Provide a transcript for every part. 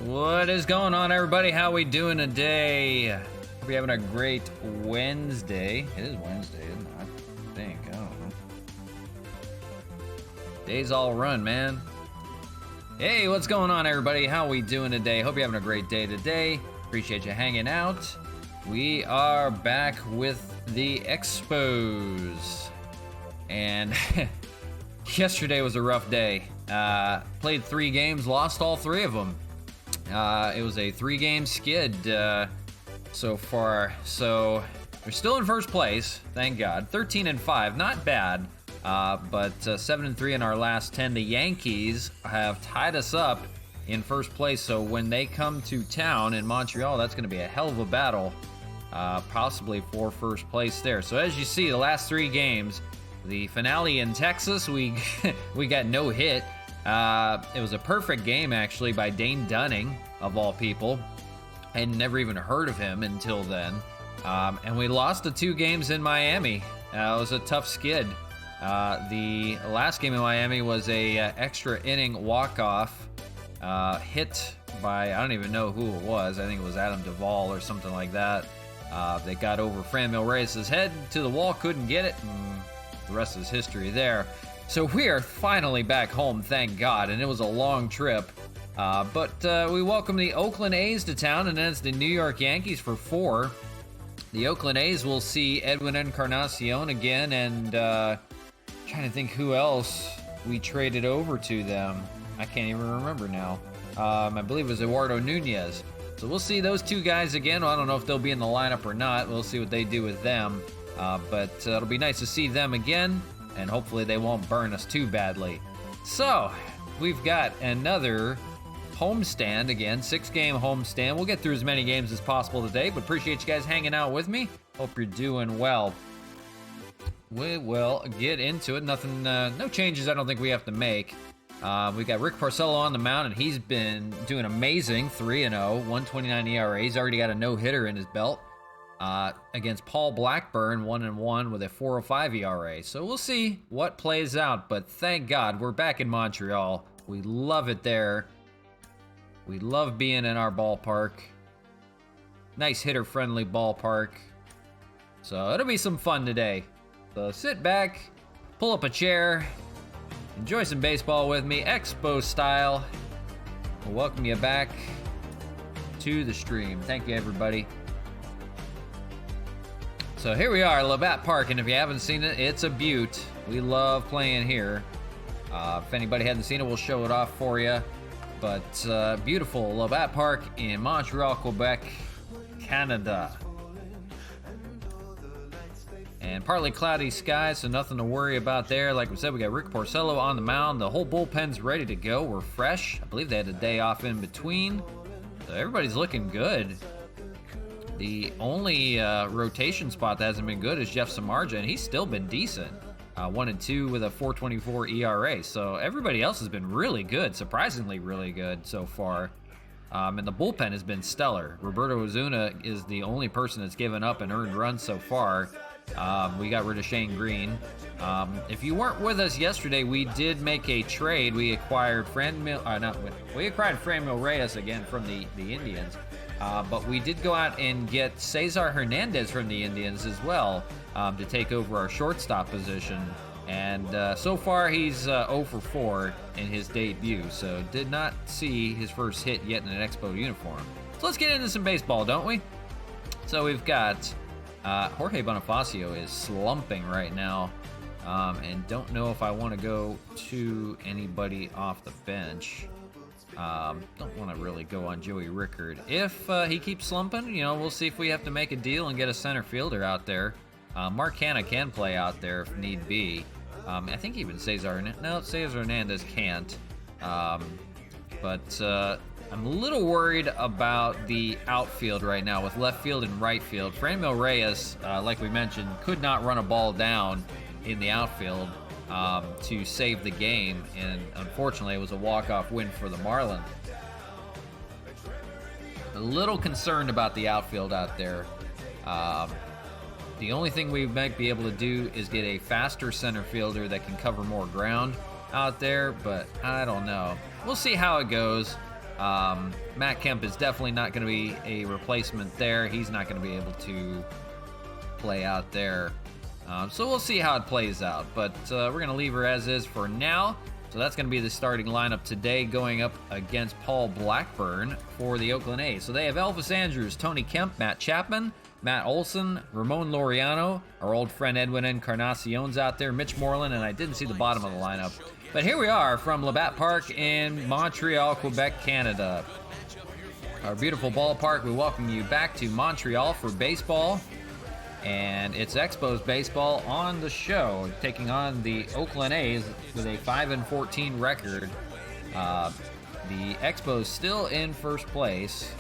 What is going on, everybody? How we doing today? Hope you're having a great Wednesday. It is Wednesday, isn't it? I think. I don't know. Days all run, man. Hey, what's going on, everybody? How we doing today? Hope you're having a great day today. Appreciate you hanging out. We are back with the Expos. And yesterday was a rough day. Played 3 games, lost all 3 of them. It was a 3-game skid so far. So we're still in first place, thank God. 13-5, not bad, but 7-3 in our last 10. The Yankees have tied us up in first place. So when they come to town in Montreal, that's going to be a hell of a battle, possibly for first place there. So as you see, the last 3 games, the finale in Texas, we got no hit. It was a perfect game, actually, by Dane Dunning, of all people. I had never even heard of him until then. And we lost the 2 games in Miami. It was a tough skid. The last game in Miami was a extra inning walk-off hit by, I don't even know who it was. I think it was Adam Duvall or something like that. They got over Franmil Reyes' head to the wall, couldn't get it. And the rest is history there. So we are finally back home, thank God, and it was a long trip. But we welcome the Oakland A's to town, and then it's the New York Yankees for 4. The Oakland A's will see Edwin Encarnacion again, and trying to think who else we traded over to them. I can't even remember now. I believe it was Eduardo Nunez. So we'll see those 2 guys again. Well, I don't know if they'll be in the lineup or not. We'll see what they do with them. But it'll be nice to see them again. And hopefully they won't burn us too badly. So, we've got another homestand again, 6-game homestand. We'll get through as many games as possible today, but appreciate you guys hanging out with me. Hope you're doing well. We will get into it. Nothing, no changes I don't think we have to make. We got Rick Porcello on the mound, and he's been doing amazing, 3-0, 1.29 ERA. He's already got a no-hitter in his belt. Against Paul Blackburn, 1-1 with a 4.05 ERA. So we'll see what plays out, but thank God we're back in Montreal. We love it there. We love being in our ballpark. Nice hitter-friendly ballpark. So it'll be some fun today. So sit back, pull up a chair, enjoy some baseball with me, Expo style. We'll welcome you back to the stream. Thank you, everybody. So here we are, Labatt Park, and if you haven't seen it, it's a beaut. We love playing here. If anybody hasn't seen it, we'll show it off for you. But beautiful Labatt Park in Montreal, Quebec, Canada. And partly cloudy skies, so nothing to worry about there. Like we said, we got Rick Porcello on the mound. The whole bullpen's ready to go. We're fresh. I believe they had a day off in between. So everybody's looking good. The only rotation spot that hasn't been good is Jeff Samardzija, and he's still been decent. 1-2 with a 4.24 ERA. So everybody else has been really good, surprisingly really good so far. And the bullpen has been stellar. Roberto Ozuna is the only person that's given up an earned run so far. We got rid of Shane Green. If you weren't with us yesterday, we did make a trade. We acquired Franmil Reyes again from the Indians. But we did go out and get Cesar Hernandez from the Indians as well, to take over our shortstop position. And so far he's 0 for 4 in his debut, so did not see his first hit yet in an Expo uniform. So let's get into some baseball, don't we? So we've got Jorge Bonifacio is slumping right now, and don't know if I want to go to anybody off the bench. Don't want to really go on Joey Rickard. If he keeps slumping, we'll see if we have to make a deal and get a center fielder out there. Mark Hanna can play out there if need be. I think even Cesar Hernandez can't. But I'm a little worried about the outfield right now with left field and right field. Franmil Reyes, like we mentioned, could not run a ball down in the outfield to save the game, and unfortunately it was a walk-off win for the Marlins. A little concerned about the outfield out there. The only thing we might be able to do is get a faster center fielder that can cover more ground out there, but I don't know. We'll see how it goes. Matt Kemp is definitely not going to be a replacement there. He's not going to be able to play out there. So we'll see how it plays out. But we're going to leave her as is for now. So that's going to be the starting lineup today, going up against Paul Blackburn for the Oakland A's. So they have Elvis Andrus, Tony Kemp, Matt Chapman, Matt Olson, Ramon Laureano, our old friend Edwin Encarnacion's out there, Mitch Moreland, and I didn't see the bottom of the lineup. But here we are from Labatt Park in Montreal, Quebec, Canada. Our beautiful ballpark. We welcome you back to Montreal for baseball. And it's Expos baseball on the show, taking on the Oakland A's with a 5-14 record. The Expos still in first place,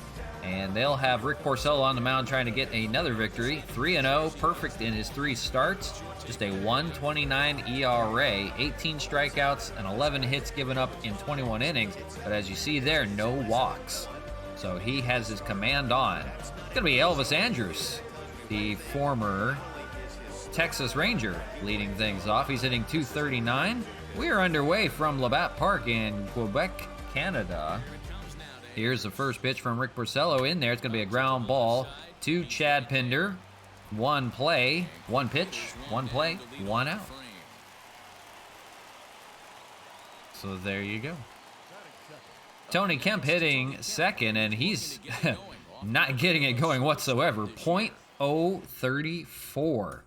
and they'll have Rick Porcello on the mound trying to get another victory. 3-0, perfect in his 3 starts, just a 1.29 ERA, 18 strikeouts, and 11 hits given up in 21 innings. But as you see there, no walks. So he has his command on. It's going to be Elvis Andrus, the former Texas Ranger, leading things off. He's hitting .239. We are underway from Labatt Park in Quebec, Canada. Here's the first pitch from Rick Porcello in there. It's going to be a ground ball to Chad Pinder. 1 play, 1 pitch, 1 play, 1 out. So there you go. Tony Kemp hitting second, and he's not getting it going whatsoever. .034.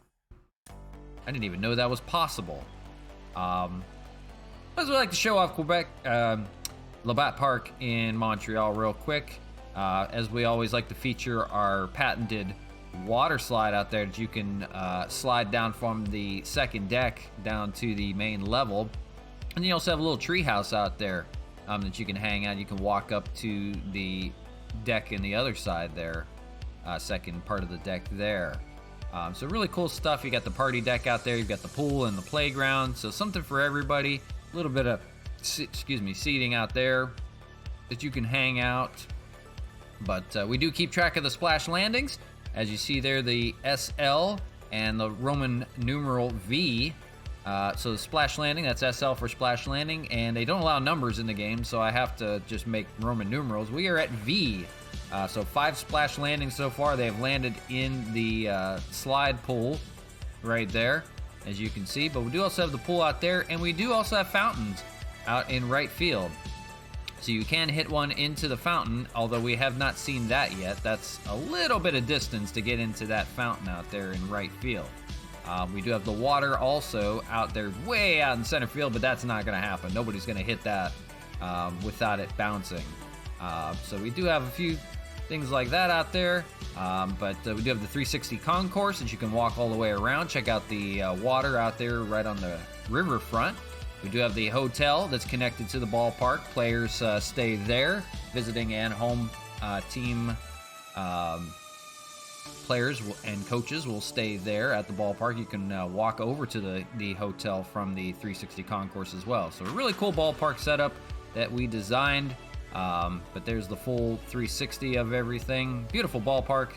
I didn't even know that was possible. As we like to show off Quebec, Labatt Park in Montreal real quick. As we always like to feature our patented water slide out there that you can slide down from the second deck down to the main level. And you also have a little tree house out there that you can hang out. You can walk up to the deck in the other side there. Second part of the deck there. So really cool stuff. You got the party deck out there. You've got the pool and the playground. So something for everybody. A little bit of, seating out there that you can hang out. But we do keep track of the splash landings. As you see there, the SL and the Roman numeral V. So the splash landing, that's SL for splash landing. And they don't allow numbers in the game, so I have to just make Roman numerals. We are at V. So 5 splash landings so far. They have landed in the slide pool right there, as you can see. But we do also have the pool out there, and we do also have fountains out in right field. So you can hit one into the fountain, although we have not seen that yet. That's a little bit of distance to get into that fountain out there in right field. We do have the water also out there way out in center field, but that's not going to happen. Nobody's going to hit that without it bouncing. So we do have a few things like that out there, but we do have the 360 concourse that you can walk all the way around. Check out the water out there right on the riverfront. We do have the hotel that's connected to the ballpark. Players stay there. Visiting and home team players and coaches will stay there at the ballpark. You can walk over to the hotel from the 360 concourse as well. So a really cool ballpark setup that we designed. But there's the full 360 of everything. Beautiful ballpark.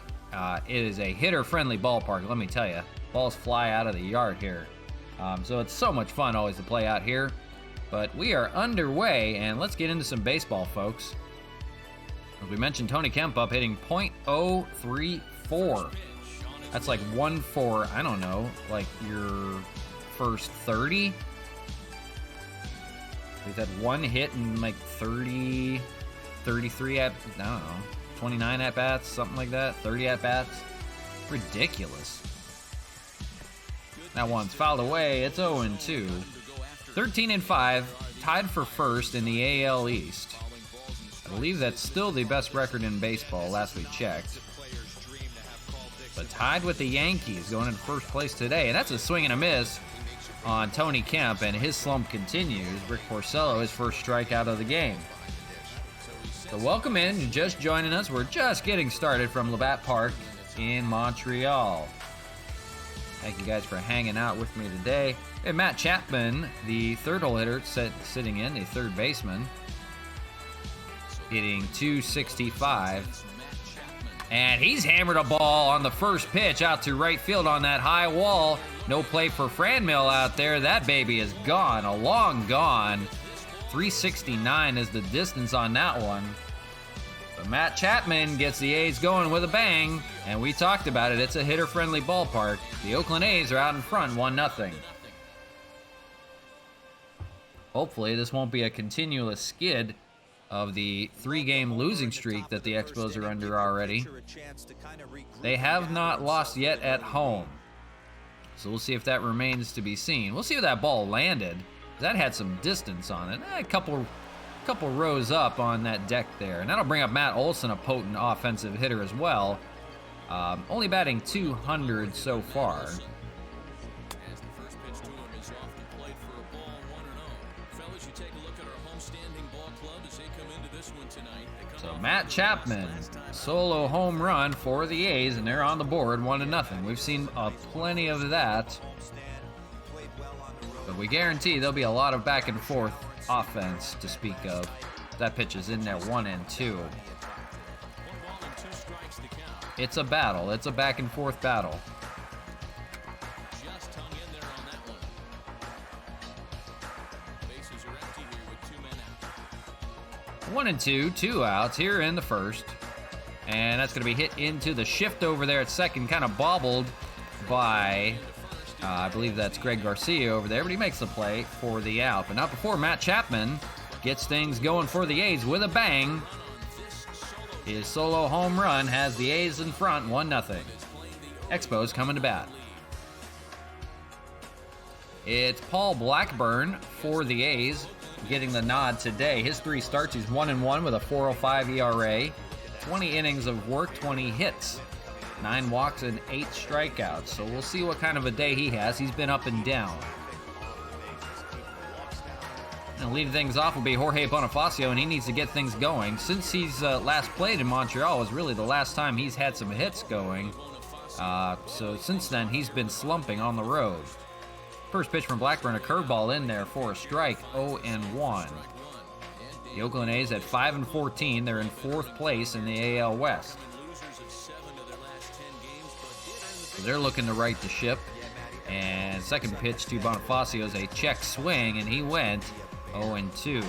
It is a hitter-friendly ballpark, let me tell you. Balls fly out of the yard here. So it's so much fun always to play out here. But we are underway, and let's get into some baseball, folks. As we mentioned, Tony Kemp up hitting .034. That's like 1 for, I don't know, like your first 30. He's had 1 hit in like 30, 33 I don't know, 29 at-bats, something like that, 30 at-bats. Ridiculous. That one's fouled away. It's 0-2. 13-5, tied for first in the AL East. I believe that's still the best record in baseball, last we checked. But tied with the Yankees going into first place today. And that's a swing and a miss on Tony Kemp, and his slump continues. Rick Porcello, his first strikeout of the game. So welcome in. You're just joining us. We're just getting started from Labatt Park in Montreal. Thank you guys for hanging out with me today. And Matt Chapman, the third hole hitter, sitting in, the third baseman, hitting .265. And he's hammered a ball on the first pitch out to right field on that high wall. No play for Franmil out there. That baby is gone, a long gone. 369 is the distance on that one. But Matt Chapman gets the A's going with a bang, and we talked about it. It's a hitter-friendly ballpark. The Oakland A's are out in front, 1-0. Hopefully, this won't be a continuous skid of the 3-game losing streak that the Expos are under already. They have not lost yet at home. So we'll see if that remains to be seen. We'll see if that ball landed. That had some distance on it. A couple rows up on that deck there. And that'll bring up Matt Olson, a potent offensive hitter as well. Only batting .200 so far. So Matt Chapman, solo home run for the A's, and they're on the board 1-0. We've seen plenty of that. But we guarantee there'll be a lot of back and forth offense to speak of. That pitch is in there, 1-2. It's a battle. It's a back and forth battle. 1-2, 2 outs here in the first. And that's going to be hit into the shift over there at second, kind of bobbled by, I believe that's Greg Garcia over there, but he makes the play for the out. But not before Matt Chapman gets things going for the A's with a bang. His solo home run has the A's in front, 1-0. Expos coming to bat. It's Paul Blackburn for the A's, getting the nod today. His 3 starts, he's 1-1 with a 4.05 ERA. 20 innings of work, 20 hits. 9 walks and 8 strikeouts. So we'll see what kind of a day he has. He's been up and down. And leading things off will be Jorge Bonifacio, and he needs to get things going. Since he's last played in Montreal was really the last time he's had some hits going. So since then, he's been slumping on the road. First pitch from Blackburn, a curveball in there for a strike, 0-1. The Oakland A's at 5-14. They're in 4th place in the AL West. So they're looking to right the ship. And second pitch to Bonifacio is a check swing, and he went 0-2.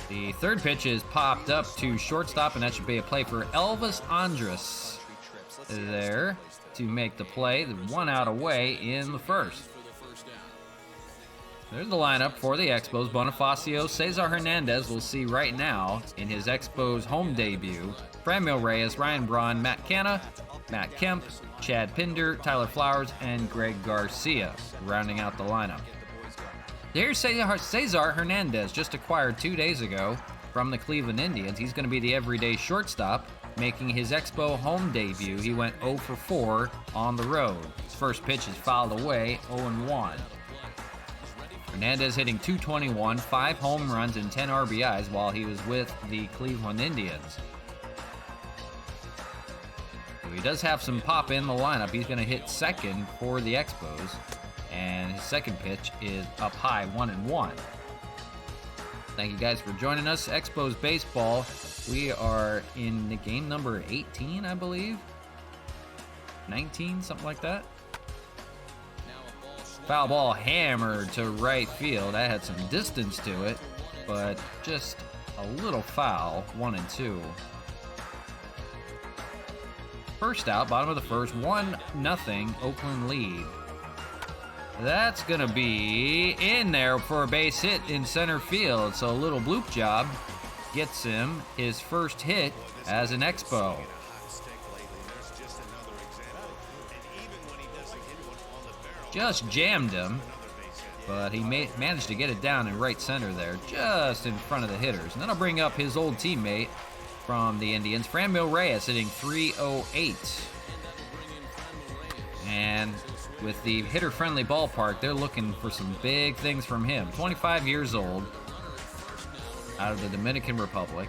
The third pitch is popped up to shortstop, and that should be a play for Elvis Andrus there to make the play. 1 out away in the first. There's the lineup for the Expos. Bonifacio, Cesar Hernandez, we'll see right now in his Expos home debut. Franmil Reyes, Ryan Braun, Matt Canna, Matt Kemp, Chad Pinder, Tyler Flowers, and Greg Garcia rounding out the lineup. There's Cesar Hernandez, just acquired 2 days ago from the Cleveland Indians. He's going to be the everyday shortstop, making his Expo home debut. He went 0 for 4 on the road. His first pitch is fouled away, 0-1. Hernandez hitting .221, 5 home runs and 10 RBIs while he was with the Cleveland Indians. So he does have some pop in the lineup. He's going to hit second for the Expos. And his second pitch is up high, 1-1. Thank you guys for joining us. Expos Baseball. We are in the game number 18, I believe. 19, something like that. Foul ball hammered to right field. That had some distance to it, but just a little foul, 1-2. First out, bottom of the first, 1-0 Oakland lead. That's going to be in there for a base hit in center field. So a little bloop job gets him his first hit as an Expo. Just jammed him, but he managed to get it down in right center there, just in front of the hitters. And then I'll bring up his old teammate from the Indians, Franmil Reyes, hitting .308. And with the hitter-friendly ballpark, they're looking for some big things from him. 25 years old, out of the Dominican Republic.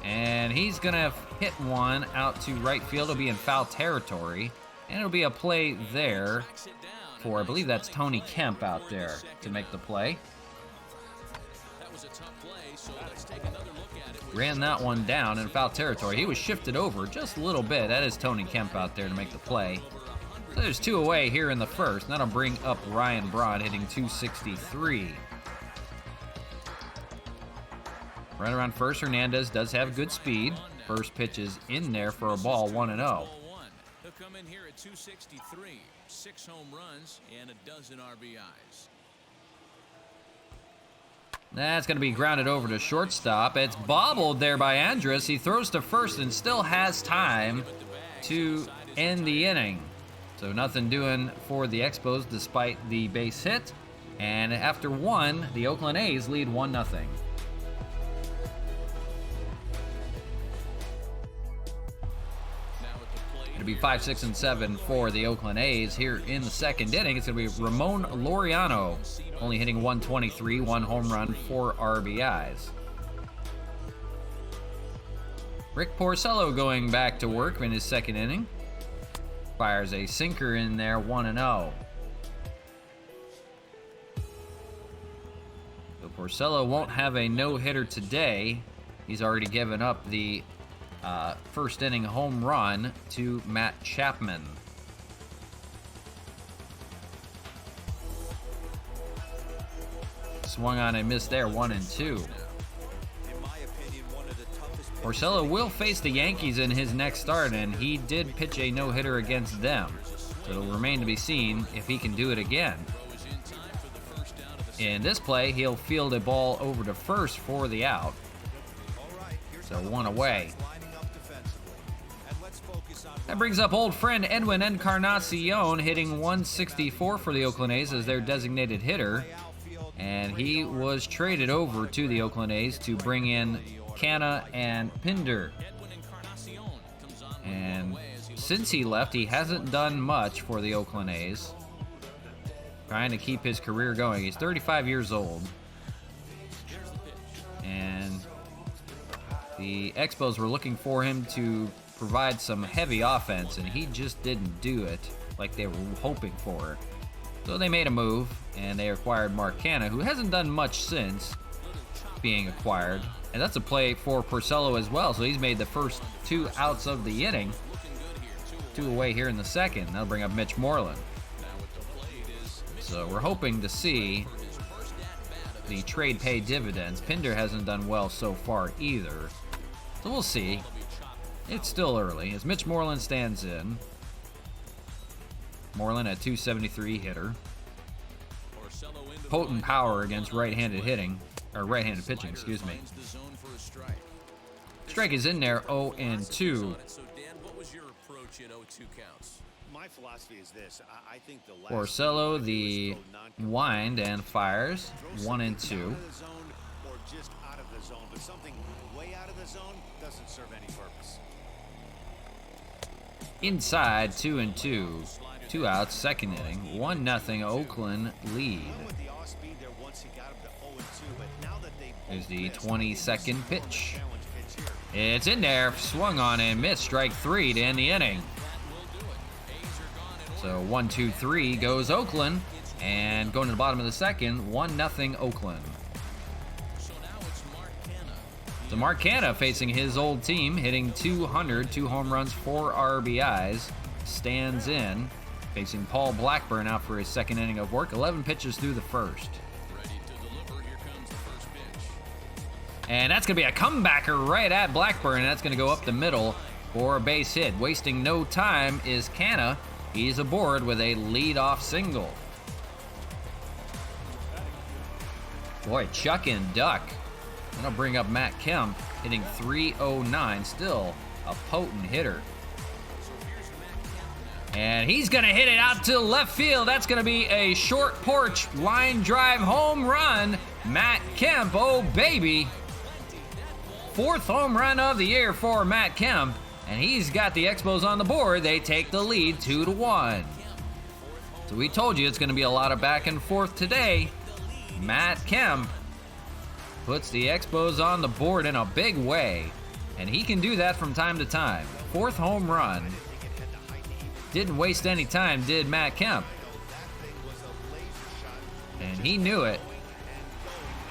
And he's going to hit one out to right field. It'll be in foul territory. And it'll be a play there for, I believe that's Tony Kemp out there to make the play. ran that one down in foul territory. He was shifted over just a little bit. That is Tony Kemp out there to make the play. So there's 2 away here in the first. That'll bring up Ryan Braun hitting 263. Right around first, Hernandez does have good speed. First pitch is in there for a ball, 1-0. He'll come in here at 263, 6 home runs and a dozen RBIs. That's going to be grounded over to shortstop. It's bobbled there by Andrus. He throws to first and still has time to end the inning. So nothing doing for the Expos despite the base hit. And after 1, the Oakland A's lead 1-0. It'll be 5, 6, and 7 for the Oakland A's here in the second inning. It's going to be Ramon Laureano, only hitting 123, 1 home run, 4 RBIs. Rick Porcello going back to work in his second inning. Fires a sinker in there, 1-0. So Porcello won't have a no-hitter today. He's already given up the first inning home run to Matt Chapman. Swung on and missed there, 1-2. Porcello will face the Yankees in his next start, and he did pitch a no-hitter against them. So it'll remain to be seen if he can do it again. In this play, he'll field a ball over to first for the out. So 1 away. That brings up old friend Edwin Encarnacion, hitting 164 for the Oakland A's as their designated hitter. And he was traded over to the Oakland A's to bring in Canna and Pinder. And since he left, he hasn't done much for the Oakland A's. Trying to keep his career going. He's 35 years old. And the Expos were looking for him to provide some heavy offense, and he just didn't do it like they were hoping for. So they made a move, and they acquired Mark Canna, who hasn't done much since being acquired. And that's a play for Porcello as well, so he's made the first 2 outs of the inning. 2 away here in the second. That'll bring up Mitch Moreland. So we're hoping to see the trade pay dividends. Pinder hasn't done well so far either. So we'll see. It's still early as Mitch Moreland stands in. Moreland at 273 hitter. Potent power against right-handed hitting, or right-handed pitching, excuse me. Strike is in there, 0-2. My philosophy is this. I think the Porcello, the wind and fires, 1-2. Or just out of the zone, but something way out of the zone doesn't serve any purpose. Inside, 2-2. 2 outs, second inning, 1-0 Oakland lead. Here's the 22nd pitch. It's in there, swung on and missed, strike 3 to end the inning. So 1-2-3 goes Oakland, and going to the bottom of the second, 1-0 Oakland. So Mark Canna facing his old team, hitting 200, 2 home runs, 4 RBIs, stands in, facing Paul Blackburn out for his second inning of work, 11 pitches through the first. And that's going to be a comebacker right at Blackburn, and that's going to go up the middle for a base hit. Wasting no time is Canna. He's aboard with a leadoff single. Boy, chuck and duck. That'll bring up Matt Kemp, hitting 309, still a potent hitter. And he's going to hit it out to left field. That's going to be a short porch line drive home run. Matt Kemp, oh baby. 4th home run of the year for Matt Kemp. And he's got the Expos on the board. They take the lead 2-1. So we told you it's going to be a lot of back and forth today. Matt Kemp puts the Expos on the board in a big way. And he can do that from time to time. 4th home run. Didn't waste any time, did Matt Kemp. And he knew it.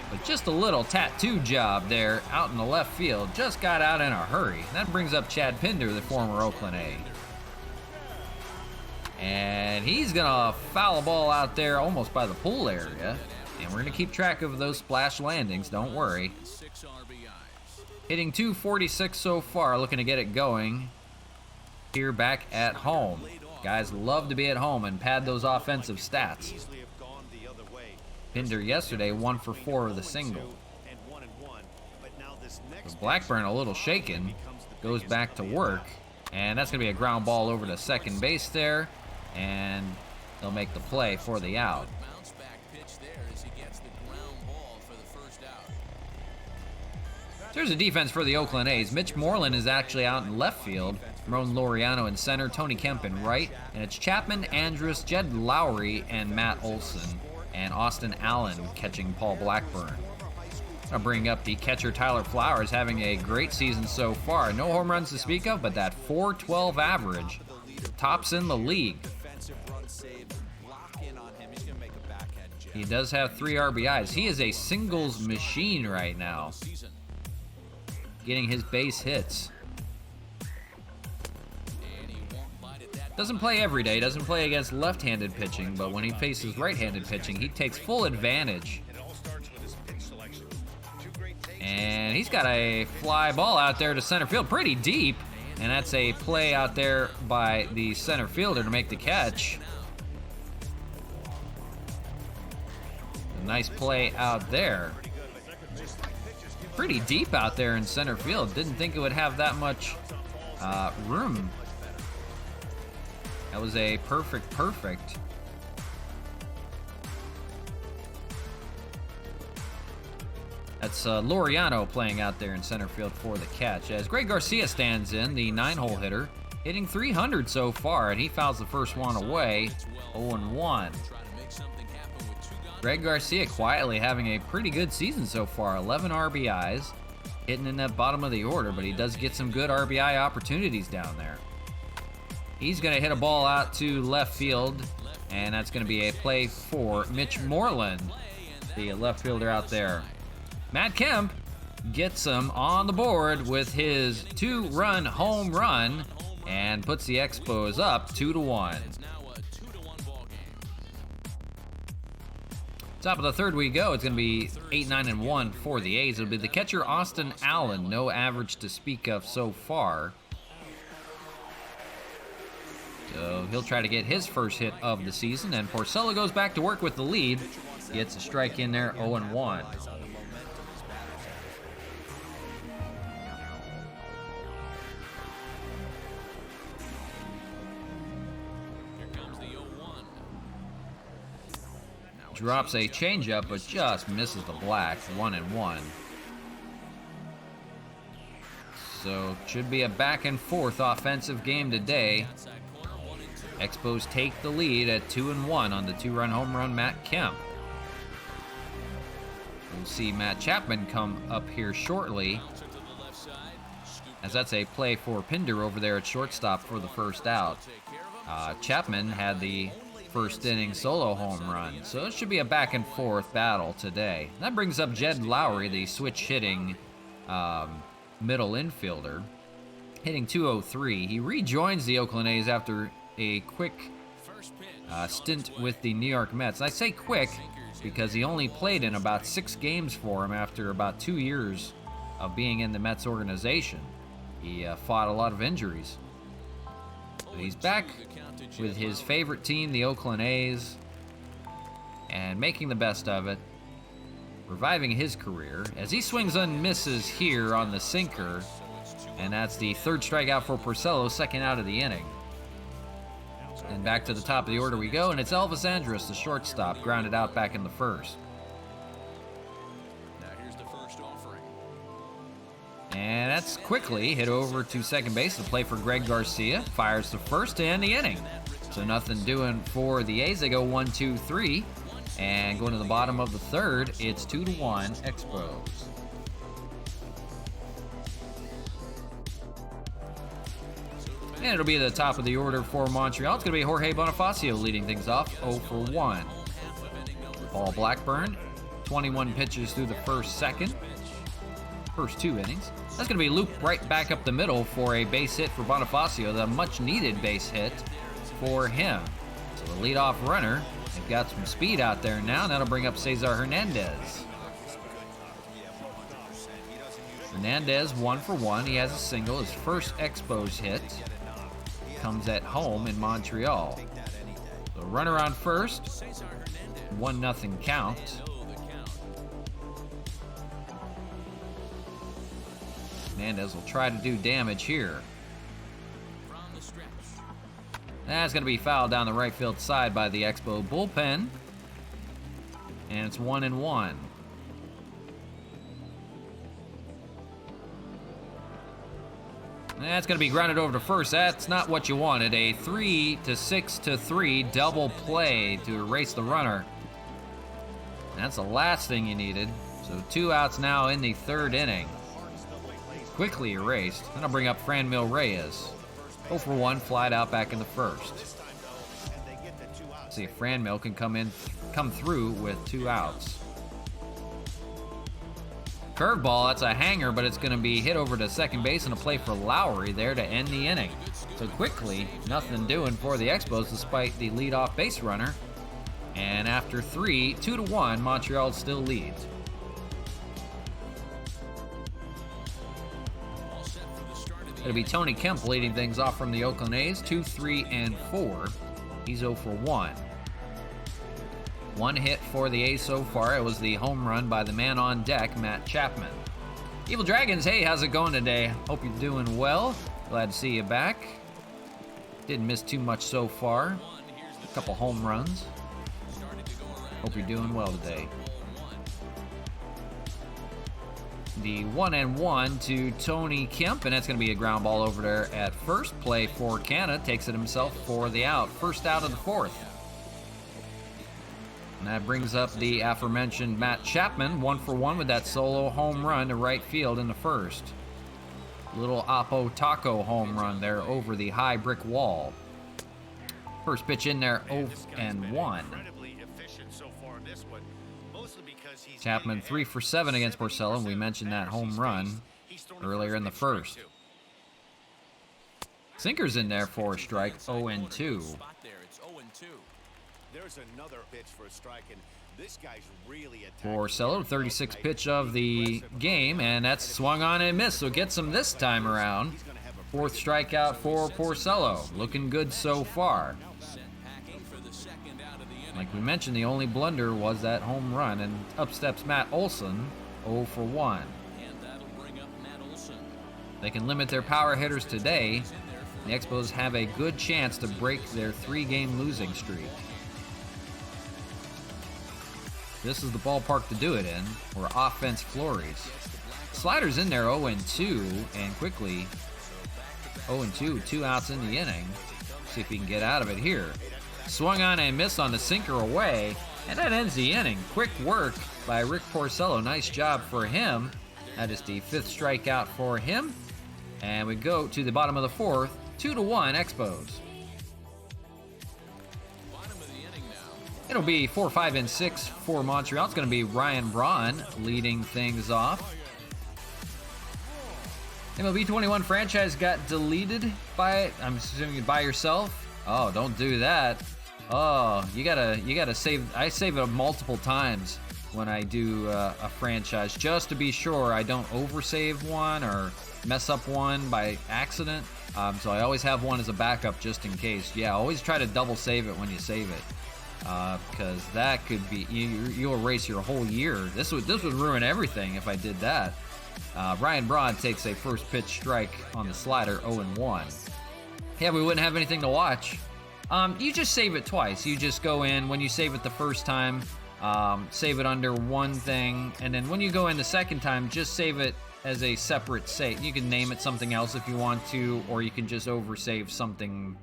But just a little tattoo job there out in the left field. Just got out in a hurry. That brings up Chad Pinder, the former Oakland A. And he's gonna foul a ball out there almost by the pool area. And we're gonna keep track of those splash landings, don't worry. Hitting 246 so far, looking to get it going here back at home. Guys love to be at home and pad those offensive stats. Pinder yesterday 1 for 4 with a single. So Blackburn a little shaken, goes back to work, and that's gonna be a ground ball over to second base there, and they'll make the play for the out. There's a defense for the Oakland A's. Mitch Moreland is actually out in left field. Ramon Laureano in center, Tony Kemp in right, and it's Chapman, Andrus, Jed Lowry, and Matt Olson, and Austin Allen catching Paul Blackburn. I'll bring up the catcher Tyler Flowers, having a great season so far. No home runs to speak of, but that .412 average tops in the league. He does have 3 RBIs. He is a singles machine right now, getting his base hits. Doesn't play every day, doesn't play against left-handed pitching, but when he faces right-handed pitching, he takes full advantage. And he's got a fly ball out there to center field, pretty deep, and that's a play out there by the center fielder to make the catch. A nice play out there. Pretty deep out there in center field. Didn't think it would have that much room. That was a perfect. That's Laureano playing out there in center field for the catch. As Greg Garcia stands in, the 9-hole hitter, hitting .300 so far, and he fouls the first one away, 0-1. Greg Garcia quietly having a pretty good season so far, 11 RBIs, hitting in that bottom of the order, but he does get some good RBI opportunities down there. He's going to hit a ball out to left field, and that's going to be a play for Mitch Moreland, the left fielder out there. Matt Kemp gets him on the board with his 2-run home run and puts the Expos up 2-1. Top of the third we go. It's going to be 8-9-1 for the A's. It'll be the catcher Austin Allen. No average to speak of so far. So he'll try to get his first hit of the season. And Porcello goes back to work with the lead. Gets a strike in there, 0-1. Drops a changeup, but just misses the black, 1-1. So should be a back and forth offensive game today. Expos take the lead at 2-1 on the 2-run home run Matt Kemp. We'll see Matt Chapman come up here shortly, as that's a play for Pinder over there at shortstop for the first out. Chapman had the first inning solo home run, so it should be a back and forth battle today. That brings up Jed Lowry, the switch hitting middle infielder, hitting .203. He rejoins the Oakland A's after a quick stint with the New York Mets. I say quick because he only played in about 6 games for him after about 2 years of being in the Mets organization. He fought a lot of injuries. But he's back with his favorite team, the Oakland A's, and making the best of it, reviving his career as he swings and misses here on the sinker, and that's the 3rd strikeout for Porcello, 2nd out of the inning. And back to the top of the order we go, and it's Elvis Andrus, the shortstop, grounded out back in the 1st. Now here's the first offering. And that's quickly hit over to second base. The play for Greg Garcia, fires to first to end the inning. So nothing doing for the A's. They go 1-2-3, and going to the bottom of the 3rd, it's 2-1 Expos. And it'll be the top of the order for Montreal. It's going to be Jorge Bonifacio leading things off, 0 for 1. Paul Blackburn, 21 pitches through the first two innings. That's going to be looped right back up the middle for a base hit for Bonifacio, the much-needed base hit for him. So the leadoff runner, they've got some speed out there now, and that'll bring up Cesar Hernandez. Hernandez 1 for 1. He has a single. His first Expos hit comes at home in Montreal. So runner on first, 1-0 count. Hernandez will try to do damage here. That's going to be fouled down the right field side by the Expo bullpen. And it's 1-1. That's going to be grounded over to first. That's not what you wanted. A 3-6-3 double play to erase the runner. That's the last thing you needed. So 2 outs now in the third inning. Quickly erased. Then I'll bring up Franmil Reyes. 0 for 1, flied out back in the first. See if Franmil can come through with 2 outs. Curveball, that's a hanger, but it's going to be hit over to second base and a play for Lowry there to end the inning. So quickly, nothing doing for the Expos despite the leadoff base runner. And after 3, 2-1, Montreal still leads. It'll be Tony Kemp leading things off from the Oakland A's, 2, 3, and 4. He's 0 for 1. 1 hit for the A's so far. It was the home run by the man on deck, Matt Chapman. Evil Dragons, hey, how's it going today? Hope you're doing well. Glad to see you back. Didn't miss too much so far. A couple home runs. Hope you're doing well today. The 1-1 to Tony Kemp, and that's going to be a ground ball over there at first. Play for Canna, takes it himself for the out. First out of the fourth. And that brings up the aforementioned Matt Chapman, 1 for 1 with that solo home run to right field in the first. Little Oppo Taco home run there over the high brick wall. First pitch in there, 0-1. Chapman 3 for 7 against Porcello, and we mentioned that home run earlier in the first. Sinker's in there for a strike, 0-2. There's another pitch for a strike, and this guy's really Porcello, 36th pitch of the game, and that's swung on and missed, so gets him this time around. 4th strikeout for Porcello, looking good so far. Like we mentioned, the only blunder was that home run, and up steps Matt Olson, 0 for 1. They can limit their power hitters today. The Expos have a good chance to break their 3-game losing streak. This is the ballpark to do it in, where offense flurries. Slider's in there, 0-2, and quickly 0-2, 2 outs in the inning. See if he can get out of it here. Swung on and missed on the sinker away, and that ends the inning. Quick work by Rick Porcello. Nice job for him. That is the 5th strikeout for him. And we go to the bottom of the 4th, 2-1 Expos. It'll be 4, 5, and 6 for Montreal. It's going to be Ryan Braun leading things off. MLB 21 franchise got deleted by, I'm assuming, by yourself. Oh, don't do that. Oh, you gotta save. I save it multiple times when I do a franchise, just to be sure I don't oversave one or mess up one by accident. So I always have one as a backup just in case. Yeah, always try to double save it when you save it, because that could be you'll erase your whole year. This would ruin everything if I did that. Ryan Braun takes a first pitch strike on the slider, 0-1. Yeah, we wouldn't have anything to watch. You just save it twice. You just go in, when you save it the first time, save it under one thing, and then when you go in the second time, just save it as a separate save. You can name it something else if you want to, or you can just oversave something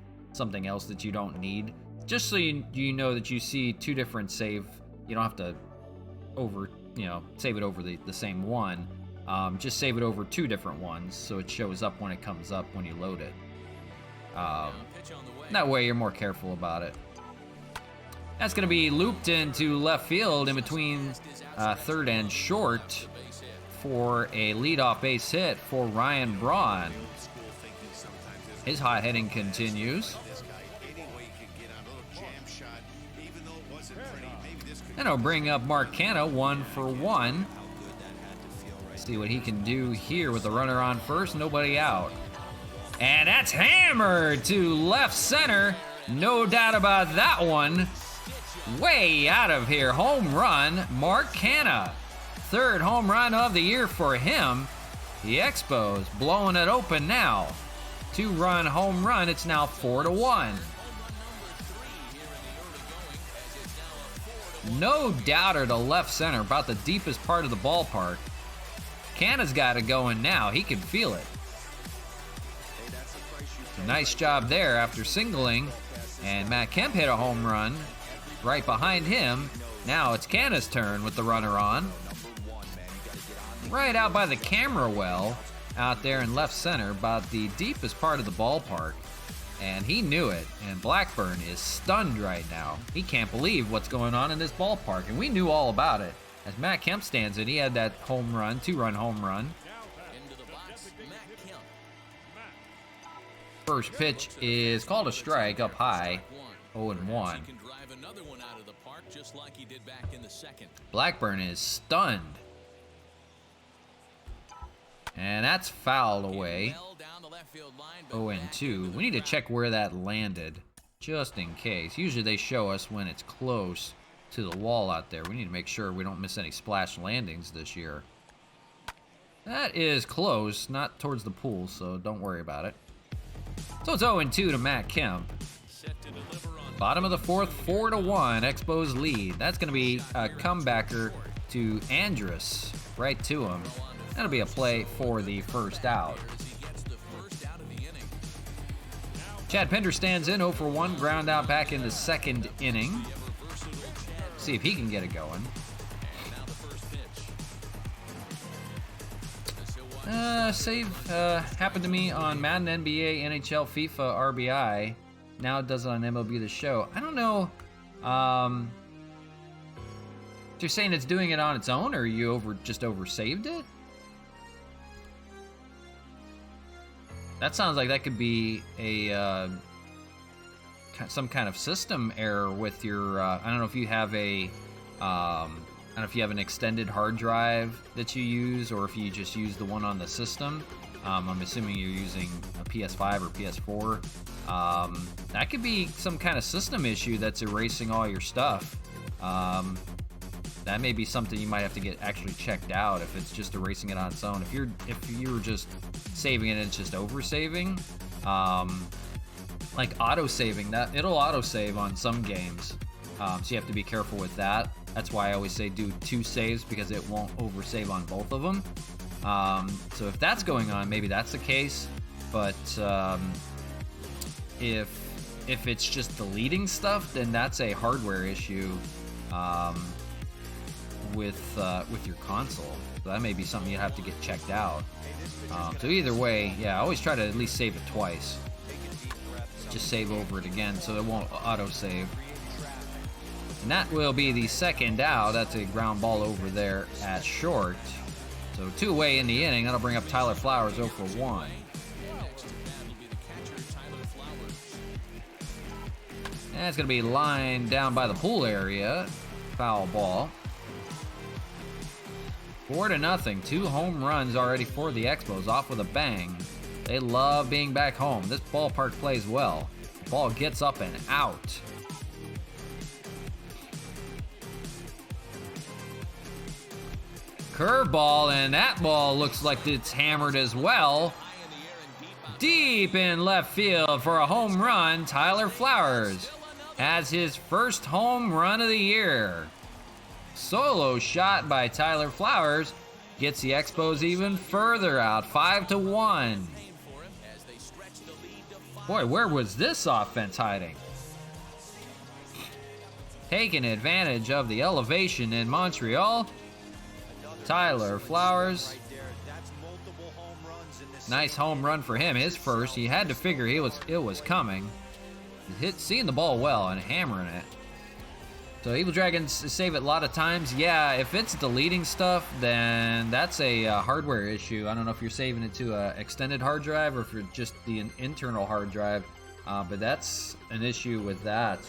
else that you don't need. Just so you know that you see 2 different save. You don't have to save it over the same one. Just save it over 2 different ones, so it shows up when it comes up when you load it. That way you're more careful about it. That's going to be looped into left field in between third and short for a leadoff base hit for Ryan Braun. His hot hitting continues. And I'll bring up Mark Canha 1-for-1. See what he can do here with the runner on first, nobody out. And that's hammered to left center. No doubt about that one. Way out of here. Home run, Mark Canha. Third home run of the year for him. The Expos blowing it open now. 2-run home run. It's now 4-1. No doubter to left center, about the deepest part of the ballpark. Canha's got it going now. He can feel it. Nice job there after singling. And Matt Kemp hit a home run right behind him. Now it's Canha's turn with the runner on. Right out by the camera well, out there in left center, about the deepest part of the ballpark. And he knew it, and Blackburn is stunned right now. He can't believe what's going on in this ballpark, and we knew all about it. As Matt Kemp stands in, he had that home run, 2-run home run. First pitch is called a strike, up high, 0-1. Blackburn is stunned. And that's fouled away. 0-2. We need to check where that landed, just in case. Usually they show us when it's close to the wall out there. We need to make sure we don't miss any splash landings this year. That is close, not towards the pool, so don't worry about it. So it's 0-2 to Matt Kemp. Bottom of the fourth, 4-1. Expos lead. That's going to be a comebacker to Andrus, right to him. That'll be a play for the first out. Chad Pinder stands in 0-for-1, ground out back in the second inning. See if he can get it going. Save happened to me on Madden, NBA, NHL, FIFA, RBI. Now it does it on MLB The Show. I don't know. You're saying it's doing it on its own, or you just oversaved it? That sounds like that could be a some kind of system error with your. I don't know if you have a. I don't know if you have an extended hard drive that you use, or if you just use the one on the system. I'm assuming you're using a PS5 or PS4. That could be some kind of system issue that's erasing all your stuff. That may be something you might have to get actually checked out if it's just erasing it on its own. If you're just saving it and it's just over saving, like auto saving, that it'll auto save on some games. So you have to be careful with that. That's why I always say do 2 saves, because it won't over save on both of them. So if that's going on, maybe that's the case. But if it's just deleting stuff, then that's a hardware issue. With your console. So that may be something you have to get checked out. So either way, yeah, I always try to at least save it twice. Just save over it again so it won't auto-save. And that will be the second out. That's a ground ball over there at short. So 2 away in the inning. That'll bring up Tyler Flowers 0-for-1. And it's going to be lined down by the pool area. Foul ball. 4-0. 2 home runs already for the Expos, off with a bang. They love being back home. This ballpark plays well. The ball gets up and out. Curveball, and that ball looks like it's hammered as well. Deep in left field for a home run. Tyler Flowers has his first home run of the year. Solo shot by Tyler Flowers gets the Expos even further out, 5-1. Boy, where was this offense hiding? Taking advantage of the elevation in Montreal. Tyler Flowers. Nice home run for him, his first. He had to figure it was coming. Seeing the ball well and hammering it. So Evil Dragons save it a lot of times. Yeah, if it's deleting stuff, then that's a hardware issue. I don't know if you're saving it to an extended hard drive or if it's just the internal hard drive, but that's an issue with that.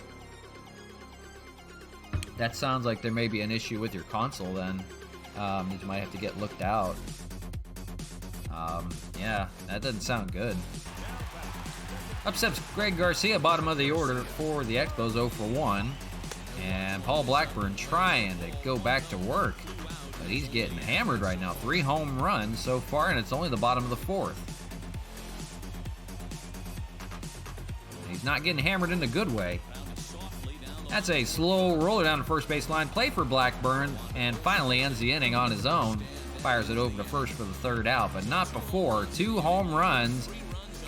That sounds like there may be an issue with your console then. You might have to get looked out. Yeah, that doesn't sound good. Up steps Greg Garcia, bottom of the order for the Expos, 0 for 1. And Paul Blackburn trying to go back to work, but he's getting hammered right now. 3 home runs so far, and it's only the bottom of the 4th. He's not getting hammered in a good way. That's a slow roller down the first base line. Play for Blackburn, and finally ends the inning on his own. Fires it over to first for the 3rd out, but not before. 2 home runs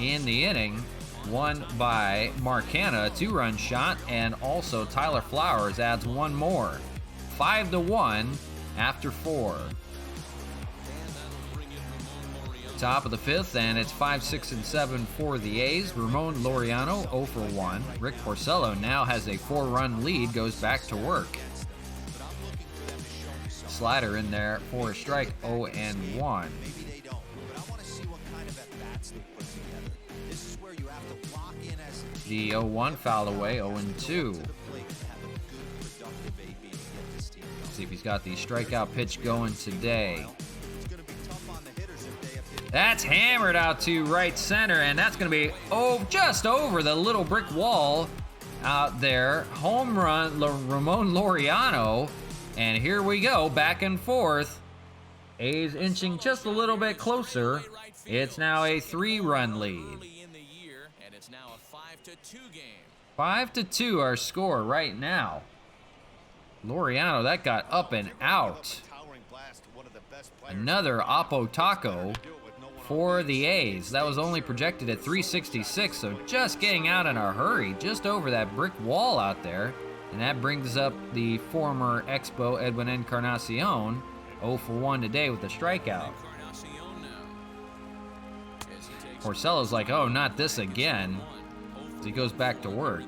in the inning. One by Marcana, a 2-run shot, and also Tyler Flowers adds 1 more. 5-1 after 4. Top of the 5th, and it's 5, 6, and 7 for the A's. Ramon Laureano, 0 for 1. Rick Porcello now has a 4-run lead, goes back to work. Slider in there for a strike, 0 and 1. The 0-1 foul away, 0-2. See if he's got the strikeout pitch going today. That's hammered out to right center, and that's going to be just over the little brick wall out there. Home run, Ramon Laureano. And here we go, back and forth. A's inching just a little bit closer. It's now a 3-run lead. 5-2 our score right now. Laureano, that got up and out. Another Oppo Taco for the A's. That was only projected at 366, so just getting out in a hurry, just over that brick wall out there. And that brings up the former Expo Edwin Encarnacion, 0 for 1 today with a strikeout. Porcello's like, oh, not this again. So he goes back to work.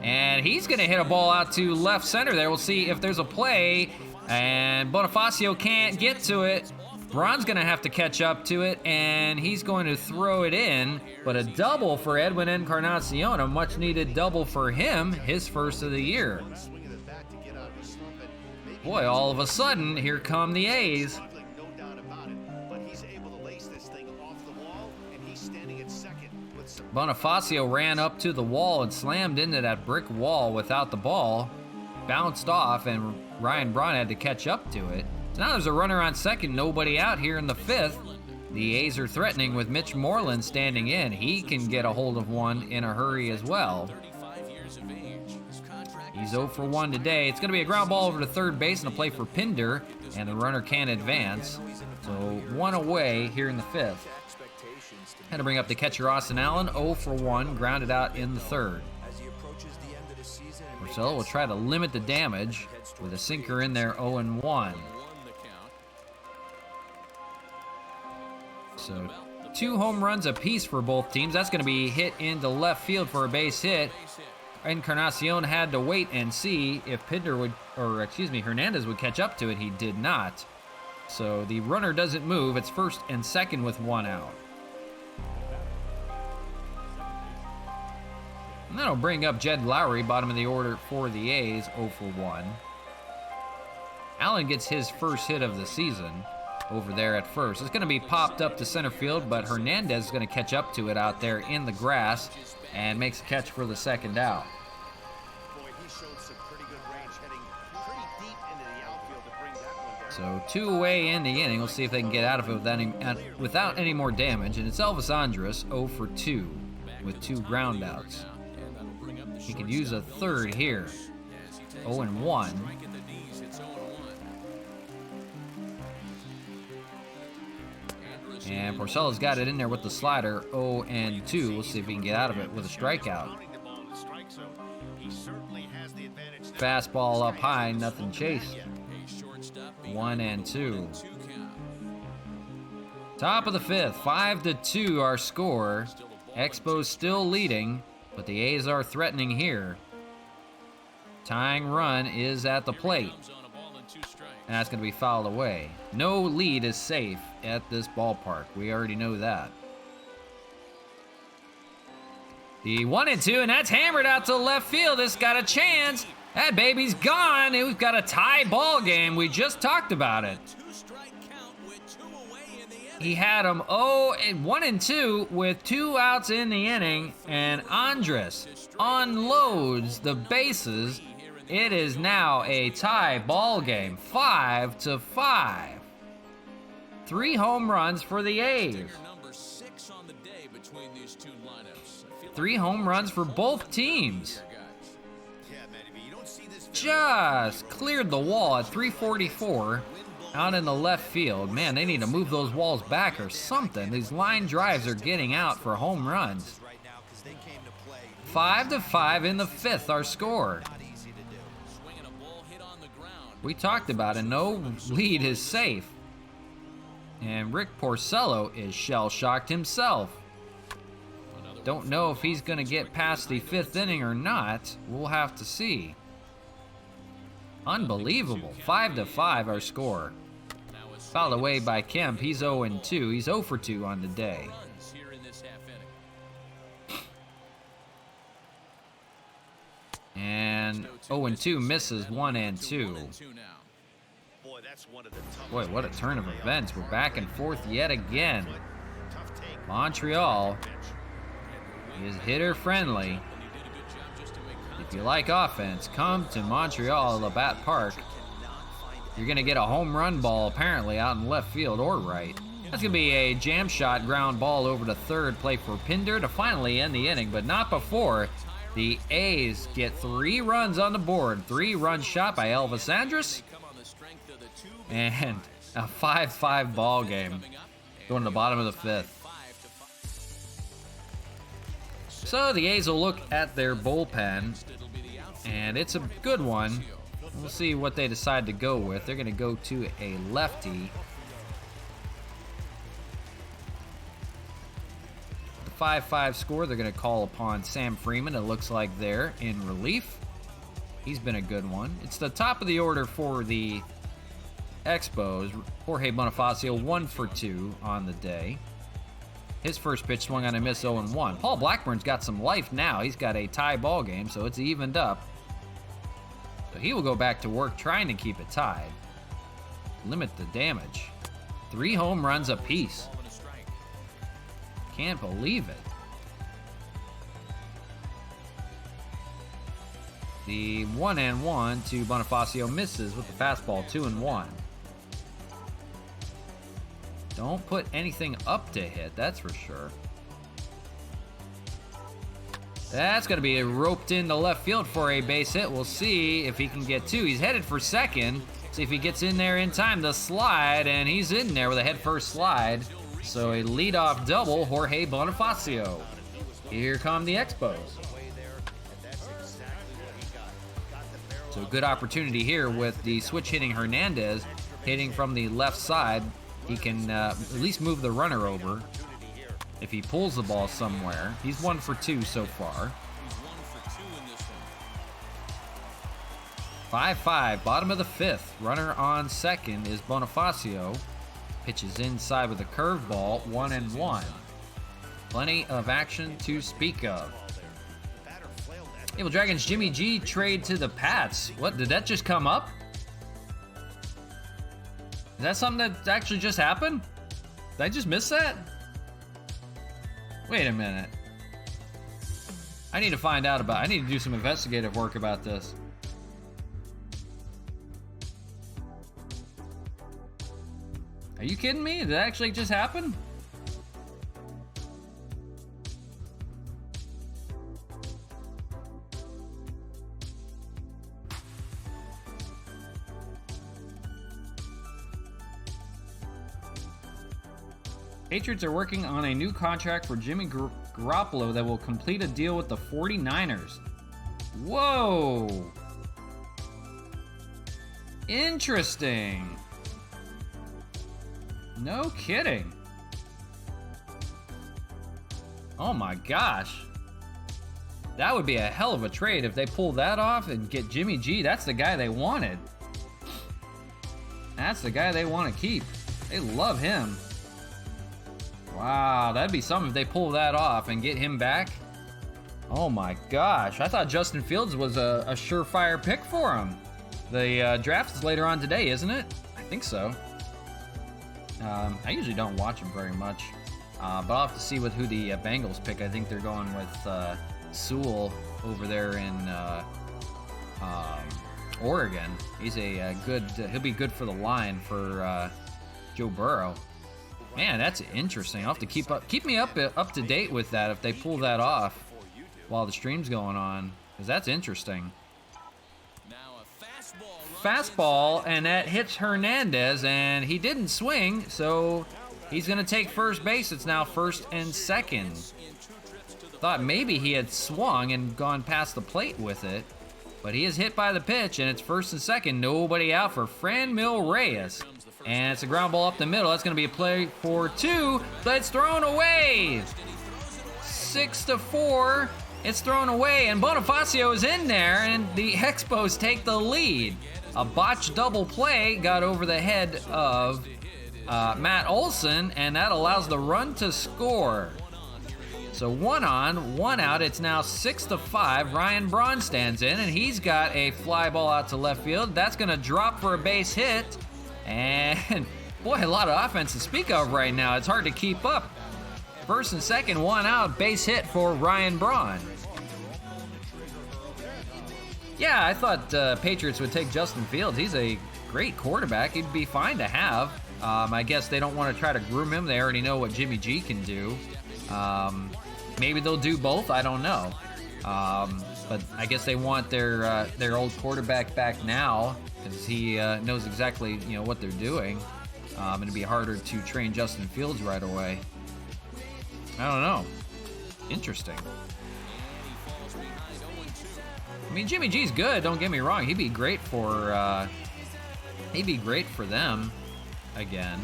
And he's going to hit a ball out to left center there. We'll see if there's a play. And Bonifacio can't get to it. Braun's going to have to catch up to it, and he's going to throw it in. But a double for Edwin Encarnacion, a much-needed double for him, his first of the year. Boy, all of a sudden, here come the A's. Bonifacio ran up to the wall and slammed into that brick wall without the ball. Bounced off, and Ryan Braun had to catch up to it. So now there's a runner on second, nobody out here in the 5th. The A's are threatening with Mitch Moreland standing in. He can get a hold of one in a hurry as well. He's 0 for 1 today. It's going to be a ground ball over to third base and a play for Pinder, and the runner can't advance. So 1 away here in the 5th. Had to bring up the catcher Austin Allen, 0 for 1, grounded out in the 3rd. Porcello will try to limit the damage with a sinker in there, 0 and 1. So 2 home runs apiece for both teams. That's going to be hit into left field for a base hit. Encarnacion had to wait and see if Hernandez would catch up to it. He did not. So the runner doesn't move. It's first and second with 1 out. And that'll bring up Jed Lowry, bottom of the order for the A's, 0 for 1. Allen gets his first hit of the season over there at first. It's going to be popped up to center field, but Hernandez is going to catch up to it out there in the grass and makes a catch for the 2nd out. So 2 away in the inning. We'll see if they can get out of it without any more damage. And it's Elvis Andrus, 0 for 2 with 2 groundouts. He could use a 3rd here. 0 and 1. And Porcello's got it in there with the slider, 0 and 2. We'll see if he can get out of it with a strikeout. Fastball up high, nothing chased. 1 and 2. Top of the 5th, 5-2 our score. Expos still leading. But the A's are threatening here. Tying run is at the plate. And that's going to be fouled away. No lead is safe at this ballpark. We already know that. The 1-2, and that's hammered out to left field. This got a chance. That baby's gone. We've got a tie ball game. We just talked about it. He had him 1-2 with 2 outs in the inning, and Andres unloads the bases. It is now a tie ball game, 5-5. 3 home runs for the A's. 3 home runs for both teams. Just cleared the wall at 344 out in the left field. Man, they need to move those walls back or something. These line drives are getting out for home runs. 5-5 in the 5th, our score. We talked about it. No lead is safe. And Rick Porcello is shell-shocked himself. Don't know if he's going to get past the 5th inning or not. We'll have to see. Unbelievable. 5-5 our score. Fouled away by Kemp. He's 0-2. He's 0 for 2 on the day. And 0-2 misses 1-2. Boy, what a turn of events. We're back and forth yet again. Montreal is hitter friendly. If you like offense, come to Montreal Labatt Park. You're going to get a home run ball apparently out in left field or right. That's going to be a jam shot ground ball over to third, play for Pinder to finally end the inning, but not before the A's get 3 runs on the board. 3-run shot by Elvis Andrus. And a 5-5 ball game going to the bottom of the 5th. So the A's will look at their bullpen, and it's a good one. We'll see what they decide to go with. They're going to go to a lefty. The 5-5 score, they're going to call upon Sam Freeman, it looks like there, in relief. He's been a good one. It's the top of the order for the Expos. Jorge Bonifacio 1 for 2 on the day. His first pitch swung on a miss, 0-1. Paul Blackburn's got some life now. He's got a tie ball game, so it's evened up. So he will go back to work trying to keep it tied. Limit the damage. 3 home runs apiece. Can't believe it. The 1-1 to Bonifacio misses with the fastball, 2-1. Don't put anything up to hit, that's for sure. That's going to be roped into left field for a base hit. We'll see if he can get 2. He's headed for second. See if he gets in there in time to slide, and he's in there with a head-first slide. So a leadoff double, Jorge Bonifacio. Here come the Expos. So good opportunity here with the switch hitting Hernandez, hitting from the left side. He can at least move the runner over if he pulls the ball somewhere. He's 1 for 2 so far. 5-5, bottom of the 5th. Runner on second is Bonifacio. Pitches inside with a curveball, 1-1. Plenty of action to speak of. Evil Dragons Jimmy G trade to the Pats. What, did that just come up? Is that something that actually just happened? Did I just miss that? Wait a minute. I need to find out about it. I need to do some investigative work about this. Are you kidding me? Did that actually just happen? Patriots are working on a new contract for Jimmy Garoppolo that will complete a deal with the 49ers. Whoa! Interesting. No kidding. Oh my gosh. That would be a hell of a trade if they pull that off and get Jimmy G. That's the guy they wanted. That's the guy they want to keep. They love him. Wow, that'd be something if they pull that off and get him back. Oh my gosh, I thought Justin Fields was a surefire pick for him. The draft is later on today, isn't it? I think so. I usually don't watch him very much, but I'll have to see who the Bengals pick. I think they're going with Sewell over there in Oregon. He's a good. He'll be good for the line for Joe Burrow. Man, that's interesting. I'll have to keep me up to date with that if they pull that off while the stream's going on, because that's interesting. Fastball, and that hits Hernandez, and he didn't swing, so he's gonna take first base. It's now first and second. Thought maybe he had swung and gone past the plate with it, but he is hit by the pitch, and it's first and second. Nobody out for Franmil Reyes, and it's a ground ball up the middle. That's gonna be a play for two, but it's thrown away. 6-4. It's thrown away, and Bonifacio is in there, and the Expos take the lead. A botched double play got over the head of Matt Olson, and that allows the run to score. So 1 on, 1 out. It's now 6-5. Ryan Braun stands in, and he's got a fly ball out to left field. That's going to drop for a base hit. And boy, a lot of offense to speak of right now. It's hard to keep up. First and second, 1 out, base hit for Ryan Braun. Yeah, I thought Patriots would take Justin Fields. He's a great quarterback. He'd be fine to have. I guess they don't want to try to groom him. They already know what Jimmy G can do. Maybe they'll do both. I don't know. But I guess they want their old quarterback back now because he knows exactly what they're doing. And it'd be harder to train Justin Fields right away. I don't know. Interesting. I mean, Jimmy G's good. Don't get me wrong. He'd be great for them again.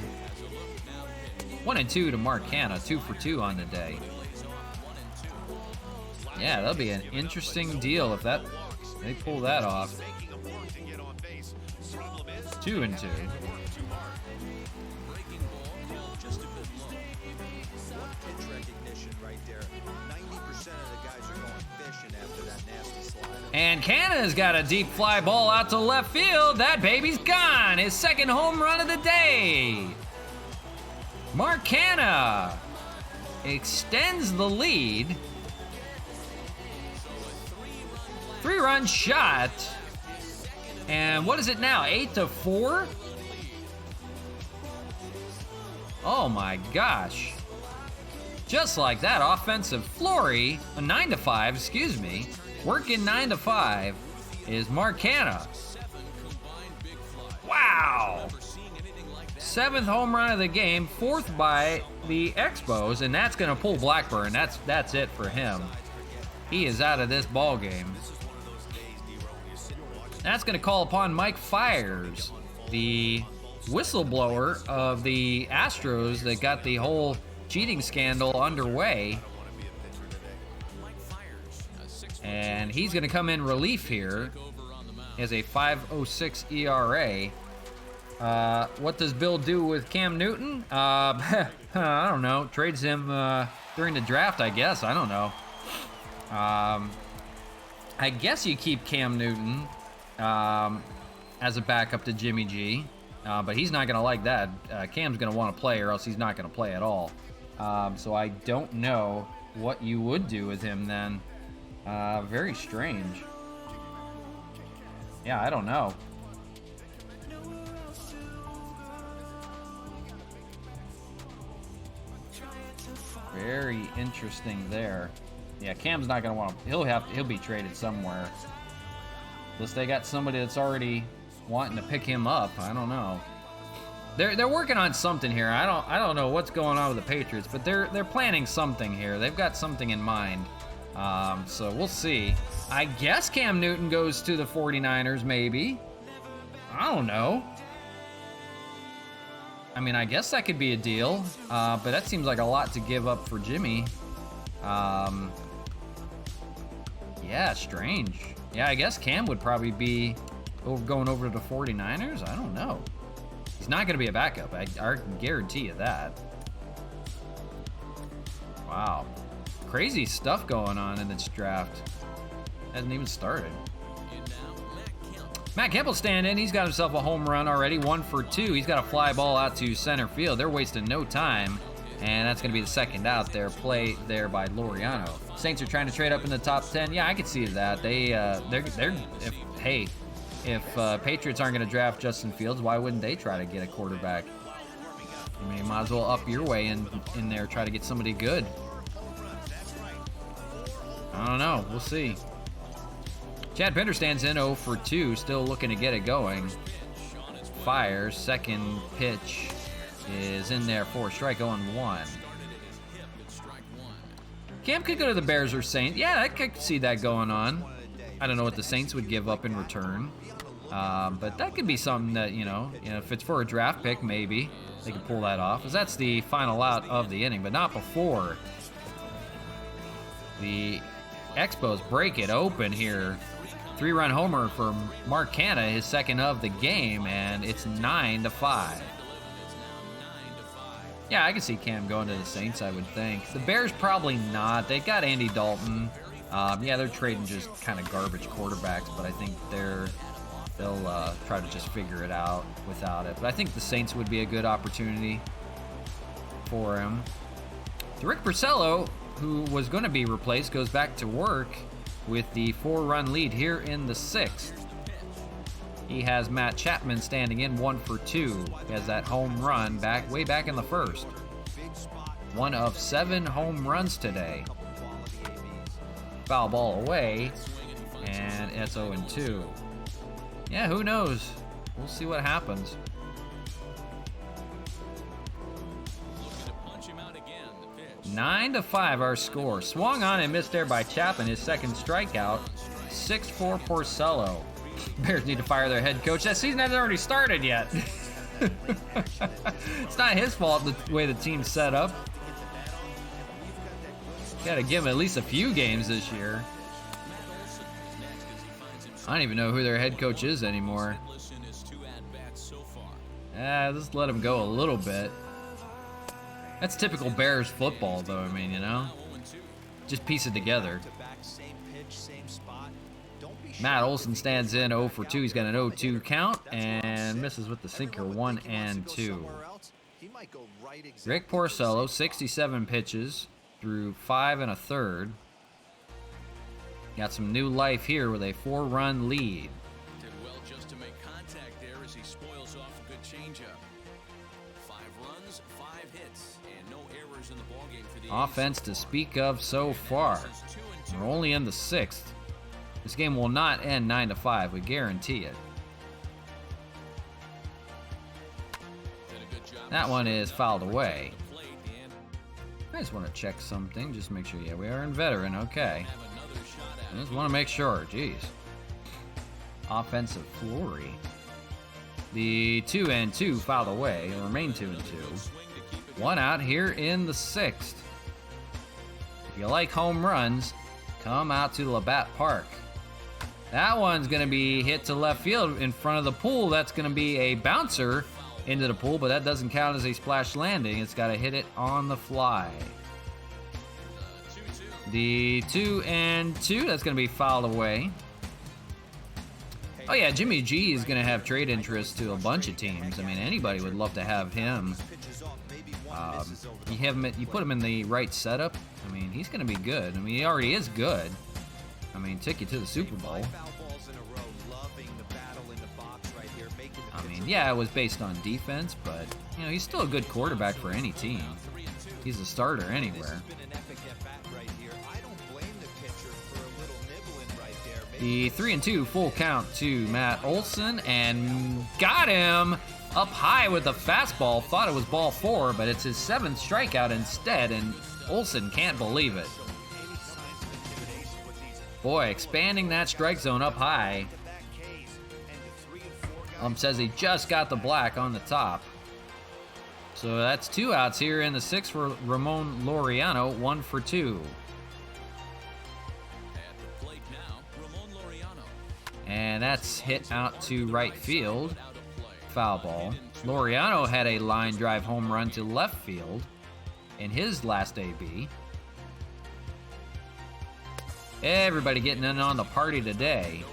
1-2 to Mark Hanna. 2 for 2 on the day. Yeah, that'll be an interesting deal if they pull that off. 2-2. And Canna's got a deep fly ball out to left field. That baby's gone. His second home run of the day. Mark Canna extends the lead. 3-run shot. And what is it now? 8-4? Oh my gosh. Just like that, offensive flurry, a 9-5, excuse me. Working 9-5 is Mark Canna. Wow. 7th home run of the game, 4th by the Expos, and that's going to pull Blackburn. That's it for him. He is out of this ball game. That's going to call upon Mike Fiers, the whistleblower of the Astros that got the whole cheating scandal underway. And he's going to come in relief here as a 5.06 ERA. What does Bill do with Cam Newton? I don't know. Trades him during the draft, I guess. I don't know. I guess you keep Cam Newton as a backup to Jimmy G. But he's not going to like that. Cam's going to want to play or else he's not going to play at all. So I don't know what you would do with him then. Very strange. Yeah, I don't know. Very interesting there. Yeah, Cam's not gonna want to. He'll be traded somewhere. Unless they got somebody that's already wanting to pick him up. I don't know. They're working on something here. I don't know what's going on with the Patriots, but they're planning something here. They've got something in mind. So we'll see. I guess Cam Newton goes to the 49ers, maybe. I don't know. I mean, I guess that could be a deal, but that seems like a lot to give up for Jimmy. Yeah, strange. Yeah, I guess Cam would probably be going over to the 49ers. I don't know. He's not going to be a backup. I can guarantee you that. Wow. Crazy stuff going on in this draft. Hasn't even started. Matt Campbell standing. He's got himself a home run already. 1 for 2. He's got a fly ball out to center field. They're wasting no time. And that's going to be the second out there. Play there by Laureano. Saints are trying to trade up in the top 10. Yeah, I could see that. If Patriots aren't going to draft Justin Fields, why wouldn't they try to get a quarterback? I mean, you might as well up your way in there, try to get somebody good. I don't know. We'll see. Chad Pender stands in 0 for 2, still looking to get it going. Fires. Second pitch is in there for strike 0-1. Cam could go to the Bears or Saints. Yeah, I could see that going on. I don't know what the Saints would give up in return. But that could be something that, you know, if it's for a draft pick, maybe they could pull that off. Because that's the final out of the inning, but not before the Expos break it open here. 3-run homer for Mark Canha, his second of the game, and it's 9-5. Yeah, I can see Cam going to the Saints, I would think. The Bears probably not. They got Andy Dalton. Yeah, they're trading just kind of garbage quarterbacks, but I think they'll try to just figure it out without it. But I think the Saints would be a good opportunity for him. Rick Porcello, who was going to be replaced, goes back to work with the 4-run lead here in the 6th. He has Matt Chapman standing in 1 for 2. He has that home run way back in the 1st. 1 of 7 home runs today. Foul ball away, and it's 0-2. Yeah, who knows? We'll see what happens. 9-5 our score. Swung on and missed there by Chapman, his second strikeout. 6-4 Porcello. Bears need to fire their head coach. That season hasn't already started yet. It's not his fault the way the team's set up. Got to give him at least a few games this year. I don't even know who their head coach is anymore. Just let him go a little bit. That's typical Bears football, though. I mean, you know, just piece it together. Matt Olson stands in 0 for 2. He's got an 0-2 count and misses with the sinker 1 and 2. Rick Porcello, 67 pitches through 5 1/3. Got some new life here with a 4-run lead. Did well just to make contact there as he spoils off a good changeup. 5 runs, 5 hits, and no errors in the ballgame for the Offense to speak of so far. We're only in the 6th. This game will not end 9-5. We guarantee it. That one is fouled away. I just want to check something. Just make sure. Yeah, we are in veteran. Okay. I just want to make sure. Jeez. Offensive flurry. The 2-2 fouled away. It'll remain 2-2. 1 out here in the 6th. If you like home runs, come out to Labatt Park. That one's going to be hit to left field in front of the pool. That's going to be a bouncer into the pool, but that doesn't count as a splash landing. It's got to hit it on the fly. The 2-2, that's going to be fouled away. Oh yeah, Jimmy G is going to have trade interest to a bunch of teams. I mean, anybody would love to have him. You put him in the right setup. I mean, he's going to be good. I mean, he already is good. I mean, take you to the Super Bowl. I mean, yeah, it was based on defense, but, you know, he's still a good quarterback for any team. He's a starter anywhere. The 3-2 full count to Matt Olson, and got him up high with a fastball. Thought it was ball 4, but it's his 7th strikeout instead, and Olson can't believe it. Boy, expanding that strike zone up high. Says he just got the black on the top. So that's 2 outs here in the 6th for Ramon Laureano, 1 for 2. And that's hit out to right field. Foul ball. Laureano had a line drive home run to left field in his last AB. Everybody getting in on the party today.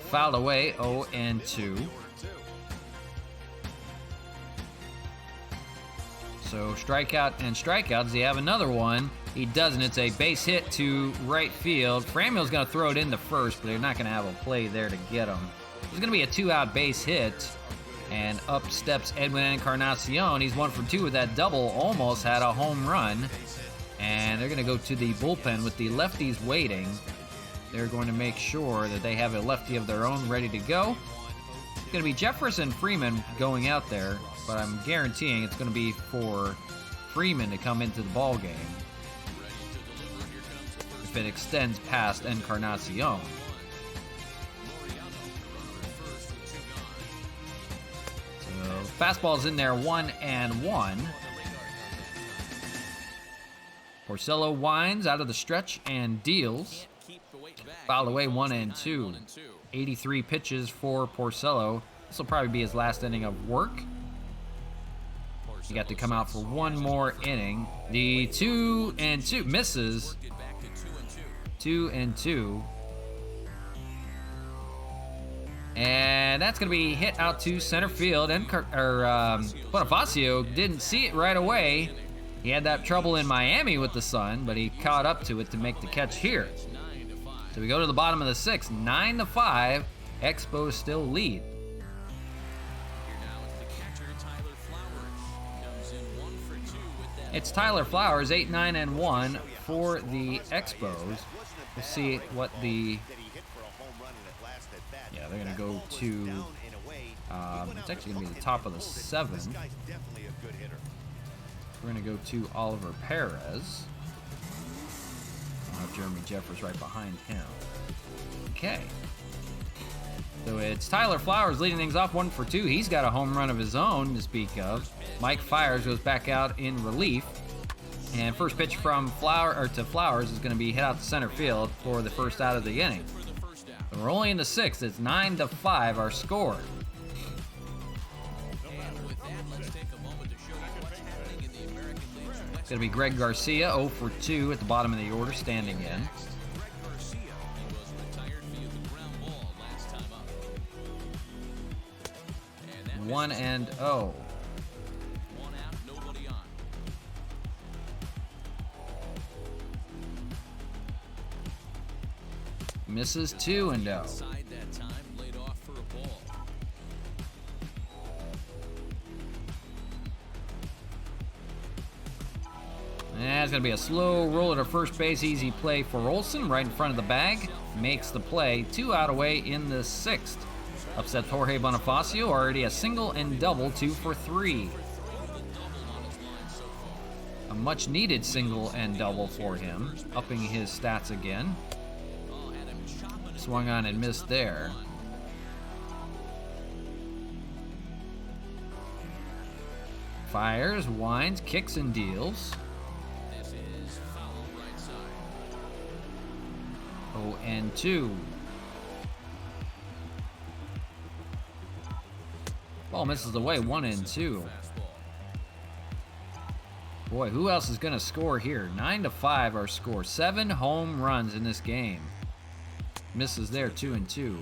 Fouled away, 0-2. So strikeout and strikeout. Does he have another one? He doesn't. It's a base hit to right field. Framill's going to throw it into first, but they're not going to have a play there to get him. There's going to be a 2-out base hit. And up steps Edwin Encarnacion. He's 1 for 2 with that double. Almost had a home run. And they're going to go to the bullpen with the lefties waiting. They're going to make sure that they have a lefty of their own ready to go. It's going to be Jefferson Freeman going out there, but I'm guaranteeing it's going to be for Freeman to come into the ball game if it extends past Encarnacion. So fastball's in there, 1-1. Porcello winds out of the stretch and deals. Fouled away, 1-2. 83 pitches for Porcello. This will probably be his last inning of work. He got to come out for one more inning. The 2-2 misses. 2-2. And that's going to be hit out to center field. Bonifacio didn't see it right away. He had that trouble in Miami with the sun, but he caught up to it to make the catch here. So we go to the bottom of the 6th, 9-5. Expos still lead. It's Tyler Flowers, 8-9-1 for the Expos. We'll see what the... Yeah, they're going to go to... it's actually going to be the top of the 7th. We're going to go to Oliver Perez. I'll have Jeremy Jeffers right behind him. Okay. So it's Tyler Flowers leading things off, 1 for 2. He's got a home run of his own to speak of. Mike Fiers goes back out in relief. And first pitch from Flowers is going to be hit out to center field for the first out of the inning. But we're only in the 6th. It's 9-5 our score. It's going to be Greg Garcia, 0 for 2 at the bottom of the order, standing in. 1-0. Misses 2-0. And it's going to be a slow roller to first base. Easy play for Olsen right in front of the bag. Makes the play. 2 out away in the 6th. Upsets Jorge Bonifacio. Already a single and double. 2 for 3. A much needed single and double for him. Upping his stats again. Swung on and missed there. Fires, winds, kicks, and deals. 0-2. Ball misses away, 1-2. Boy, who else is going to score here? 9-5 our score. 7 home runs in this game. Misses there, 2-2.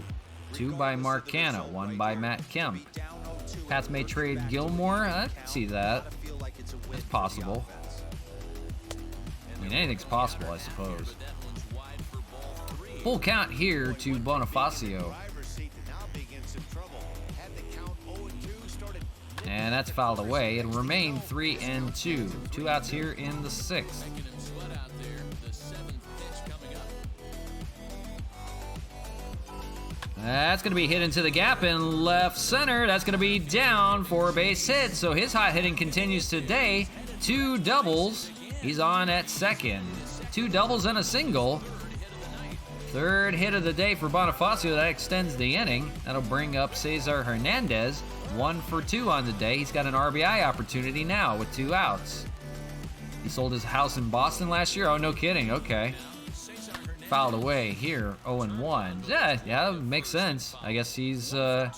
2 by Mark Canha, 1 by Matt Kemp. Pats may trade Gilmore. I can see that. It's possible. I mean, anything's possible, I suppose. Full count here to Bonifacio. And that's fouled away. It'll remain 3-2. 2 outs here in the 6th. That's going to be hit into the gap in left center. That's going to be down for a base hit. So his hot hitting continues today. 2 doubles. He's on at second. 2 doubles and a single. 3rd hit of the day for Bonifacio. That extends the inning. That'll bring up Cesar Hernandez. 1 for 2 on the day. He's got an RBI opportunity now with 2 outs. The sold his house in Boston last year? Oh, no kidding. Okay. Fouled away here, 0-1. Yeah, that makes sense. I guess he's, yeah,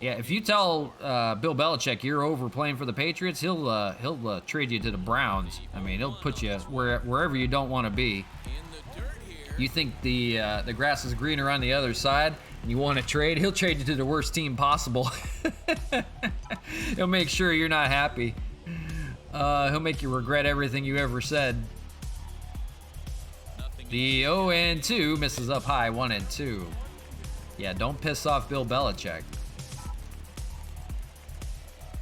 if you tell Bill Belichick you're over playing for the Patriots, he'll trade you to the Browns. I mean, he'll put you wherever you don't want to be. You think the grass is greener on the other side, and you want to trade, he'll trade you to the worst team possible. He'll make sure you're not happy. He'll make you regret everything you ever said. The 0-2 misses up high, 1-2. Yeah, don't piss off Bill Belichick.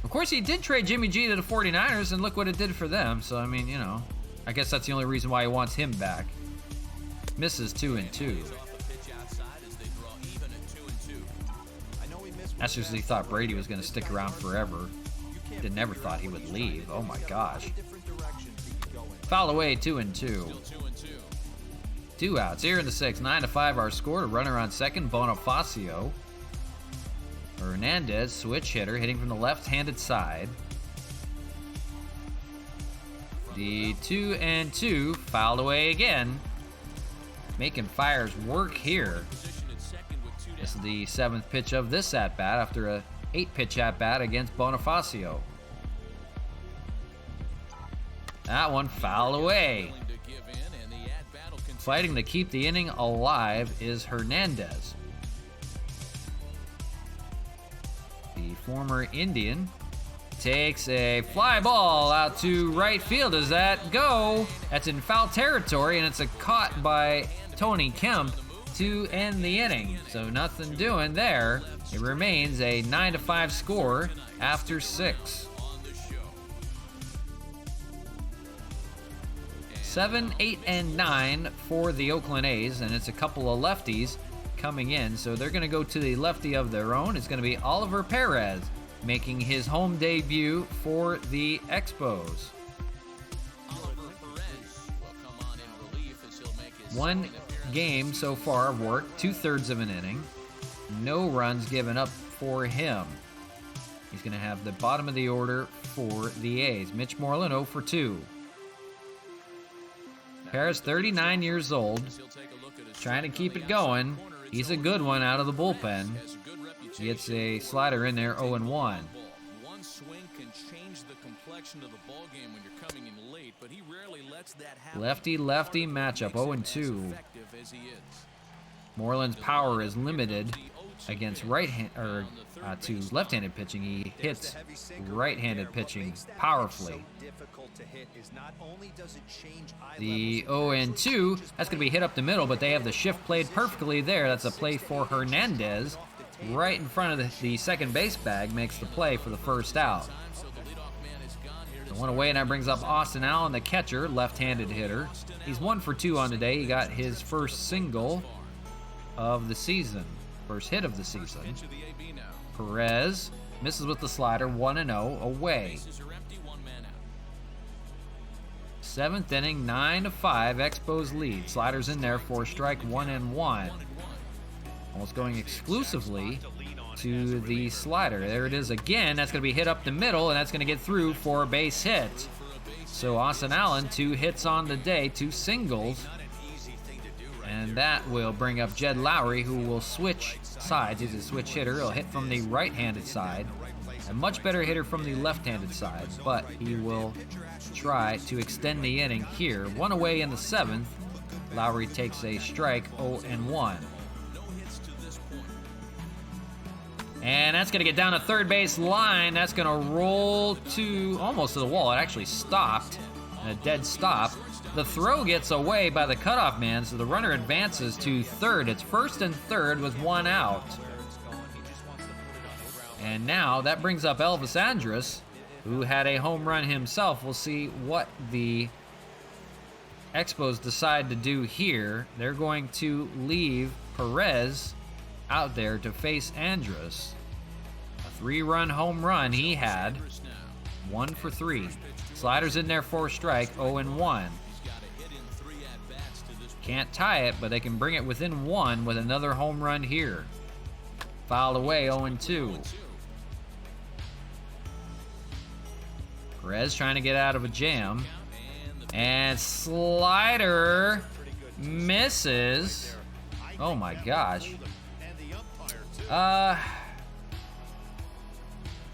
Of course, he did trade Jimmy G to the 49ers, and look what it did for them. So, I mean, you know, I guess that's the only reason why he wants him back. Misses 2-2. That's just he thought Brady was going to stick around forever. They never thought he would leave. Oh my gosh. Foul away, 2-2. 2 outs. Here in the 6th, 9-5 our score. A runner on second, Bonifacio. Hernandez, switch hitter, hitting from the left-handed side. The 2-2, fouled away again. Making Fires work here. This is the 7th pitch of this at-bat after a 8-pitch at-bat against Bonifacio. That one fouled away. Fighting to keep the inning alive is Hernandez. The former Indian takes a fly ball out to right field. Does that go? That's in foul territory, and it's a caught by Tony Kemp to end the inning. So nothing doing there. It remains a 9-5 score after 6. 7, 8, and 9 for the Oakland A's, and it's a couple of lefties coming in. So they're going to go to the lefty of their own. It's going to be Oliver Perez making his home debut for the Expos. One game so far of work, 2/3 of an inning. No runs given up for him. He's going to have the bottom of the order for the A's. Mitch Moreland 0 for 2. Perez, 39 years old, trying to keep it going. He's a good one out of the bullpen. He gets a slider in there, 0-1. One swing can change the complexion of the ball game when you're coming in late, but he rarely lets that happen. Lefty-lefty matchup, 0-2. Moreland's power is limited against to left-handed pitching. He hits right-handed pitching powerfully. The 0-2, that's going to be hit up the middle, but they have the shift played perfectly there. That's a play for Hernandez. Right in front of the second base bag, makes the play for the first out. The one away, and that brings up Austin Allen, the catcher, left-handed hitter. He's 1 for 2 on the day. He got his first single of the season, first hit of the season. Perez misses with the slider, 1-0 away. 7th inning, 9-5, Expos lead. Sliders in there for strike 1-1. Almost going exclusively to the slider. There it is again. That's going to be hit up the middle, and that's going to get through for a base hit. So Austin Allen, 2 hits on the day, 2 singles. And that will bring up Jed Lowry, who will switch sides. He's a switch hitter. He'll hit from the right-handed side. A much better hitter from the left-handed side, but he will try to extend the inning here. 1 away in the 7th. Lowry takes a strike, 0-1. And that's going to get down the third base line. That's going to roll to almost to the wall. It actually stopped. A dead stop. The throw gets away by the cutoff man, so the runner advances to third. It's first and third with 1 out. And now that brings up Elvis Andrus, who had a home run himself. We'll see what the Expos decide to do here. They're going to leave Perez out there to face Andrus. A 3-run home run he had. 1 for 3. Sliders in there for a strike, 0-1. Can't tie it, but they can bring it within 1 with another home run here. Fouled away, 0-2. Perez trying to get out of a jam. And slider misses. Oh my gosh.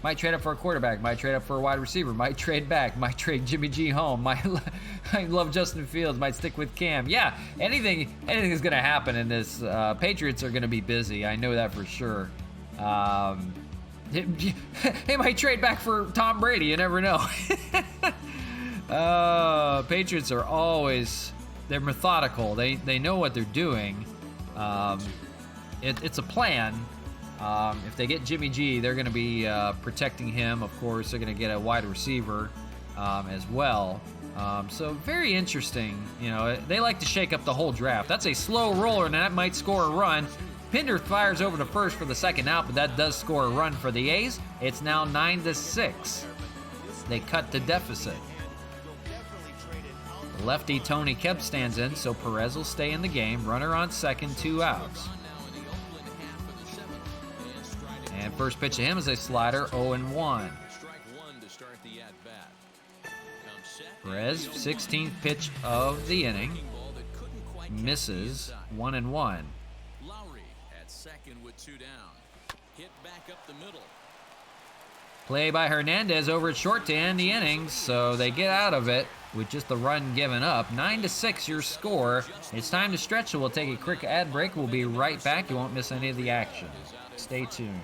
Might trade up for a quarterback. Might trade up for a wide receiver. Might trade back. Might trade Jimmy G home. I love Justin Fields. Might stick with Cam. Yeah, anything is gonna happen in this. Patriots are gonna be busy. I know that for sure. They might trade back for Tom Brady. You never know. Patriots are always, they're methodical. They know what they're doing. It's a plan. If they get Jimmy G, they're going to be protecting him. Of course, they're going to get a wide receiver as well. So very interesting. You know, they like to shake up the whole draft. That's a slow roller, and that might score a run. Pinder fires over to first for the second out, but that does score a run for the A's. It's now 9-6. They cut the deficit. The lefty Tony Kemp stands in, so Perez will stay in the game. Runner on second, 2 outs. And first pitch to him is a slider, 0-1. Perez, 16th pitch of the inning, misses, 1-1. Play by Hernandez over at short to end the inning, so they get out of it with just the run given up. 9-6 your score. It's time to stretch, so we'll take a quick ad break. We'll be right back. You won't miss any of the action. Stay tuned.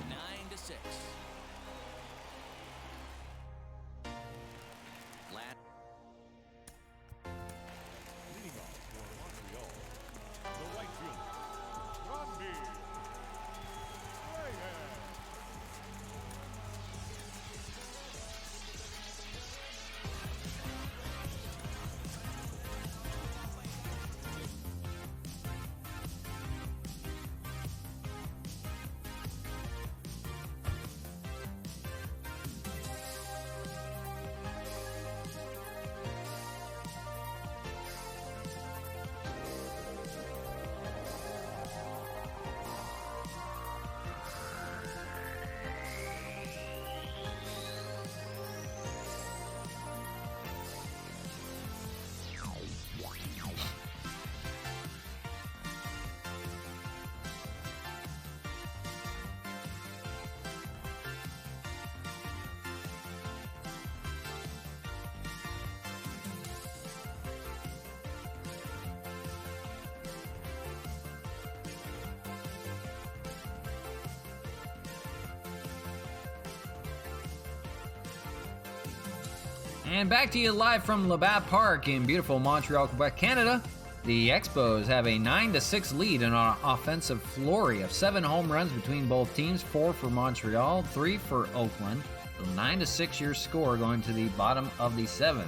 And back to you live from Labatt Park in beautiful Montreal, Quebec, Canada. The Expos have a 9-6 lead in an offensive flurry of 7 home runs between both teams, 4 for Montreal, 3 for Oakland. So 9-6 your score going to the bottom of the 7th.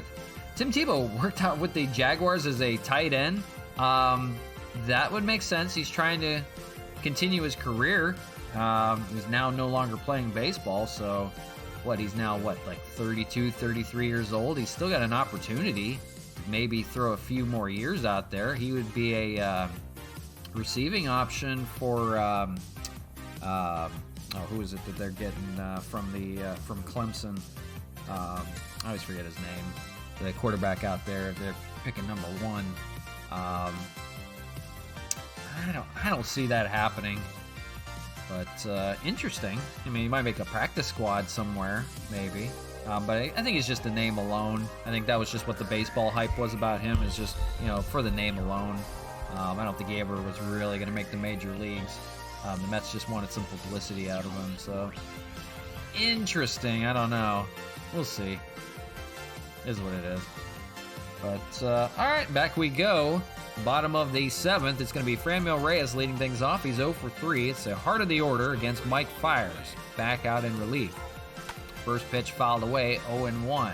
Tim Tebow worked out with the Jaguars as a tight end. That would make sense. He's trying to continue his career. He's now no longer playing baseball, so he's now like 32, 33 years old. He's still got an opportunity to maybe throw a few more years out there. He would be a receiving option for who is it that they're getting from Clemson? I always forget his name. The quarterback out there. They're picking number 1. I don't see that happening. But interesting. I mean, he might make a practice squad somewhere, maybe. But I think it's just the name alone. I think that was just what the baseball hype was about him, is just, for the name alone. I don't think he ever was really going to make the major leagues. The Mets just wanted some publicity out of him, so interesting. I don't know. We'll see. It is what it is. But, all right, back we go. Bottom of the 7th, it's going to be Franmil Reyes leading things off. He's 0 for 3. It's the heart of the order against Mike Fiers, back out in relief. First pitch fouled away, 0-1.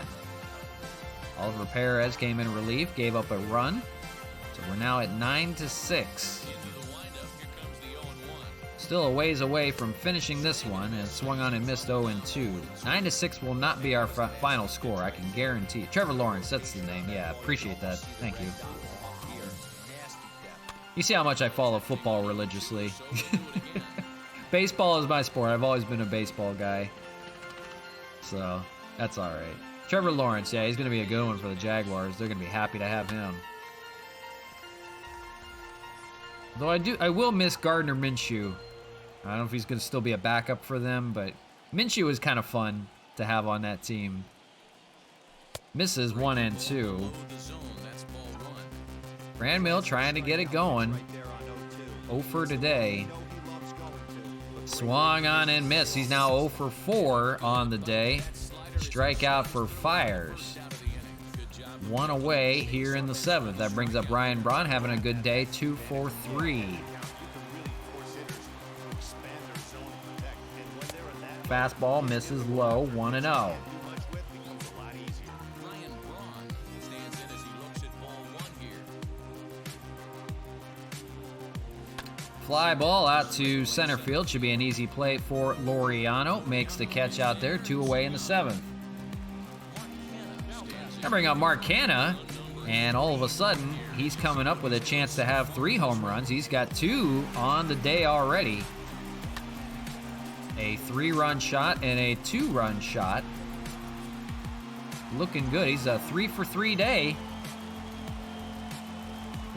Oliver Perez came in relief, gave up a run. So we're now at 9-6. Still a ways away from finishing this one, and swung on and missed 0-2. 9-6 will not be our final score, I can guarantee. Trevor Lawrence, that's the name. Yeah, appreciate that. Thank you. You see how much I follow football religiously. Baseball is my sport. I've always been a baseball guy. So, that's all right. Trevor Lawrence, yeah, he's going to be a good one for the Jaguars. They're going to be happy to have him. Though I will miss Gardner Minshew. I don't know if he's going to still be a backup for them, but Minshew is kind of fun to have on that team. Misses 1 and 2. Brand Mill trying to get it going. 0 for today. Swung on and missed. He's now 0 for 4 on the day. Strikeout for Fires. 1 away here in the 7th. That brings up Ryan Braun having a good day. 2 for 3. Fastball misses low. 1-0. Fly ball out to center field. Should be an easy play for Laureano. Makes the catch out there. 2 away in the 7th. I bring up Mark Canha, and all of a sudden, he's coming up with a chance to have 3 home runs. He's got 2 on the day already. A 3-run shot and a 2-run shot. Looking good. He's a 3 for 3 day.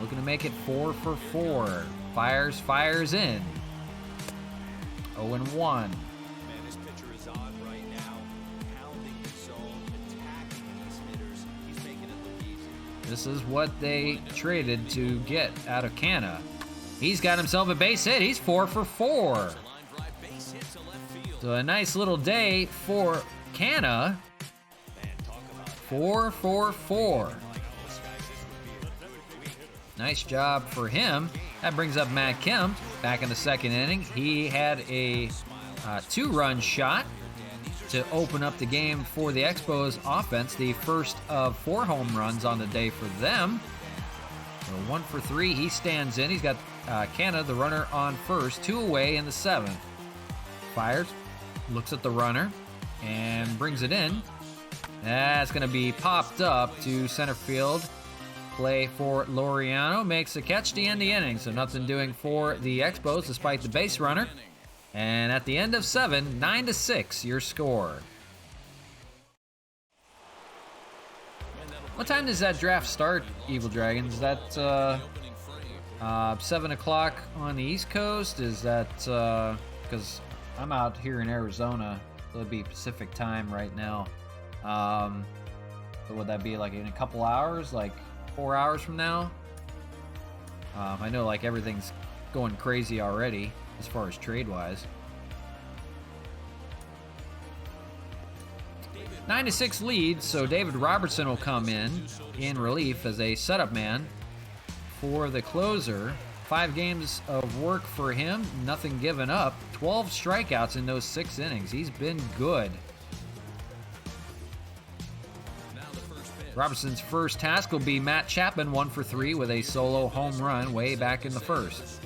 Looking to make it 4 for 4. Fires in. 0-1. This pitcher is on right now, pounding the zone, attacking these hitters. He's making it look easy. This is what they traded to get out of Canha. He's got himself a base hit. He's 4 for 4. So a nice little day for Canha. 4 for 4. Nice job for him. That brings up Matt Kemp back in the 2nd inning. He had a 2-run shot to open up the game for the Expos offense, the first of 4 home runs on the day for them. So 1 for 3, he stands in. He's got Canha, the runner, on first, 2 away in the 7th. Fires, looks at the runner, and brings it in. That's going to be popped up to center field. Play for Laureano, makes the catch to end the inning, so nothing doing for the Expos despite the base runner. And at the end of 7, 9-6, your score. What time does that draft start, Evil Dragons? Is that 7 o'clock on the East Coast? Is that, because I'm out here in Arizona, so it'd be Pacific time right now. So would that be like in a couple hours, like 4 hours from now? I know like everything's going crazy already as far as trade-wise. 9-6 lead, so David Robertson will come in relief as a setup man for the closer. 5 games of work for him, nothing given up. 12 strikeouts in those 6 innings. He's been good. Robertson's first task will be Matt Chapman, 1 for 3 with a solo home run way back in the 1st.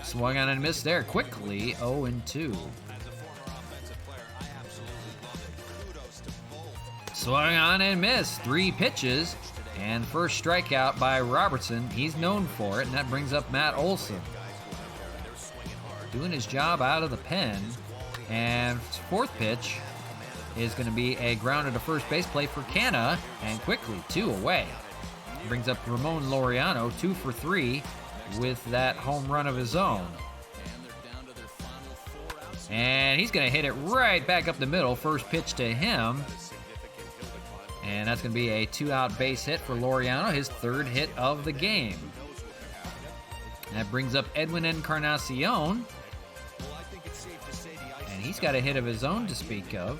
Swung on and missed there quickly, 0-2. Swung on and missed, 3 pitches, and first strikeout by Robertson. He's known for it, and that brings up Matt Olson. Doing his job out of the pen, and 4th pitch is going to be a grounded to first base play for Canha, and quickly 2 away. Brings up Ramon Laureano, 2 for 3 with that home run of his own. And he's going to hit it right back up the middle. First pitch to him. And that's going to be a 2-out base hit for Laureano, his 3rd hit of the game. And that brings up Edwin Encarnacion. And he's got a hit of his own to speak of.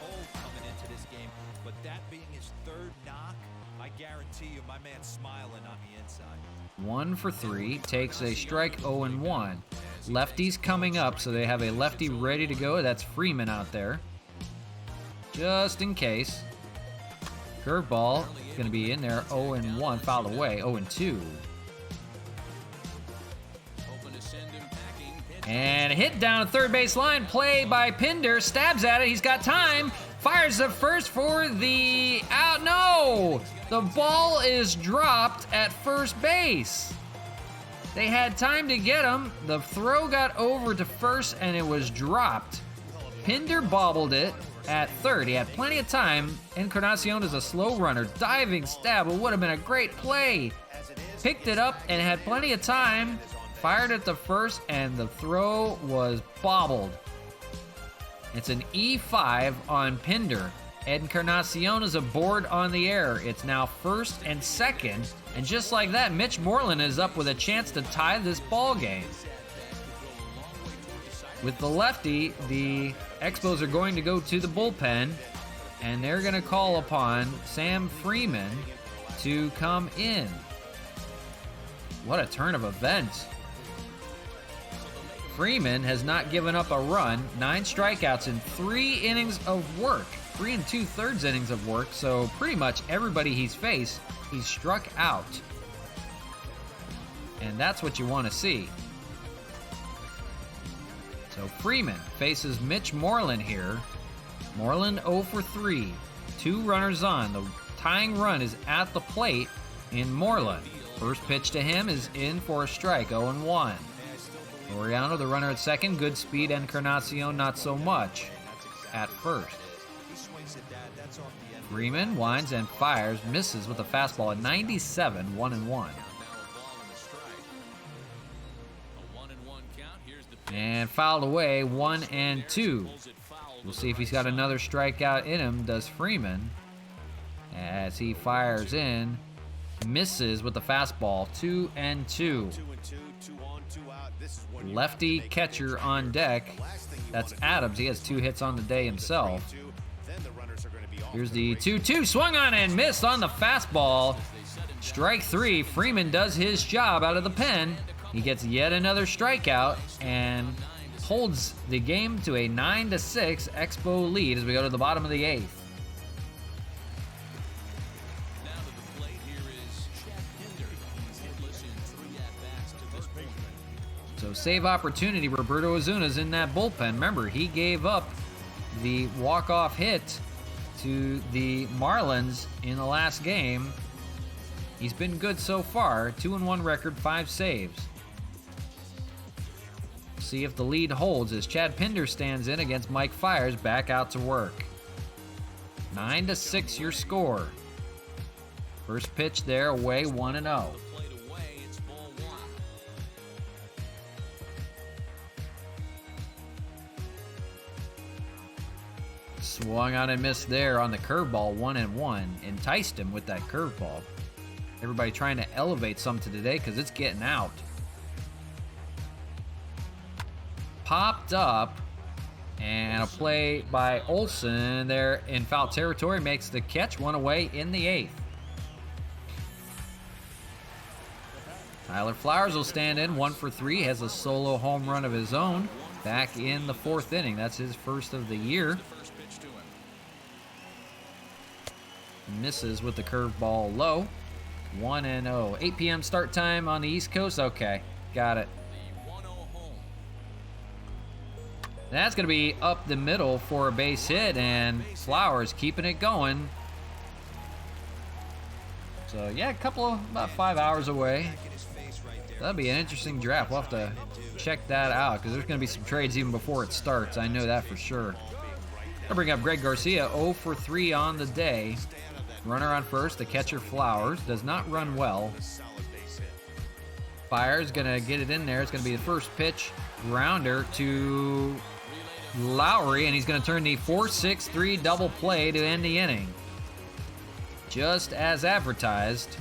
1 for 3, takes a strike, 0-1. Lefties coming up, so they have a lefty ready to go. That's Freeman out there, just in case. Curveball going to be in there, 0-1, fouled away, 0-2. And a hit down the 3rd base line, play by Pinder, stabs at it, he's got time, fires the first for the out, no! The ball is dropped at first base. They had time to get him. The throw got over to first and it was dropped. Pinder bobbled it at third. He had plenty of time. Encarnacion is a slow runner. Diving stab. It would have been a great play. Picked it up and had plenty of time. Fired at the first, and the throw was bobbled. It's an E5 on Pinder. Encarnacion is aboard on the air. It's now first and second. And just like that, Mitch Moreland is up with a chance to tie this ball game. With the lefty, the Expos are going to go to the bullpen, and they're going to call upon Sam Freeman to come in. What a turn of events. Freeman has not given up a run. 9 strikeouts in 3 innings of work. 3 2/3 innings of work, so pretty much everybody he's faced, he's struck out. And that's what you want to see. So Freeman faces Mitch Moreland here. Moreland 0 for 3. 2 runners on. The tying run is at the plate in Moreland. First pitch to him is in for a strike, 0-1. Laureano, the runner at second. Good speed. Encarnacion, not so much at first. Freeman winds and fires, misses with a fastball at 97, 1-1. And fouled away, 1-2. We'll see if he's got another strikeout in him, does Freeman. As he fires in, misses with the fastball, 2-2. Lefty catcher on deck. That's Adams. He has 2 hits on the day himself. Here's the 2-2. Swung on and missed on the fastball. Strike 3. Freeman does his job out of the pen. He gets yet another strikeout and holds the game to a 9-6 Expo lead as we go to the bottom of the 8th. So save opportunity. Roberto Ozuna's in that bullpen. Remember, he gave up the walk-off hit to the Marlins in the last game. He's been good so far. 2-1 record, 5 saves. See if the lead holds as Chad Pinder stands in against Mike Fiers, back out to work. 9-6 your score. First pitch there, away, 1-0. Swung on and missed there on the curveball, 1-1. Enticed him with that curveball. Everybody trying to elevate something today because it's getting out. Popped up, and a play by Olsen there in foul territory makes the catch, 1 away in the 8th. Tyler Flowers will stand in, 1 for 3, has a solo home run of his own back in the 4th inning. That's his first of the year. Misses with the curveball low. 1-0. 8 p.m. start time on the East Coast. Okay, got it. That's going to be up the middle for a base hit, and Flowers keeping it going. So, yeah, about 5 hours away. That'll be an interesting draft. We'll have to check that out because there's going to be some trades even before it starts. I know that for sure. I'll bring up Greg Garcia, 0 for 3 on the day. Runner on first, the catcher Flowers. Does not run well. Fiers going to get it in there. It's going to be the first pitch. Grounder to Lowry, and he's going to turn the 4-6-3 double play to end the inning. Just as advertised,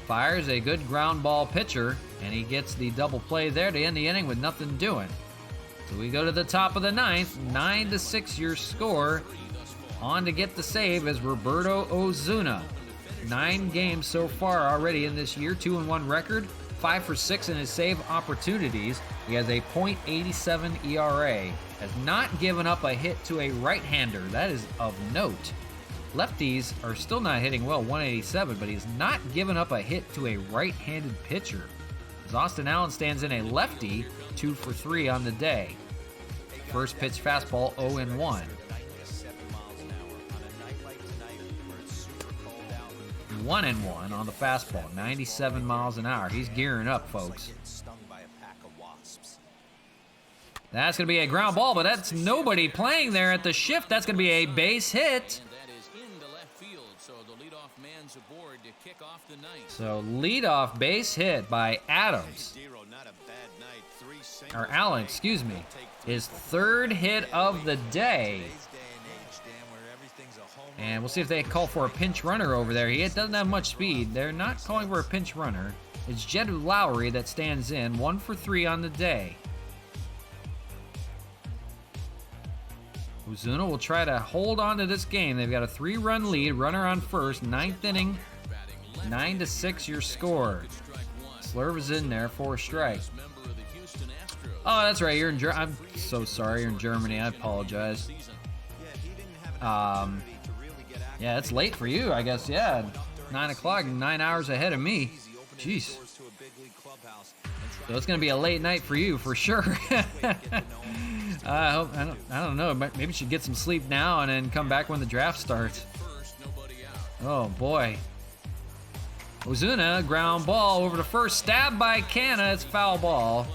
Fiers a good ground ball pitcher, and he gets the double play there to end the inning with nothing doing. So we go to the top of the 9th, 9-6 your score. On to get the save is Roberto Ozuna. 9 games so far already in this year, 2-1 record, 5 for 6 in his save opportunities. He has a .87 ERA. Has not given up a hit to a right-hander. That is of note. Lefties are still not hitting well, 187, but he's not given up a hit to a right-handed pitcher. As Austin Allen stands in a lefty, 2 for 3 on the day. First pitch fastball, 0-1. 1-1 on the fastball, 97 miles an hour. He's gearing up, folks. That's going to be a ground ball, but that's nobody playing there at the shift. That's going to be a base hit. And that is into left field, so the leadoff man's aboard to kick off the ninth. So leadoff base hit by Adams. Or Allen, excuse me. His third hit of the day. And we'll see if they call for a pinch runner over there. He doesn't have much speed. They're not calling for a pinch runner. It's Jed Lowry that stands in. 1 for 3 on the day. Ozuna will try to hold on to this game. They've got a 3-run lead. Runner on first. 9th inning. 9-6 your score. Slurve is in there for a strike. Oh, that's right. You're in Germany. I'm so sorry. You're in Germany. I apologize. Yeah, it's late for you, I guess. Yeah, 9 o'clock, 9 hours ahead of me. Jeez. So it's gonna be a late night for you for sure. I don't know. Maybe you should get some sleep now and then come back when the draft starts. Oh boy. Ozuna, ground ball over to first, stabbed by Canna. It's foul ball.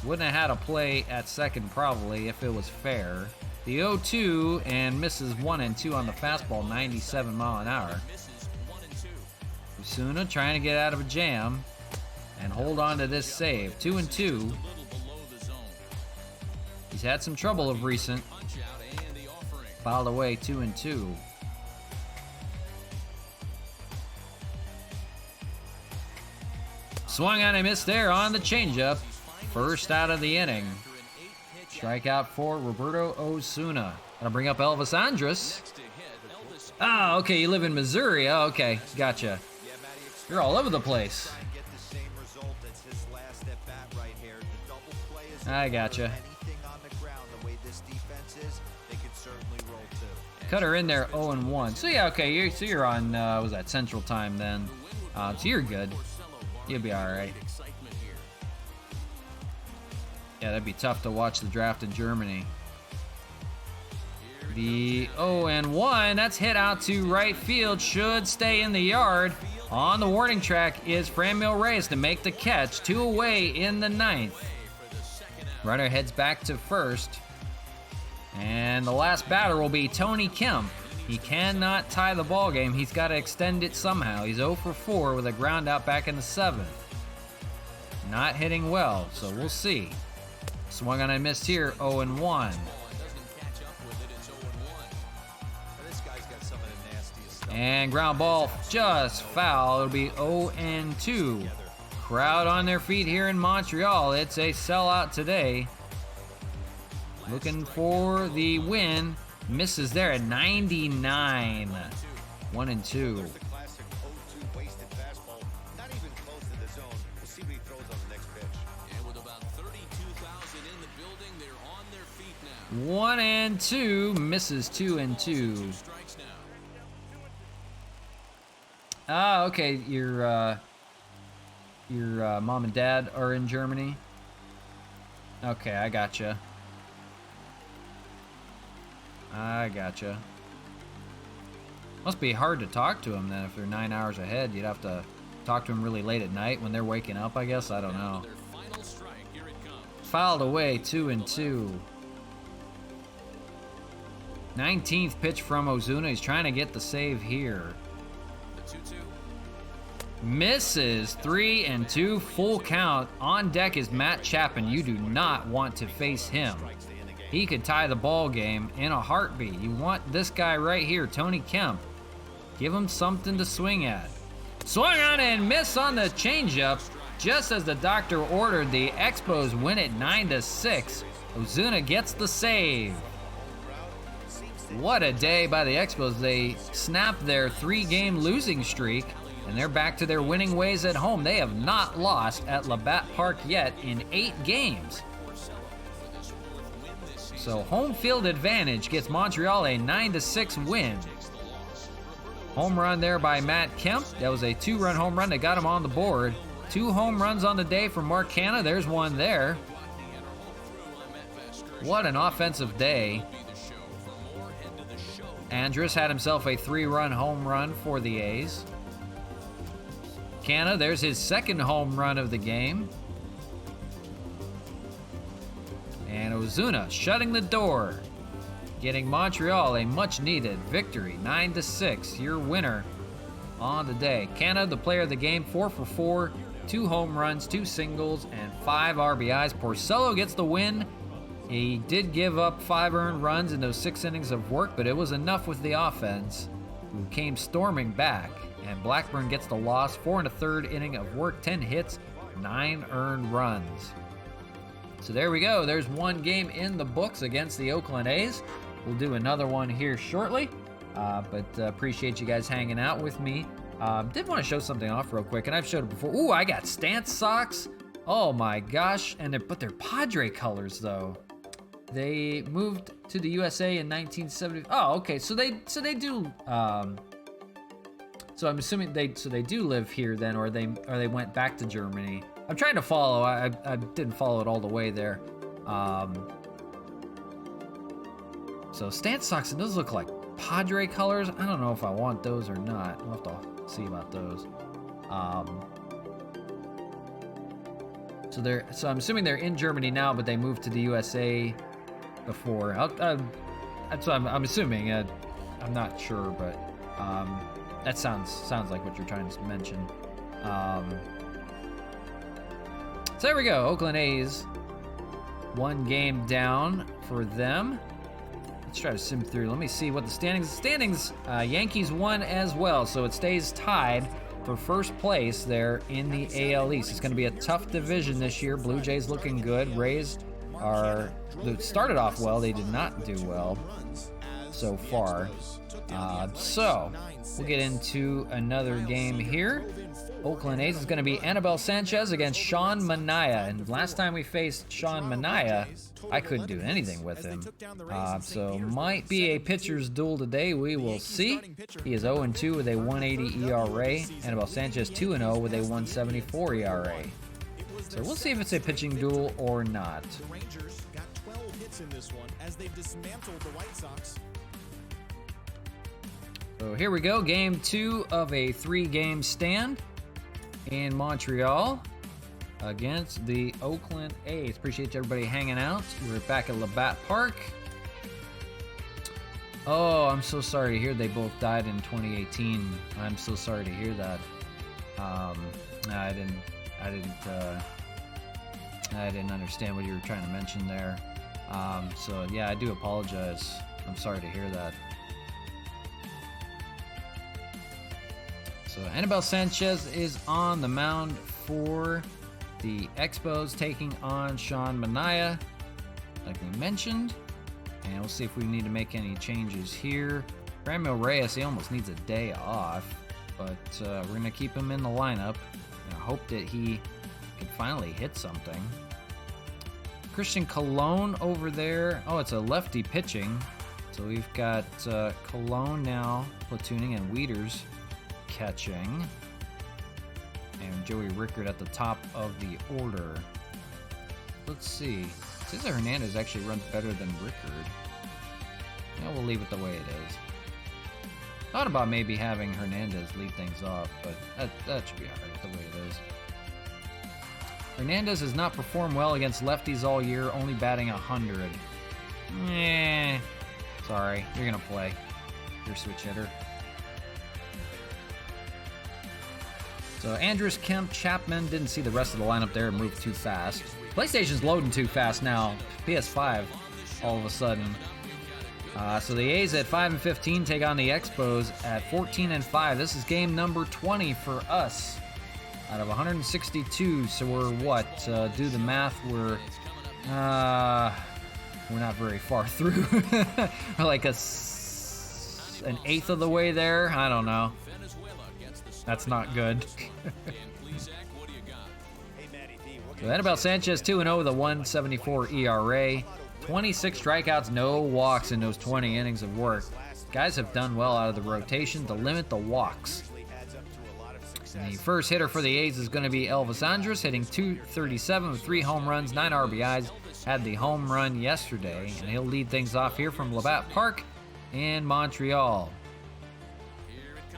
Wouldn't have had a play at second probably if it was fair. The 0-2 and misses 1 and 2 on the fastball, 97 mile an hour. Ozuna trying to get out of a jam and hold on to this save. 2 and 2. He's had some trouble of recent. Filed away 2 and 2. Swung on and missed there on the changeup. First out of the inning. Strikeout for Roberto Ozuna. Gonna bring up Elvis Andrus. Oh, okay, you live in Missouri. Oh, okay, gotcha. You're all over the place. I gotcha. Cut her in there 0-1. So yeah, okay, you're on, was that Central Time then? So you're good. You'll be all right. Yeah, that'd be tough to watch the draft in Germany. The 0-1, that's hit out to right field, should stay in the yard. On the warning track is Franmil Reyes to make the catch. 2 away in the 9th. Runner heads back to first. And the last batter will be Tony Kemp. He cannot tie the ball game. He's got to extend it somehow. He's 0 for 4 with a ground out back in the 7th. Not hitting well, so we'll see. Swung on and missed here, 0-1. And ground ball just foul. It'll be 0-2. Crowd on their feet here in Montreal. It's a sellout today. Looking for the win. Misses there at 99. 1-2. Wasted fastball, not even close to the zone. We'll see what he throws on the next pitch. And with about 32,000 in the building, they're on their feet now. 1-2, misses 2-2. Ah, okay. Your mom and dad are in Germany. Okay, I gotcha. I gotcha. Must be hard to talk to them then if they're 9 hours ahead. You'd have to talk to them really late at night when they're waking up, I guess. I don't know. Fouled away, 2-2. 19th pitch from Ozuna. He's trying to get the save here. Misses, 3-2, full count. On deck is Matt Chapman. You do not want to face him. He could tie the ball game in a heartbeat. You want this guy right here, Tony Kemp. Give him something to swing at. Swung on and missed on the changeup. Just as the doctor ordered, the Expos win it 9-6. Ozuna gets the save. What a day by the Expos. They snapped their 3-game losing streak, and they're back to their winning ways at home. They have not lost at Labatt Park yet in 8 games. So home field advantage gets Montreal a 9-6 win. Home run there by Matt Kemp. That was a 2-run home run that got him on the board. 2 home runs on the day from Mark Canha. There's one there. What an offensive day. Andrus had himself a 3-run home run for the A's. Canha, there's his 2nd home run of the game. Ozuna shutting the door, getting Montreal a much-needed victory, 9-6. Your winner on the day. Canada, the player of the game, 4 for 4, 2 home runs, 2 singles, and 5 RBIs. Porcello gets the win. He did give up 5 earned runs in those 6 innings of work, but it was enough with the offense, who came storming back. And Blackburn gets the loss, 4 1/3 inning of work, 10 hits, 9 earned runs. So there we go. There's one game in the books against the Oakland A's. We'll do another one here shortly, but appreciate you guys hanging out with me. Did want to show something off real quick, and I've showed it before. Ooh, I got Stance socks. Oh my gosh, but they're Padre colors though. They moved to the USA in 1970. Oh, okay. So they do. So I'm assuming they do live here then, or they went back to Germany. I'm trying to follow. I didn't follow it all the way there. So Stance socks, and those look like Padre colors. I don't know if I want those or not. We'll have to see about those. So I'm assuming they're in Germany now, but they moved to the USA before. That's what I'm assuming. I'm not sure, but that sounds like what you're trying to mention. So there we go. Oakland A's, 1 game down for them. Let's try to sim through. Let me see what the standings. Yankees won as well, so it stays tied for first place there in the AL East. It's going to be a tough division this year. Blue Jays looking good. Rays started off well. They did not do well so far. So we'll get into another game here. Oakland A's is going to be Anibal Sanchez against Sean Manaea. And last time we faced Sean Manaea, I couldn't do anything with him. So might be a pitcher's duel today. We will see. He is 0-2 with a 1.80 ERA. Anibal Sanchez 2-0 with a 1.74 ERA. So we'll see if it's a pitching duel or not. The Rangers got 12 hits in this one as they've dismantled the White Sox. So here we go, game 2 of a 3-game stand in Montreal against the Oakland A's. Appreciate everybody hanging out. We're back at Labatt Park. Oh, I'm so sorry to hear they both died in 2018. I'm so sorry to hear that. I didn't understand what you were trying to mention there. So yeah, I do apologize. I'm sorry to hear that. So Anibal Sanchez is on the mound for the Expos, taking on Sean Manaea, like we mentioned. And we'll see if we need to make any changes here. Ramil Reyes, he almost needs a day off, but we're going to keep him in the lineup. And I hope that he can finally hit something. Christian Colon over there. Oh, it's a lefty pitching. So we've got Colon now platooning and Wieters catching, and Joey Rickard at the top of the order. Let's see. Cesar Hernandez actually runs better than Rickard. Yeah, we'll leave it the way it is. Thought about maybe having Hernandez lead things off, but that should be alright the way it is. Hernandez has not performed well against lefties all year, only batting 100. Sorry, you're gonna play. You're a switch hitter. So Andrus, Kemp, Chapman, didn't see the rest of the lineup there, moved too fast. PlayStation's loading too fast now. PS5, all of a sudden. So the A's at 5-15 take on the Expos at 14-5. This is game number 20 for us out of 162. So we're what? Do the math. We're not very far through. We're like an eighth of the way there. I don't know. That's not good. So Anibal Sanchez 2-0 with a 1.74 ERA. 26 strikeouts, no walks in those 20 innings of work. Guys have done well out of the rotation to limit the walks. And the first hitter for the A's is going to be Elvis Andrus, hitting .237 with 3 home runs, 9 RBIs. Had the home run yesterday, and he'll lead things off here from Labatt Park in Montreal.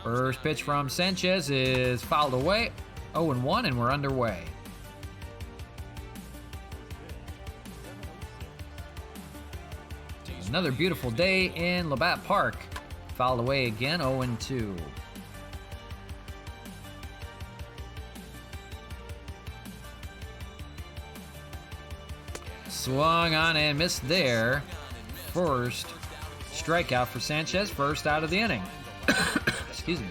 First pitch from Sanchez is fouled away. 0-1, and we're underway. Another beautiful day in Labatt Park. Fouled away again, 0-2. Swung on and missed there. First strikeout for Sanchez, first out of the inning. Excuse me.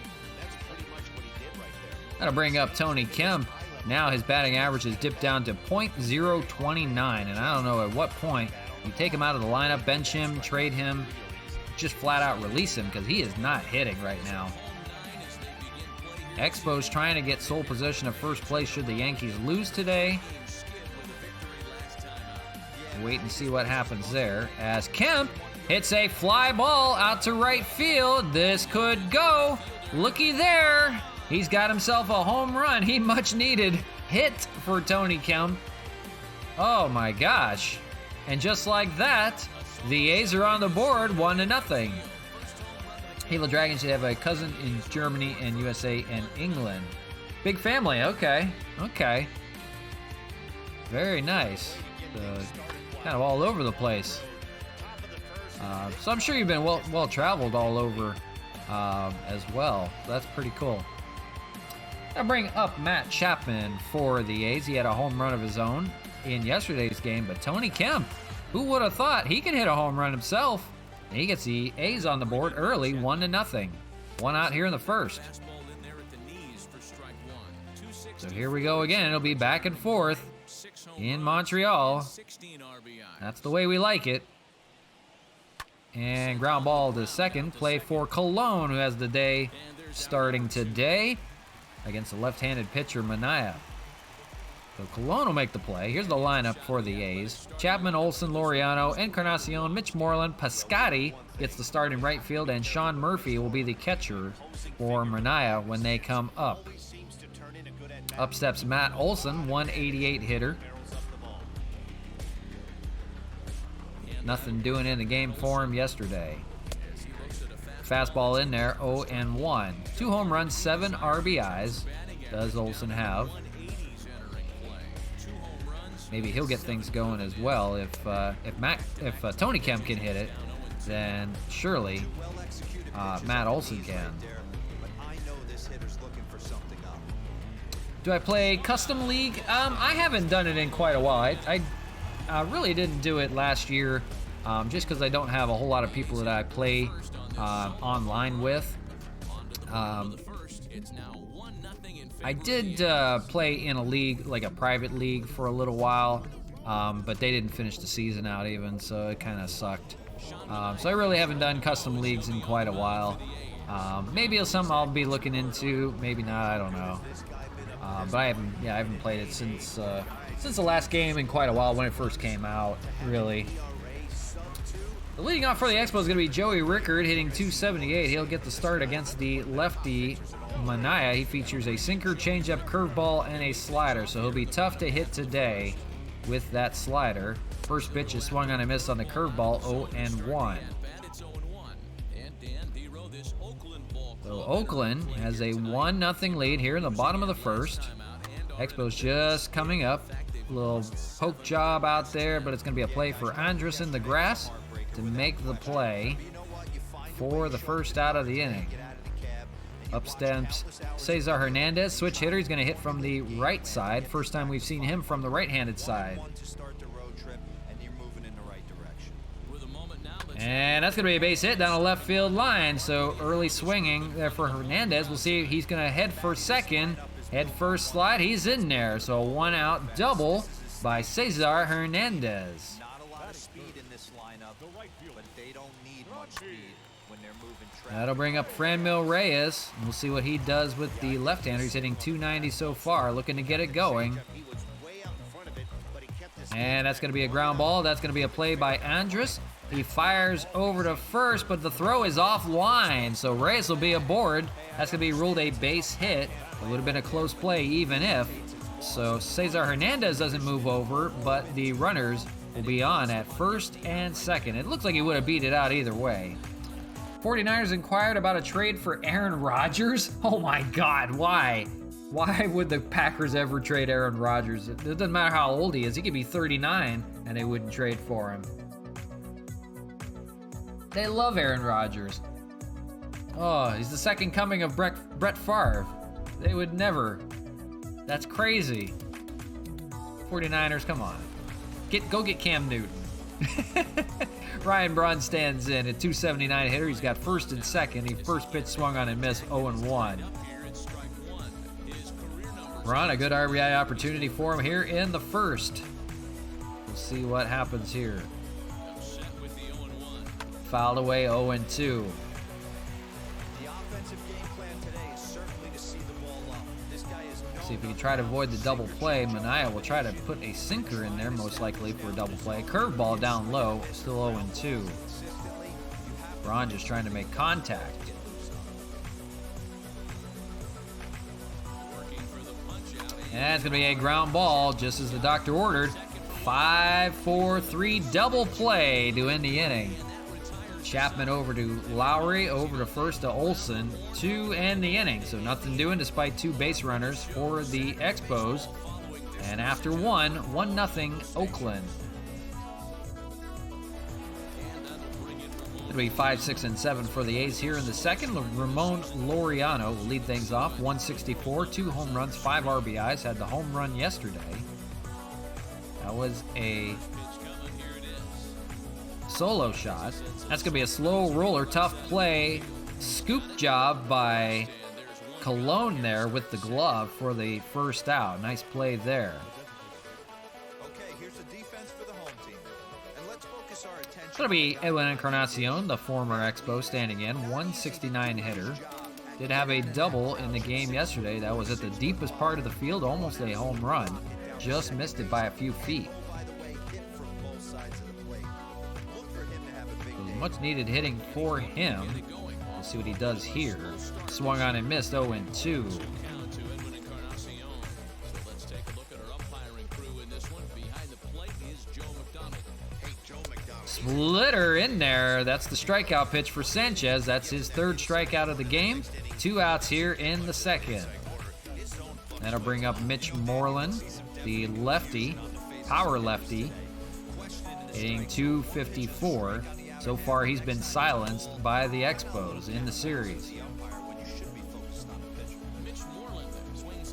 That'll bring up Tony Kemp. Now his batting average has dipped down to .029, and I don't know at what point you take him out of the lineup, bench him, trade him, just flat out release him because he is not hitting right now. Expos trying to get sole possession of first place should the Yankees lose today. Wait and see what happens there as Kemp hits a fly ball out to right field. This could go. Looky there. He's got himself a home run. He much needed hit for Tony Kemp. Oh my gosh. And just like that, the A's are on the board 1-0. Halo Dragons should have a cousin in Germany and USA and England. Big family, okay. Okay. Very nice. Kind of all over the place. So I'm sure you've been well traveled all over as well. So that's pretty cool. I'll bring up Matt Chapman for the A's. He had a home run of his own in yesterday's game, but Tony Kemp, who would have thought he can hit a home run himself? And he gets the A's on the board early, 1-0. One out here in the first. So here we go again. It'll be back and forth in Montreal. That's the way we like it. And ground ball to second. Play for Cologne, who has the day starting today against the left-handed pitcher Manaea. So Cologne will make the play. Here's the lineup for the A's. Chapman, Olsen, Laureano, Encarnacion, Mitch Moreland, Piscotty gets the start in right field, and Sean Murphy will be the catcher for Manaea when they come up. Up steps Matt Olsen, 188 hitter. Nothing doing in the game for him yesterday. Fastball in there, 0-1. 2 home runs, 7 RBIs does Olsen have. Maybe he'll get things going as well. If Tony Kemp can hit it, then surely Matt Olsen can. Do I play Custom League? I haven't done it in quite a while. I really didn't do it last year just because I don't have a whole lot of people that I play online with. I did play in a league, like a private league, for a little while, but they didn't finish the season out even, so it kind of sucked. So I really haven't done custom leagues in quite a while. Maybe it's something I'll be looking into, maybe not, I don't know. But I haven't played it since the last game in quite a while when it first came out, really. The leading off for the Expos is going to be Joey Rickard hitting .278. He'll get the start against the lefty Manaea. He features a sinker, changeup, curveball, and a slider, so he'll be tough to hit today with that slider. First pitch is swung on and missed on the curveball, 0-1. So Oakland has a 1-0 lead here in the bottom of the first. Expos just coming up. A little poke job out there, but it's going to be a play for Andrus in the grass to make the play for the first out of the inning. Up steps Cesar Hernandez, switch hitter. He's going to hit from the right side. First time we've seen him from the right-handed side. And that's going to be a base hit down a left field line. So early swinging there for Hernandez. We'll see if he's going to head for second. Head first slide. He's in there. So a 1-out double by Cesar Hernandez. That'll bring up Franmil Reyes. We'll see what he does with the left-hander. He's hitting .290 so far, looking to get it going. And that's going to be a ground ball. That's going to be a play by Andrus. He fires over to first, but the throw is offline, so Reyes will be aboard. That's going to be ruled a base hit. It would have been a close play even if. So Cesar Hernandez doesn't move over, but the runners will be on at first and second. It looks like he would have beat it out either way. 49ers inquired about a trade for Aaron Rodgers. Oh my God, why? Why would the Packers ever trade Aaron Rodgers? It doesn't matter how old he is. He could be 39 and they wouldn't trade for him. They love Aaron Rodgers. Oh, he's the second coming of Brett Favre. They would never. That's crazy. 49ers, come on. Go get Cam Newton. Ryan Braun stands in at 279 hitter. He's got first and second. He first pitch swung on and missed 0-1. Braun, a good RBI opportunity for him here in the first. We'll see what happens here. Fouled away 0-2. See if we can try to avoid the double play. Manaea will try to put a sinker in there, most likely for a double play. Curveball down low, still 0-2. Braun just trying to make contact. And it's going to be a ground ball, just as the doctor ordered. 5-4-3 double play to end the inning. Chapman over to Lowry, over to first to Olsen to end the inning. So nothing doing despite two base runners for the Expos. And after 1-0 Oakland. It'll be 5, 6, and 7 for the A's here in the second. Ramon Laureano will lead things off. 164, 2 home runs, 5 RBIs. Had the home run yesterday. That was a solo shot. That's going to be a slow roller, tough play. Scoop job by Colon there with the glove for the first out. Nice play there. Okay, here's the defense for the home team. And let's focus our attention. It's going to be Edwin Encarnacion, the former Expo, standing in. 169 hitter. Did have a double in the game yesterday. That was at the deepest part of the field, almost a home run. Just missed it by a few feet. Much needed hitting for him. We'll see what he does here. Swung on and missed 0-2. Splitter in there. That's the strikeout pitch for Sanchez. That's his third strikeout of the game. 2 outs here in the second. That'll bring up Mitch Moreland, the lefty, power lefty, hitting 254. So far, he's been silenced by the Expos in the series.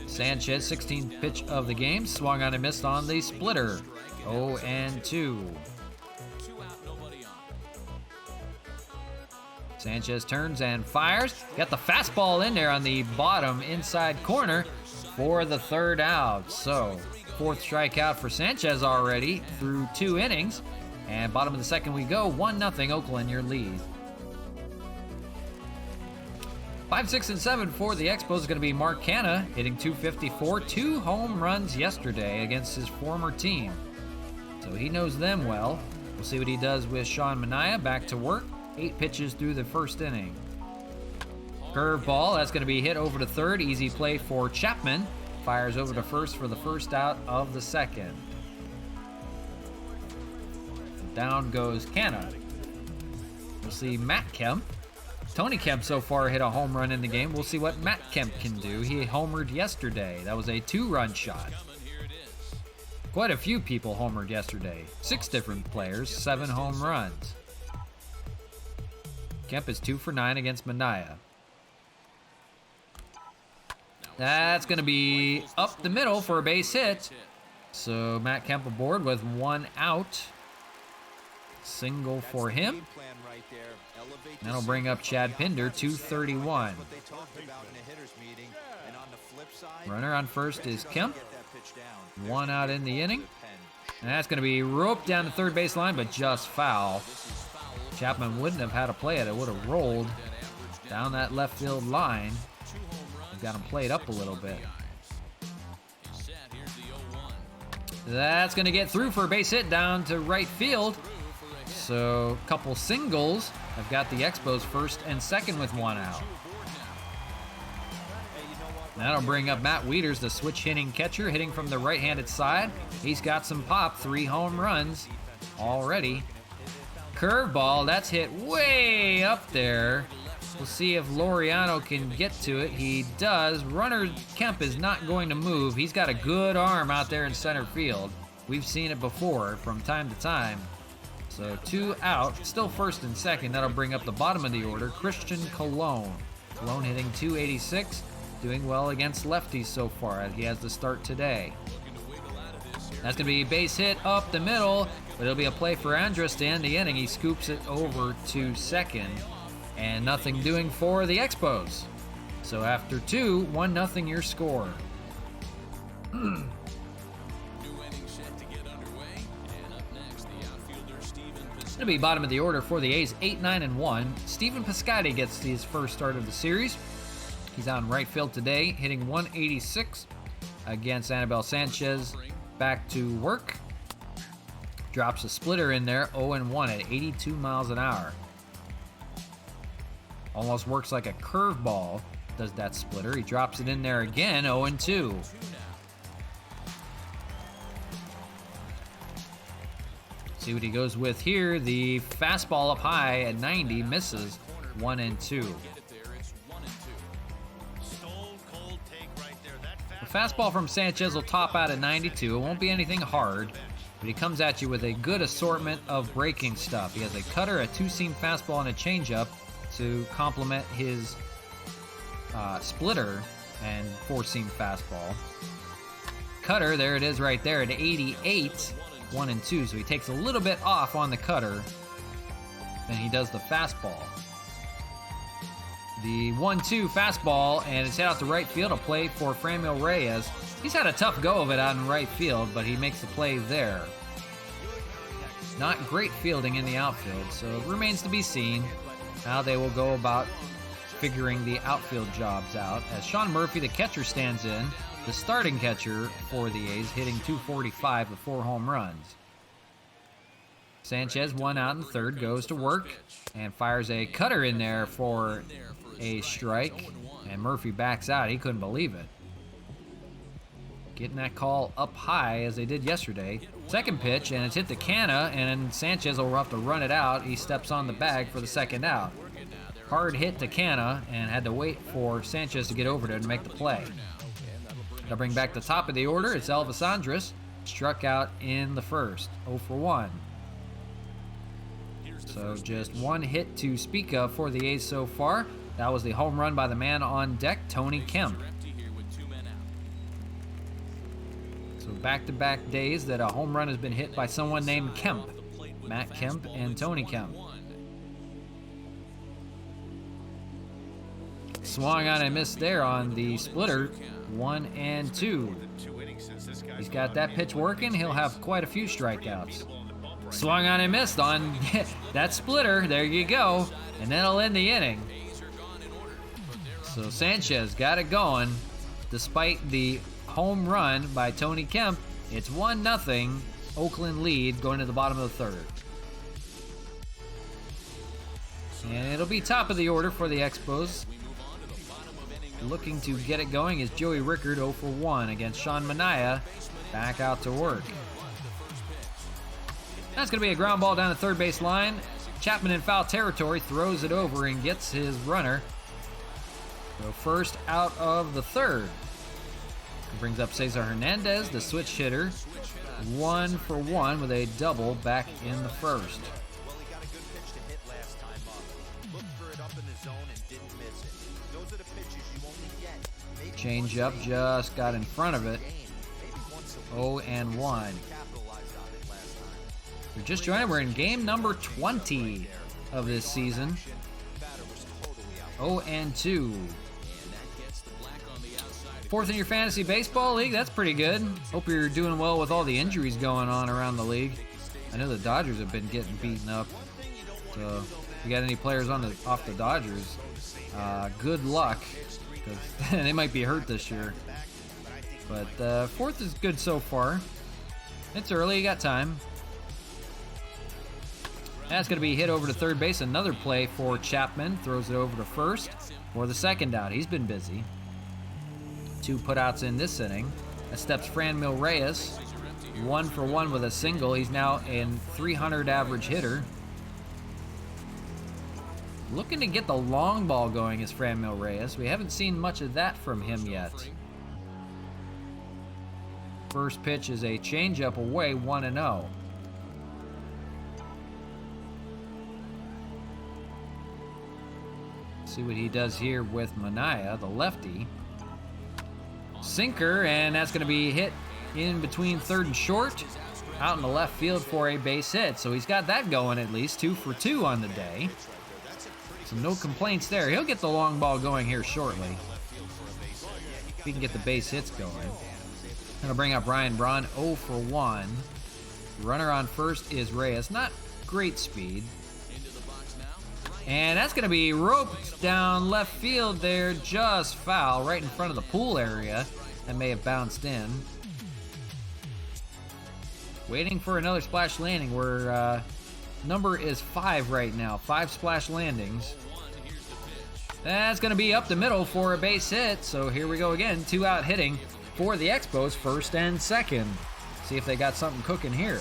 Sanchez, 16th pitch of the game, swung on and missed on the splitter. 0-2. Sanchez turns and fires. Got the fastball in there on the bottom inside corner for the third out. So, 4th strikeout for Sanchez already through 2 innings. And bottom of the second we go, 1-0 Oakland, your lead. 5, 6, and 7 for the Expos is going to be Mark Canha, hitting 254, 2 home runs yesterday against his former team. So he knows them well. We'll see what he does with Sean Manaea, back to work. 8 pitches through the first inning. Curveball, that's going to be hit over to third. Easy play for Chapman. Fires over to first for the first out of the second. Down goes Canha. We'll see Matt Kemp. Tony Kemp so far hit a home run in the game. We'll see what Matt Kemp can do. He homered yesterday. That was a 2-run shot. Quite a few people homered yesterday. 6 different players, 7 home runs. Kemp is 2 for 9 against Manaea. That's going to be up the middle for a base hit. So Matt Kemp aboard with 1 out. Single for him. That'll bring up Chad Pinder, 231. Runner on first is Kemp. 1 out in the inning. And that's going to be roped down the third base line, but just foul. Chapman wouldn't have had to play it. It would have rolled down that left field line. We've got him played up a little bit. That's going to get through for a base hit down to right field. So a couple singles have got the Expos first and second with 1 out. That'll bring up Matt Wieters, the switch hitting catcher, hitting from the right-handed side. He's got some pop, 3 home runs already. Curveball, that's hit way up there. We'll see if Laureano can get to it. He does. Runner Kemp is not going to move. He's got a good arm out there in center field. We've seen it before from time to time. So 2 out, still first and second. That'll bring up the bottom of the order, Christian Colon. Colon hitting 286, doing well against lefties so far. He has the start today. That's going to be a base hit up the middle, but it'll be a play for Andrus to end the inning. He scoops it over to second, and nothing doing for the Expos. So after 2, 1-0 your score. It's going to be bottom of the order for the A's, 8-9-1. Stephen Piscotty gets his first start of the series. He's out in right field today, hitting 186 against Anibal Sanchez. Back to work. Drops a splitter in there, 0-1 at 82 miles an hour. Almost works like a curveball, does that splitter. He drops it in there again, 0-2. See what he goes with here. The fastball up high at 90 misses, 1-2. The fastball from Sanchez will top out at 92. It won't be anything hard, but he comes at you with a good assortment of breaking stuff. He has a cutter, a 2-seam fastball, and a changeup to complement his splitter and 4-seam fastball. Cutter, there it is right there at 88. 1-2, so he takes a little bit off on the cutter. Then he does the fastball. The 1-2 fastball, and it's hit out to right field. A play for Franmil Reyes. He's had a tough go of it out in right field, but he makes the play there. Not great fielding in the outfield, so it remains to be seen how they will go about figuring the outfield jobs out. As Sean Murphy, the catcher, stands in. The starting catcher for the A's, hitting .245 with 4 home runs. Sanchez, 1 out in third, goes to work and fires a cutter in there for a strike. And Murphy backs out. He couldn't believe it. Getting that call up high as they did yesterday. Second pitch, and it's hit the canna, and Sanchez will have to run it out. He steps on the bag for the second out. Hard hit to canna, and had to wait for Sanchez to get over there to make the play. They'll bring back the top of the order. It's Elvis Andrus, struck out in the first, 0-for-1. So just 1 hit to speak of for the A's so far. That was the home run by the man on deck, Tony Kemp. So back-to-back days that a home run has been hit by someone named Kemp. Matt Kemp and Tony Kemp. Swung on and missed there on the splitter. 1-2. He's got that pitch working. He'll have quite a few strikeouts. Swung on and missed on that splitter. There you go. And that'll end the inning. So Sanchez got it going. Despite the home run by Tony Kemp, it's 1-0. Oakland lead going to the bottom of the third. And it'll be top of the order for the Expos. Looking to get it going is Joey Rickard, 0-for-1 against Sean Manaea. Back out to work. That's going to be a ground ball down the third base line. Chapman in foul territory throws it over and gets his runner. So first out of the third. Brings up Cesar Hernandez, the switch hitter. 1-for-1 with a double back in the first. Change up, just got in front of it. 0-1. We're just joining. We're in game number 20 of this season. 0-2. Fourth in your fantasy baseball league. That's pretty good. Hope you're doing well with all the injuries going on around the league. I know the Dodgers have been getting beaten up. So if you got any players off the Dodgers, good luck. Because they might be hurt this year. But fourth is good so far. It's early, you got time. That's going to be hit over to third base. Another play for Chapman. Throws it over to first for the second out. He's been busy. 2 putouts in this inning. That steps Franmil Reyes. 1-for-1 with a single. He's now in .300 average hitter. Looking to get the long ball going is Franmil Reyes. We haven't seen much of that from him yet. First pitch is a changeup away, 1-0. See what he does here with Mania, the lefty. Sinker, and that's going to be hit in between third and short. Out in the left field for a base hit. So he's got that going at least. 2 for 2 on the day. So no complaints there. He'll get the long ball going here shortly. If he can get the base hits going. Going to bring up Ryan Braun, 0 for 1. Runner on first is Reyes. Not great speed. And that's going to be roped down left field there. Just foul right in front of the pool area. That may have bounced in. Waiting for another splash landing. Where number is 5 right now. 5 splash landings. That's going to be up the middle for a base hit. So here we go again. 2 out hitting for the Expos, first and second. See if they got something cooking here.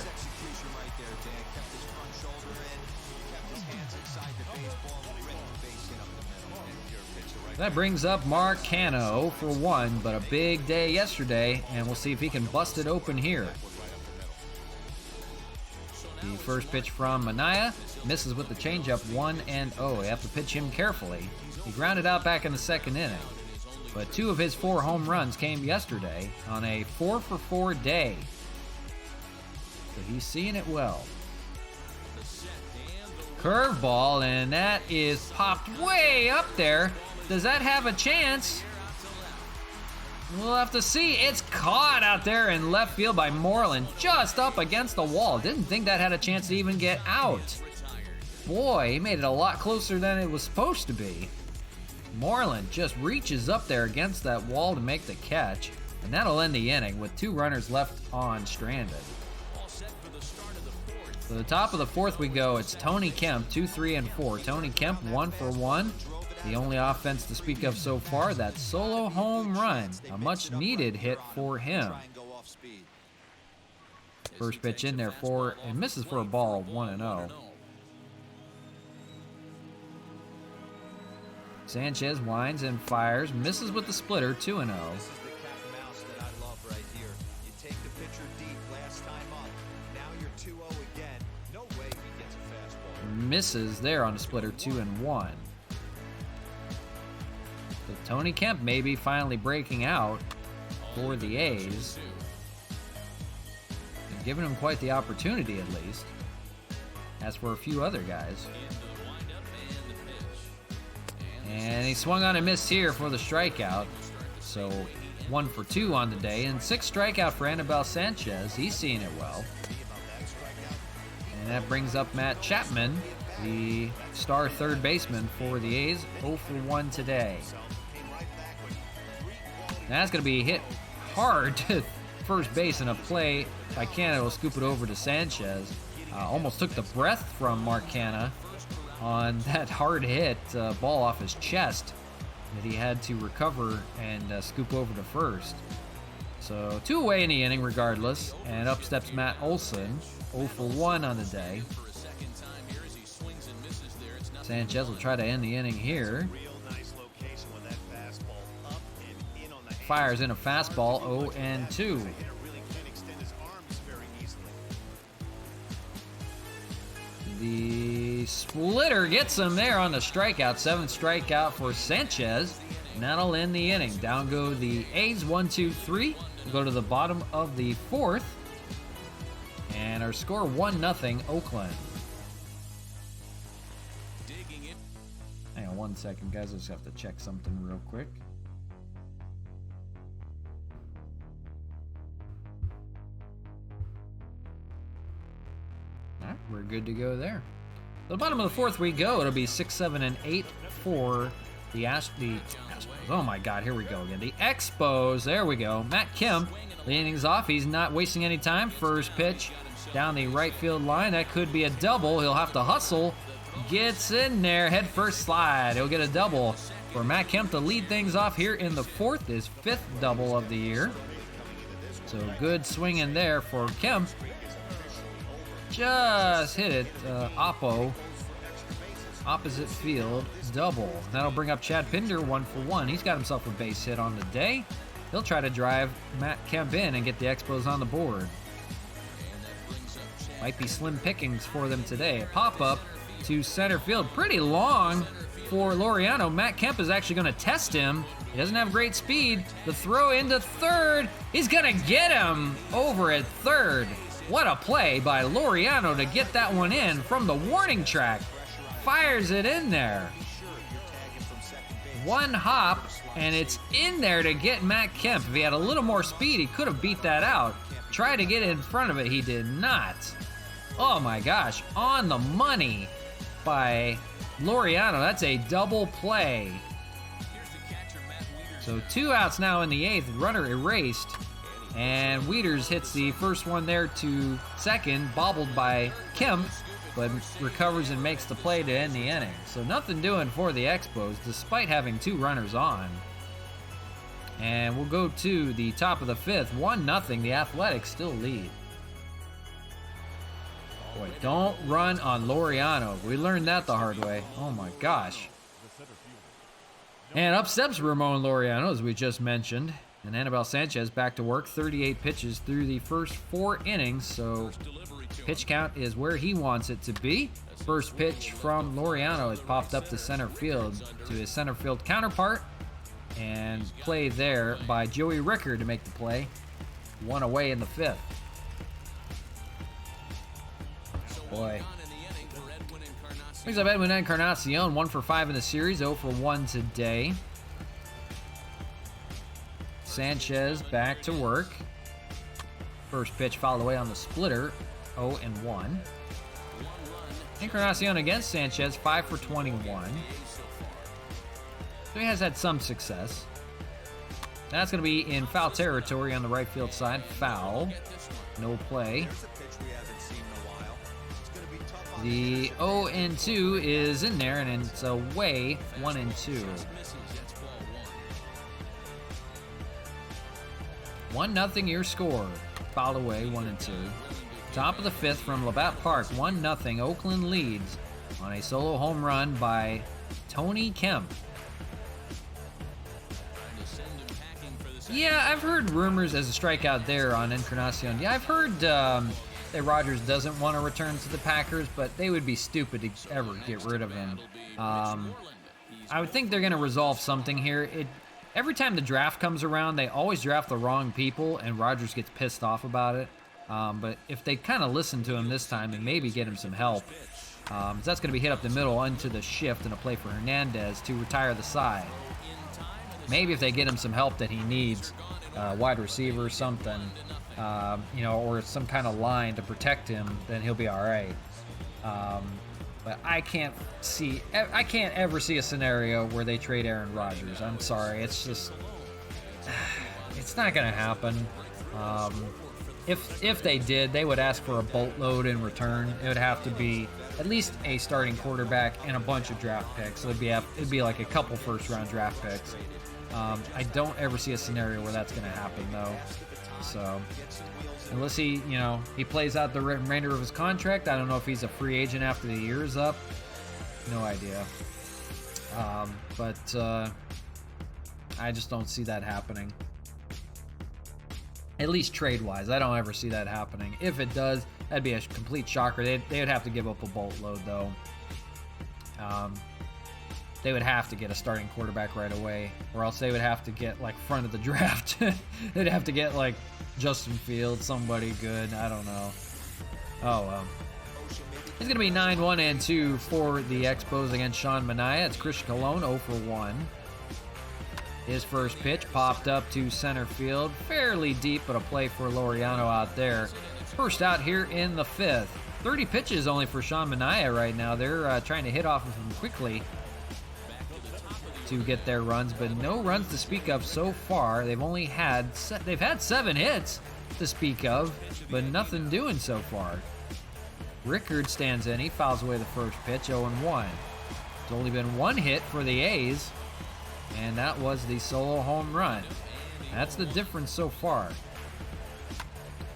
That brings up Mark Cano for 1, but a big day yesterday, and we'll see if he can bust it open here. The first pitch from Mania misses with the changeup, 1-0. You have to pitch him carefully. He grounded out back in the second inning, but 2 of his 4 home runs came yesterday on a 4 for 4 day. So he's seeing it well. Curveball, and that is popped way up there. Does that have a chance? We'll have to see. It's caught out there in left field by Moreland, just up against the wall. Didn't think that had a chance to even get out. Boy, he made it a lot closer than it was supposed to be. Moreland just reaches up there against that wall to make the catch, and that'll end the inning with 2 runners left on stranded. To the top of the 4th we go. It's Tony Kemp, 2, 3, and 4. Tony Kemp, 1 for 1. The only offense to speak of so far, that solo home run. A much-needed hit for him. First pitch in there for, and misses for a ball, 1-0. Sanchez winds and fires, misses with the splitter, 2-0. This is the cat and mouse that I love right here. You take the pitcher deep last time up. Now you're 2-0 again. No way he gets a fastball. Misses there on the splitter, 2-1. So Tony Kemp maybe finally breaking out for the A's. And giving him quite the opportunity at least. As for a few other guys. And he swung on and missed here for the strikeout. So 1 for 2 on the day. And 6 strikeout for Anibal Sanchez. He's seeing it well. And that brings up Matt Chapman, the star third baseman for the A's. 0 for 1 today. Now that's going to be hit hard to first base in a play by Canna. Will scoop it over to Sanchez. Almost took the breath from Mark Canna on that hard hit ball off his chest that he had to recover and scoop over to first. So 2 away in the inning regardless, and up steps Matt Olson, 0 for 1 on the day. Sanchez will try to end the inning here. Fires in a fastball, 0-2. The splitter gets him there on the strikeout. 7th strikeout for Sanchez. And that'll end the inning. Down go the A's, 1, 2, 3. We'll go to the bottom of the 4th. And our score 1-0 Oakland. Hang on 1 second, guys. I just have to check something real quick. Alright, we're good to go there. The bottom of the 4th we go. It'll be 6, 7, and 8 for the Expos. Oh my God, here we go again. The Expos, there we go. Matt Kemp leading things off. He's not wasting any time. First pitch down the right field line. That could be a double. He'll have to hustle. Gets in there, head first slide. He'll get a double for Matt Kemp to lead things off here in the 4th. His 5th double of the year. So good swing in there for Kemp. Just hit it, opposite field, double. That'll bring up Chad Pinder, 1 for 1. He's got himself a base hit on the day. He'll try to drive Matt Kemp in and get the Expos on the board. Might be slim pickings for them today. A pop-up to center field. Pretty long for Laureano. Matt Kemp is actually going to test him. He doesn't have great speed. The throw into third. He's going to get him over at third. What a play by Laureano to get that one in from the warning track. Fires it in there. One hop, and it's in there to get Matt Kemp. If he had a little more speed, he could have beat that out. Tried to get in front of it, he did not. Oh my gosh, on the money by Laureano. That's a double play. So 2 outs now in the 8th, runner erased. And Wieters hits the first one there to second, bobbled by Kemp, but recovers and makes the play to end the inning. So nothing doing for the Expos, despite having 2 runners on. And we'll go to the top of the 5th, 1-0, the Athletics still lead. Boy, don't run on Laureano. We learned that the hard way. Oh my gosh. And up steps Ramon Laureano, as we just mentioned. And Anibal Sanchez back to work, 38 pitches through the first 4 innings, so pitch count is where he wants it to be. First pitch from Laureano is popped up to center field to his center field counterpart, and play there by Joey Ricker to make the play. 1 away in the 5th. Boy. Brings up Edwin Encarnacion, 1 for 5 in the series, 0 for 1 today. Sanchez back to work. First pitch fouled away on the splitter, 0-1. Encarnacion against Sanchez, 5 for 21. So he has had some success. That's going to be in foul territory on the right field side. Foul. No play. The 0-2 is in there, and it's away, 1-2. 1-0 your score. Fouled away, 1-2. Top of the 5th from Labatt Park, 1-0. Oakland leads on a solo home run by Tony Kemp. Yeah, I've heard rumors as a strikeout there on Encarnacion. Yeah, I've heard that Rogers doesn't want to return to the Packers, but they would be stupid to ever get rid of him. I would think they're going to resolve something here. Every time the draft comes around, they always draft the wrong people, and Rogers gets pissed off about it. But if they kind of listen to him this time and maybe get him some help, that's going to be hit up the middle into the shift and a play for Hernandez to retire the side. Maybe if they get him some help that he needs, wide receiver or something, or some kind of line to protect him, then he'll be all right. But I can't ever see a scenario where they trade Aaron Rodgers. I'm sorry, it's not going to happen. If they did, they would ask for a boatload in return. It would have to be at least a starting quarterback and a bunch of draft picks. So it'd be like a couple first-round draft picks. I don't ever see a scenario where that's going to happen, though. So unless he plays out the remainder of his contract, I don't know if he's a free agent after the year is up. No idea. But I just don't see that happening. At least trade-wise, I don't ever see that happening. If it does, that'd be a complete shocker. They would have to give up a boatload, though. They would have to get a starting quarterback right away, or else they would have to get, front of the draft. They'd have to get, Justin Fields, somebody good. I don't know. Oh, well. It's going to be 9-1-2 for the Expos against Sean Manaea. It's Christian Colon, 0 for 1. His first pitch popped up to center field. Fairly deep, but a play for Laureano out there. First out here in the 5th. 30 pitches only for Sean Manaea right now. They're trying to hit off of him quickly to get their runs, but no runs to speak of so far. They've had 7 hits to speak of, but nothing doing so far. Rickard stands in. He fouls away the first pitch, 0-1. There's only been 1 hit for the A's, and that was the solo home run. That's the difference so far.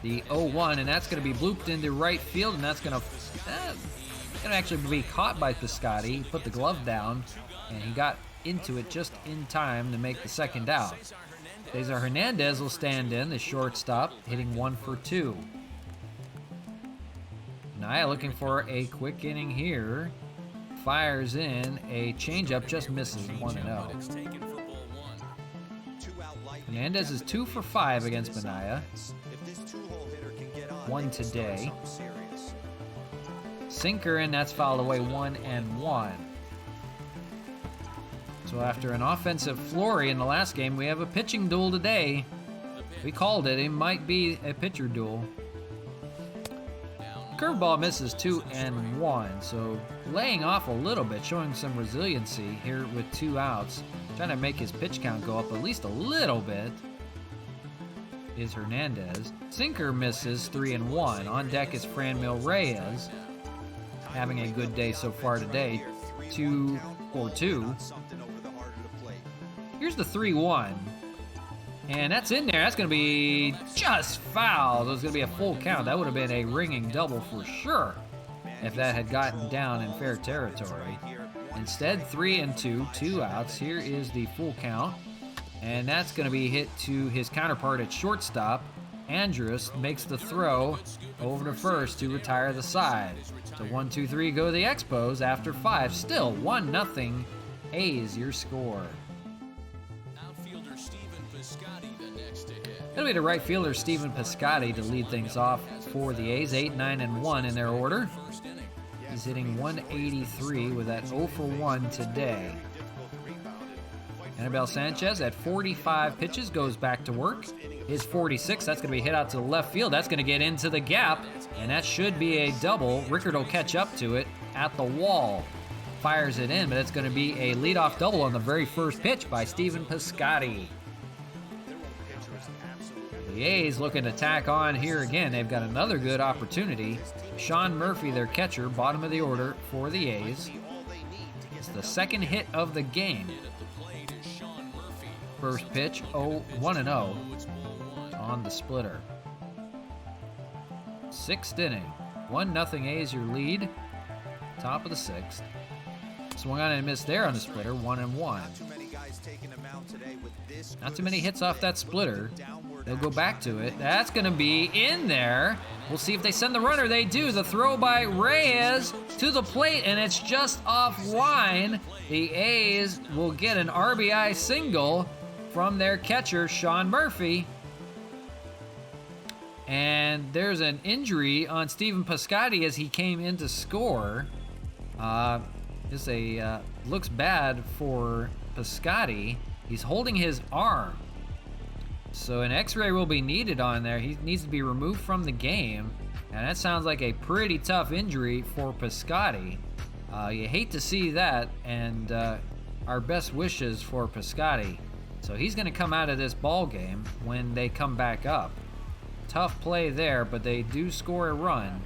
The 0-1, and that's going to be blooped into right field, and that's going to actually be caught by Piscotty. He put the glove down, and he got into it just in time to make the second out. Cesar Hernandez will stand in, the shortstop, hitting 1 for 2. Manaea looking for a quick inning here. fires in a changeup, just misses 1-0. Hernandez is 2 for 5 against Minaya. One today. Sinker, and that's fouled away 1-1. So after an offensive flurry in the last game, we have a pitching duel today. We called it. It might be a pitcher duel. Curveball misses 2-1, so laying off a little bit, showing some resiliency here with 2 outs. Trying to make his pitch count go up at least a little bit is Hernandez. Sinker misses 3-1. On deck is Franmil Reyes. Having a good day so far today. 2 for 2. Here's the 3-1. And that's in there. That's going to be just foul. So it's going to be a full count. That would have been a ringing double for sure if that had gotten down in fair territory. Instead, 3-2, 2 outs. Here is the full count. And that's going to be hit to his counterpart at shortstop. Andrus makes the throw over to first to retire the side. So 1-2-3 go the Expos after 5. Still 1-0 A's your score. It'll be the right fielder, Stephen Piscotty, to lead things off for the A's. 8, 9, and 1 in their order. He's hitting 183 with that 0 for 1 today. Anibal Sanchez at 45 pitches goes back to work. His 46, that's going to be hit out to the left field. That's going to get into the gap, and that should be a double. Rickard will catch up to it at the wall. Fires it in, but it's going to be a leadoff double on the very first pitch by Stephen Piscotty. The A's looking to tack on here again. They've got another good opportunity. Sean Murphy, their catcher, bottom of the order for the A's. It's the second hit of the game. First pitch, 1-0 on the splitter. 6th inning. 1-0 A's your lead. Top of the 6th. Swung on and missed there on the splitter, 1-1. Not too many hits off that splitter. They'll go back to it. That's going to be in there. We'll see if they send the runner. They do. The throw by Reyes to the plate, and it's just offline. The A's will get an RBI single from their catcher, Sean Murphy. And there's an injury on Stephen Piscotty as he came in to score. Looks bad for Piscotty. He's holding his arm. So an x-ray will be needed on there. He needs to be removed from the game. And that sounds like a pretty tough injury for Piscotty. You hate to see that, and our best wishes for Piscotty. So he's going to come out of this ball game when they come back up. Tough play there, but they do score a run.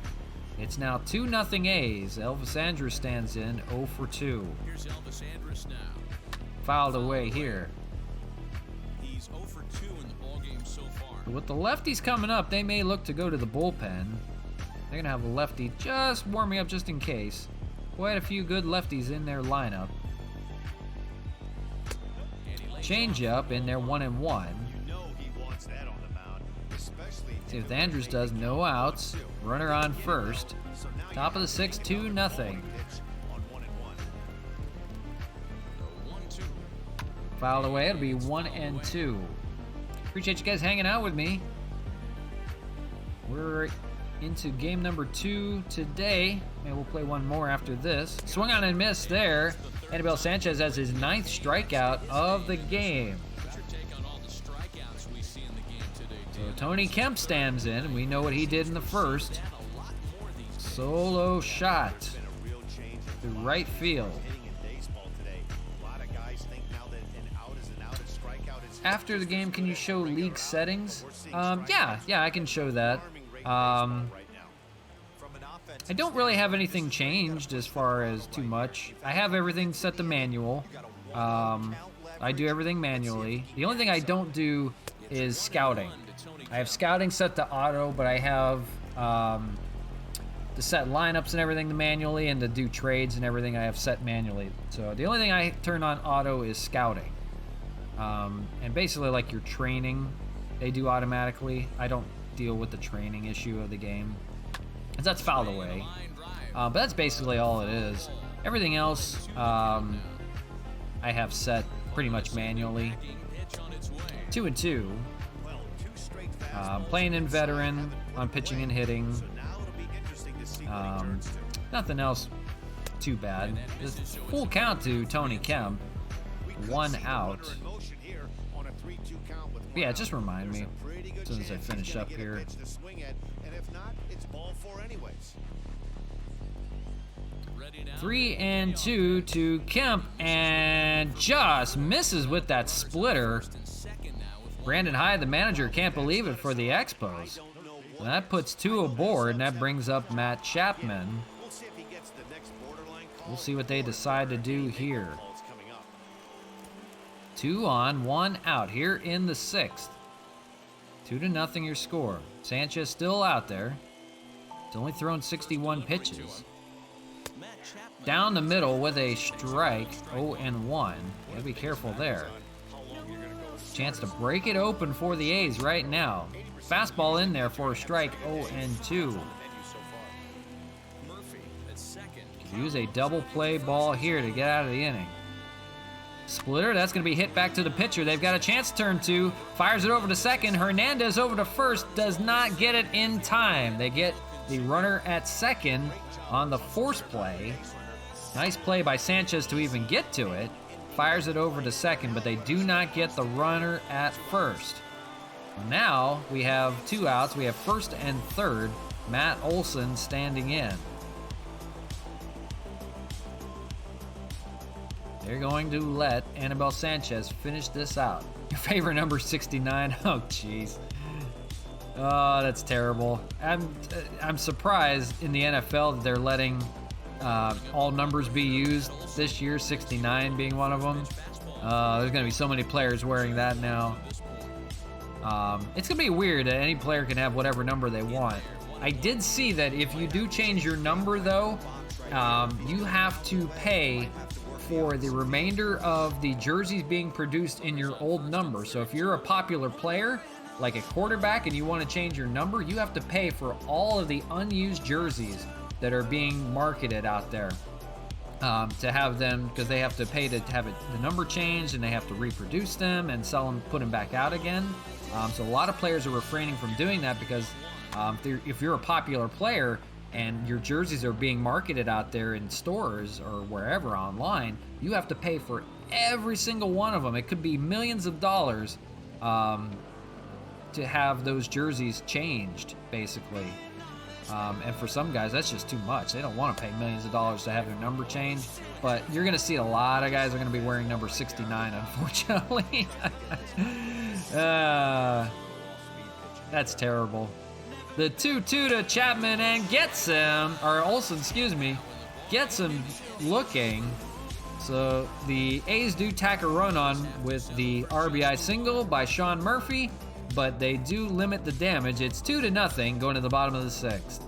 It's now 2-0 A's. Elvis Andrus stands in 0 for 2. Here's Elvis Andrus now. Fouled away here. He's 0 for 2 in the ballgame so far. But with the lefties coming up, they may look to go to the bullpen. They're going to have a lefty just warming up just in case. Quite a few good lefties in their lineup. Changeup in there, 1-1. See what Andrews does. No outs. Runner on first. Top of the 6th, 2-0. Fouled away. It'll be 1-2. Appreciate you guys hanging out with me. We're into game number 2 today. Maybe we'll play one more after this. Swung on and missed there. Anibal Sanchez has his 9th strikeout of the game. So Tony Kemp stands in, and we know what he did in the first. Solo shot to right field. After the game, can you show league settings? Yeah, I can show that. I don't really have anything changed as far as too much. I have everything set to manual. I do everything manually. The only thing I don't do is scouting. I have scouting set to auto, but I have to set lineups and everything manually, and to do trades and everything I have set manually. So the only thing I turn on auto is scouting. And basically like your training, they do automatically. I don't deal with the training issue of the game. That's fouled away. But that's basically all it is. Everything else I have set pretty much manually. 2-2. Playing in veteran on pitching and hitting. Nothing else too bad. Just full count to Tony Kemp. 1 out. Yeah, just remind me as soon as I finish up here. 3-2 to Kemp, and just misses with that splitter. Brandon Hyde, the manager, can't believe it for the Expos. And that puts 2 aboard, and that brings up Matt Chapman. We'll see what they decide to do here. 2 on, 1 out here in the 6th. 2-0 your score. Sanchez still out there. He's only thrown 61 pitches. Down the middle with a strike, 0-1. Gotta be careful there. Chance to break it open for the A's right now. Fastball in there for a strike, 0-2. Use a double play ball here to get out of the inning. Splitter, that's going to be hit back to the pitcher. They've got a chance to turn 2. Fires it over to second. Hernandez over to first. Does not get it in time. They get the runner at second on the force play. Nice play by Sanchez to even get to it. Fires it over to second, but they do not get the runner at first. Now we have 2 outs. We have first and third. Matt Olson standing in. They're going to let Anibal Sanchez finish this out. Your favorite number 69? Oh, jeez. Oh, that's terrible. I'm surprised in the NFL that they're letting all numbers be used this year, 69 being one of them. There's going to be so many players wearing that now. It's going to be weird that any player can have whatever number they want. I did see that if you do change your number, though, you have to pay for the remainder of the jerseys being produced in your old number. So if you're a popular player, like a quarterback, and you want to change your number, you have to pay for all of the unused jerseys that are being marketed out there to have them, because they have to pay to have the number changed, and they have to reproduce them and sell them, put them back out again. So a lot of players are refraining from doing that because if you're a popular player and your jerseys are being marketed out there in stores or wherever online, you have to pay for every single one of them. It could be millions of dollars to have those jerseys changed, basically. And for some guys, that's just too much. They don't want to pay millions of dollars to have their number changed. But you're going to see a lot of guys are going to be wearing number 69, unfortunately. That's terrible. The 2-2 to Chapman, and gets him, or Olsen, excuse me, gets him looking. So the A's do tack a run on with the RBI single by Sean Murphy, but they do limit the damage. It's 2-0 going to the bottom of the 6th.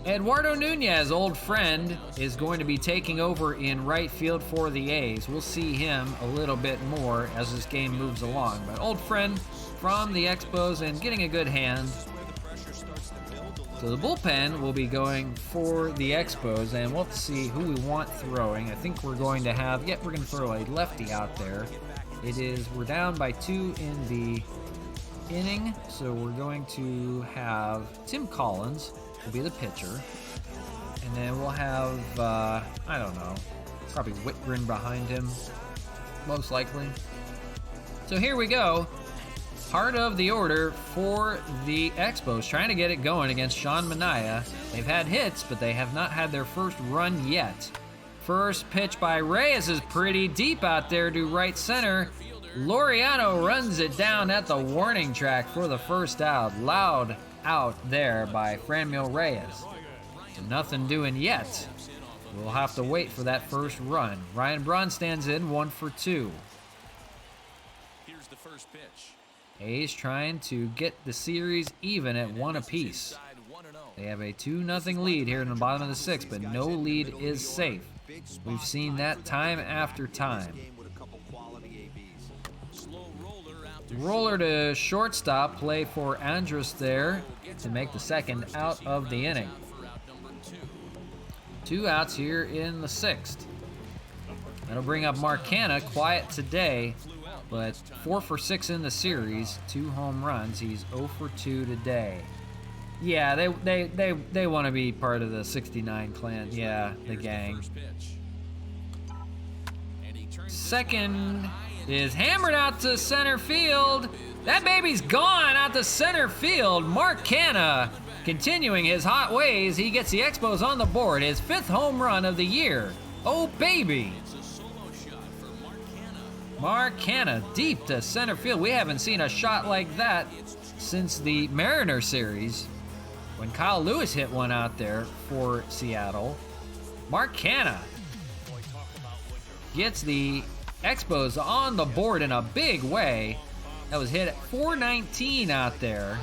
Eduardo Nunez, old friend, is going to be taking over in right field for the A's. We'll see him a little bit more as this game moves along. But old friend from the Expos and getting a good hand. So the bullpen will be going for the Expos, and we'll see who we want throwing. I think we're going to have, we're going to throw a lefty out there. We're down by 2 in the inning, so we're going to have Tim Collins will be the pitcher. And then we'll have, I don't know, probably Whitgren behind him, most likely. So here we go. Heart of the order for the Expos, trying to get it going against Sean Manaea. They've had hits, but they have not had their first run yet. First pitch by Reyes is pretty deep out there to right center. Laureano runs it down at the warning track for the first out. Loud out there by Franmil Reyes. So nothing doing yet. We'll have to wait for that first run. Ryan Braun stands in, 1 for 2. Here's the first pitch. A's trying to get the series even at 1 apiece. They have a 2-0 lead here in the bottom of the 6th, but no lead is safe. We've seen that time after time. Roller to shortstop, play for Andrus there to make the second out of the inning. 2 outs here in the 6th. That'll bring up Mark Canha, quiet today, but 4 for 6 in the series, 2 home runs. He's 0 for 2 today. Yeah, they want to be part of the 69 clan. Yeah, the gang. Second is hammered out to center field. That baby's gone out to center field. Mark Canha continuing his hot ways. He gets the Expos on the board. His 5th home run of the year. Oh, baby. Mark Canha deep to center field. We haven't seen a shot like that since the Mariner series when Kyle Lewis hit one out there for Seattle. Mark Canha gets the Expos on the board in a big way. That was hit at 419 out there.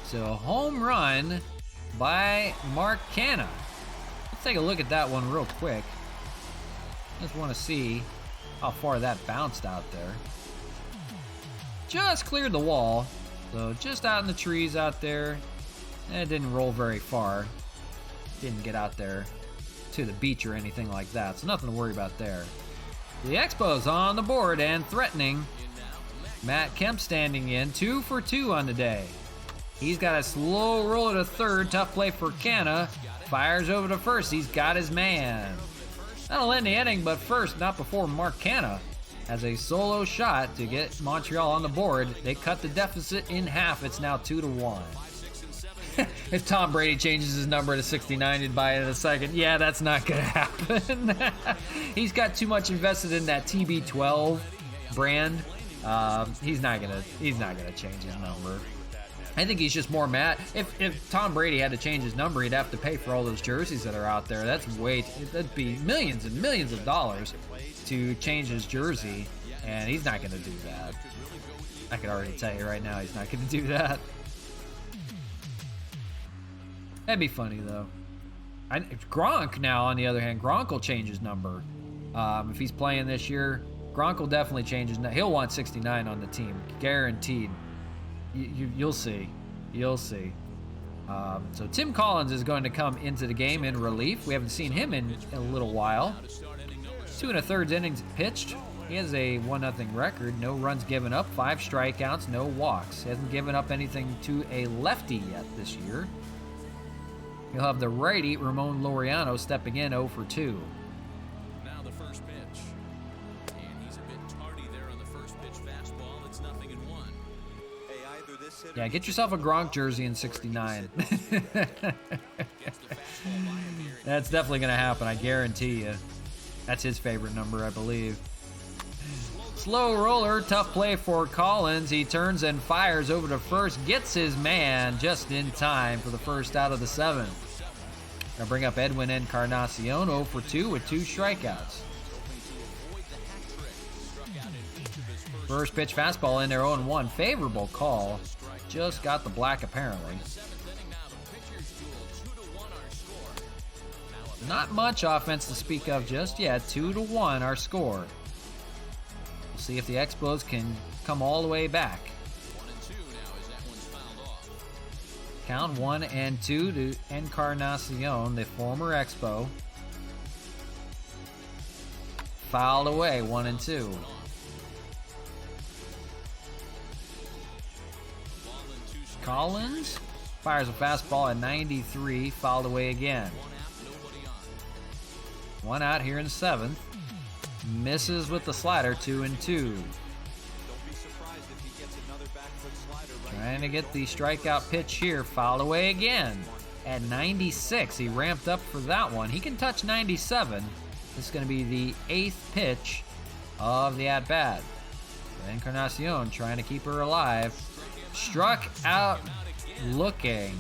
So a home run by Mark Canha. Let's take a look at that one real quick. Just want to see how far that bounced out there. Just cleared the wall. So just out in the trees out there. And it didn't roll very far. Didn't get out there to the beach or anything like that. So nothing to worry about there. The Expos on the board and threatening. Matt Kemp standing in, 2 for 2 on the day. He's got a slow roller to third. Tough play for Canha. Fires over to first. He's got his man. That'll end the inning, but first, not before Mark Canha has a solo shot to get Montreal on the board. They cut the deficit in half. It's now 2-1. If Tom Brady changes his number to 69, he'd buy it in a second. Yeah, that's not gonna happen. He's got too much invested in that TB12 brand. He's not gonna change his number. I think he's just more mad. If Tom Brady had to change his number, he'd have to pay for all those jerseys that are out there. That'd be millions and millions of dollars to change his jersey, and he's not gonna do that. I can already tell you right now, he's not gonna do that. That'd be funny though. Gronk now, on the other hand, Gronk will change his number. If he's playing this year, Gronk will definitely change his number. He'll want 69 on the team, guaranteed. You'll see. You'll see. So Tim Collins is going to come into the game in relief. We haven't seen him in a little while. 2 1/3 innings pitched. He has a 1-0 record. No runs given up, 5 strikeouts, no walks. He hasn't given up anything to a lefty yet this year. You'll have the righty, Ramon Laureano, stepping in 0 for 2. Now the first pitch. And he's a bit tardy there on the first pitch fastball. It's 0-1. Hey, either this hitter Yeah, get yourself a Gronk jersey in 69. That's definitely going to happen, I guarantee you. That's his favorite number, I believe. Slow roller, tough play for Collins. He turns and fires over to first, gets his man just in time for the first out of the 7th. Gonna bring up Edwin Encarnacion, 0 for 2 with 2 strikeouts. First pitch fastball in there, 0-1. Favorable call. Just got the black apparently. Not much offense to speak of just yet. 2-1 our score. We'll see if the Expos can come all the way back. 1-2 now as that one's fouled off. Count 1 and 2 to Encarnacion, the former Expo. Fouled away, 1 and 2. Collins fires a fastball at 93, fouled away again. 1 out here in the 7th. Misses with the slider, 2 and 2. Don't be surprised if he gets another back foot slider right. Trying to get the strikeout pitch here, fouled away again. At 96, he ramped up for that one. He can touch 97. This is going to be the 8th pitch of the at-bat. Encarnacion trying to keep her alive. Struck out looking.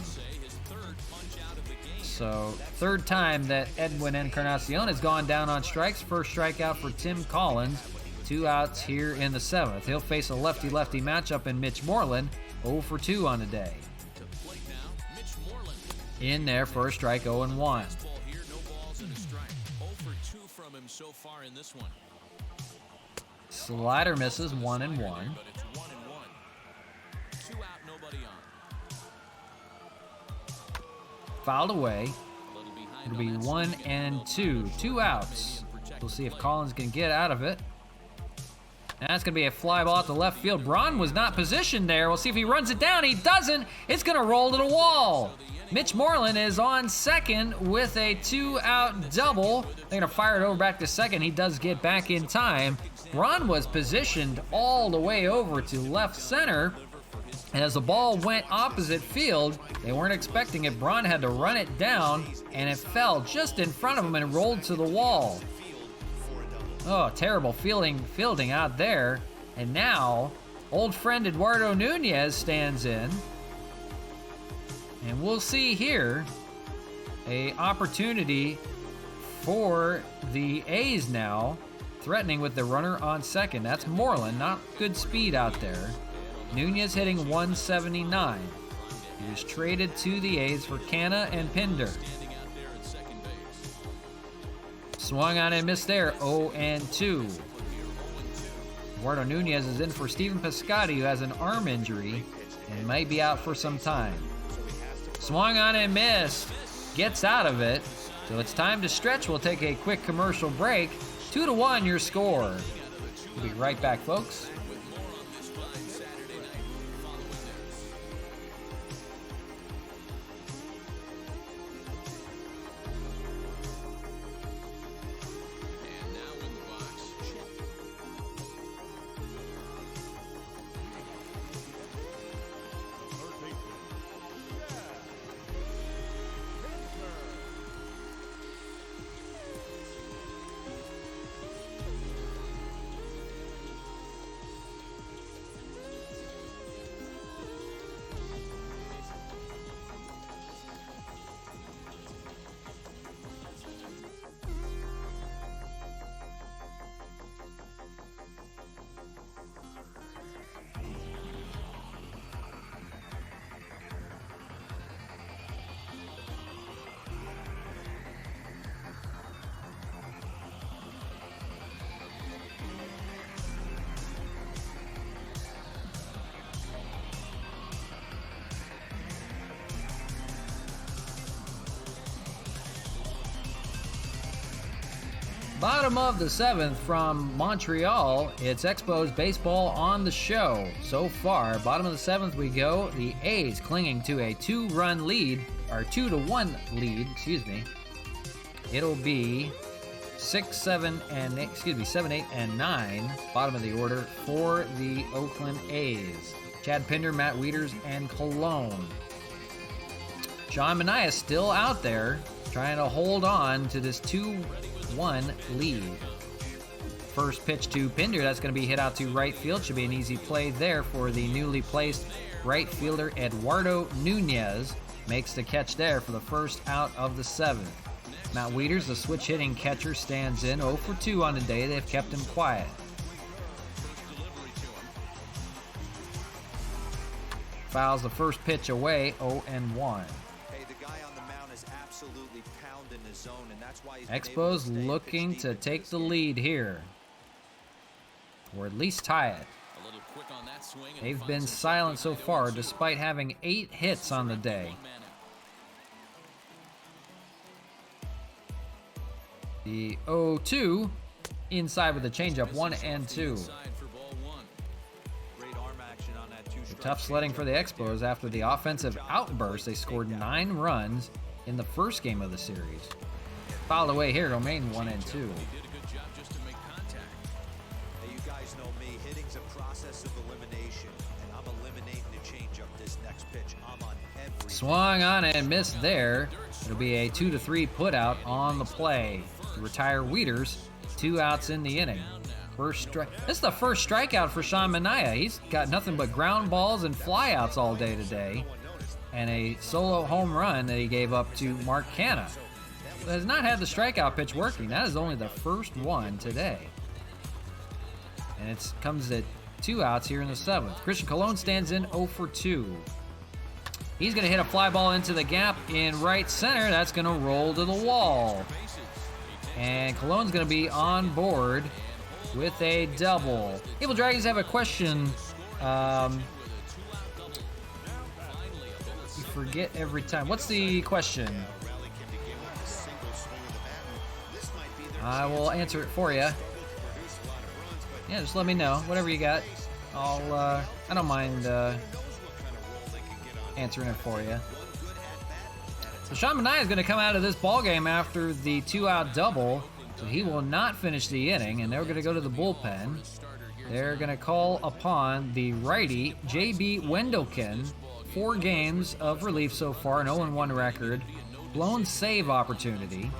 So, 3rd time that Edwin Encarnacion has gone down on strikes. First strikeout for Tim Collins. 2 outs here in the 7th. He'll face a lefty-lefty matchup in Mitch Moreland. 0 for 2 on the day. In there for a strike, 0 and 1. Slider misses, 1 and 1. Fouled away. It'll be 1 and 2. 2 outs. We'll see if Collins can get out of it. That's going to be a fly ball out to left field. Braun was not positioned there. We'll see if he runs it down. He doesn't. It's going to roll to the wall. Mitch Moreland is on second with a 2-out double. They're going to fire it over back to second. He does get back in time. Braun was positioned all the way over to left center. And as the ball went opposite field, they weren't expecting it. Braun had to run it down, and it fell just in front of him and rolled to the wall. Oh, terrible fielding out there. And now, old friend Eduardo Nunez stands in. And we'll see here a opportunity for the A's now, threatening with the runner on second. That's Moreland, not good speed out there. Nunez hitting 179. He was traded to the A's for Canna and Pinder. Swung on and missed there, 0-2. Eduardo Nunez is in for Steven Piscotty, who has an arm injury and might be out for some time. Swung on and missed, gets out of it, so it's time to stretch. We'll take a quick commercial break. 2-1 your score. We'll be right back, folks. Bottom of the 7th from Montreal. It's Expos baseball on the show. So far, bottom of the 7th we go. The A's clinging to a 2-run lead, or 2-1 lead, excuse me. It'll be 7, 8, and 9. Bottom of the order for the Oakland A's. Chad Pinder, Matt Wieters, and Cologne. Sean Manaea still out there trying to hold on to this 2-1 lead. First pitch to Pinder, that's going to be hit out to right field. Should be an easy play there for the newly placed right fielder Eduardo Nunez. Makes the catch there for the first out of the 7th. Matt Wieters, the switch hitting catcher, stands in 0 for 2 on the day. They've kept him quiet. Fouls the first pitch away, 0-1. Expos looking to take the lead here, or at least tie it. They've been silent so far despite having 8 hits on the day. The 0-2 inside with the changeup, 1-2. Tough sledding for the Expos after the offensive outburst. They scored 9 runs in the first game of the series. Fouled away here, remain 1-2. Hey, you guys know me. Hitting's a process of elimination, and I'm eliminating the changeup this next pitch. I'm on every. Swung on and missed there. It'll be a 2-3 put out on the play to retire Wieters. 2 outs in the inning. First strike. This is the first strikeout for Sean Manaea. He's got nothing but ground balls and flyouts all day today, and a solo home run that he gave up to Mark Canna. Has not had the strikeout pitch working. That is only the first one today. And it comes at 2 outs here in the 7th. Christian Colon stands in 0 for 2. He's going to hit a fly ball into the gap in right center. That's going to roll to the wall. And Colon's going to be on board with a double. Evil Dragons have a question. You forget every time. What's the question? I will answer it for you. Yeah, just let me know. Whatever you got. I don't mind answering it for you. So Sean Manaea is going to come out of this ball game after the 2-out double. So he will not finish the inning, and they're going to go to the bullpen. They're going to call upon the righty, J.B. Wendelken. 4 games of relief so far, an 0-1 record. Blown save opportunity.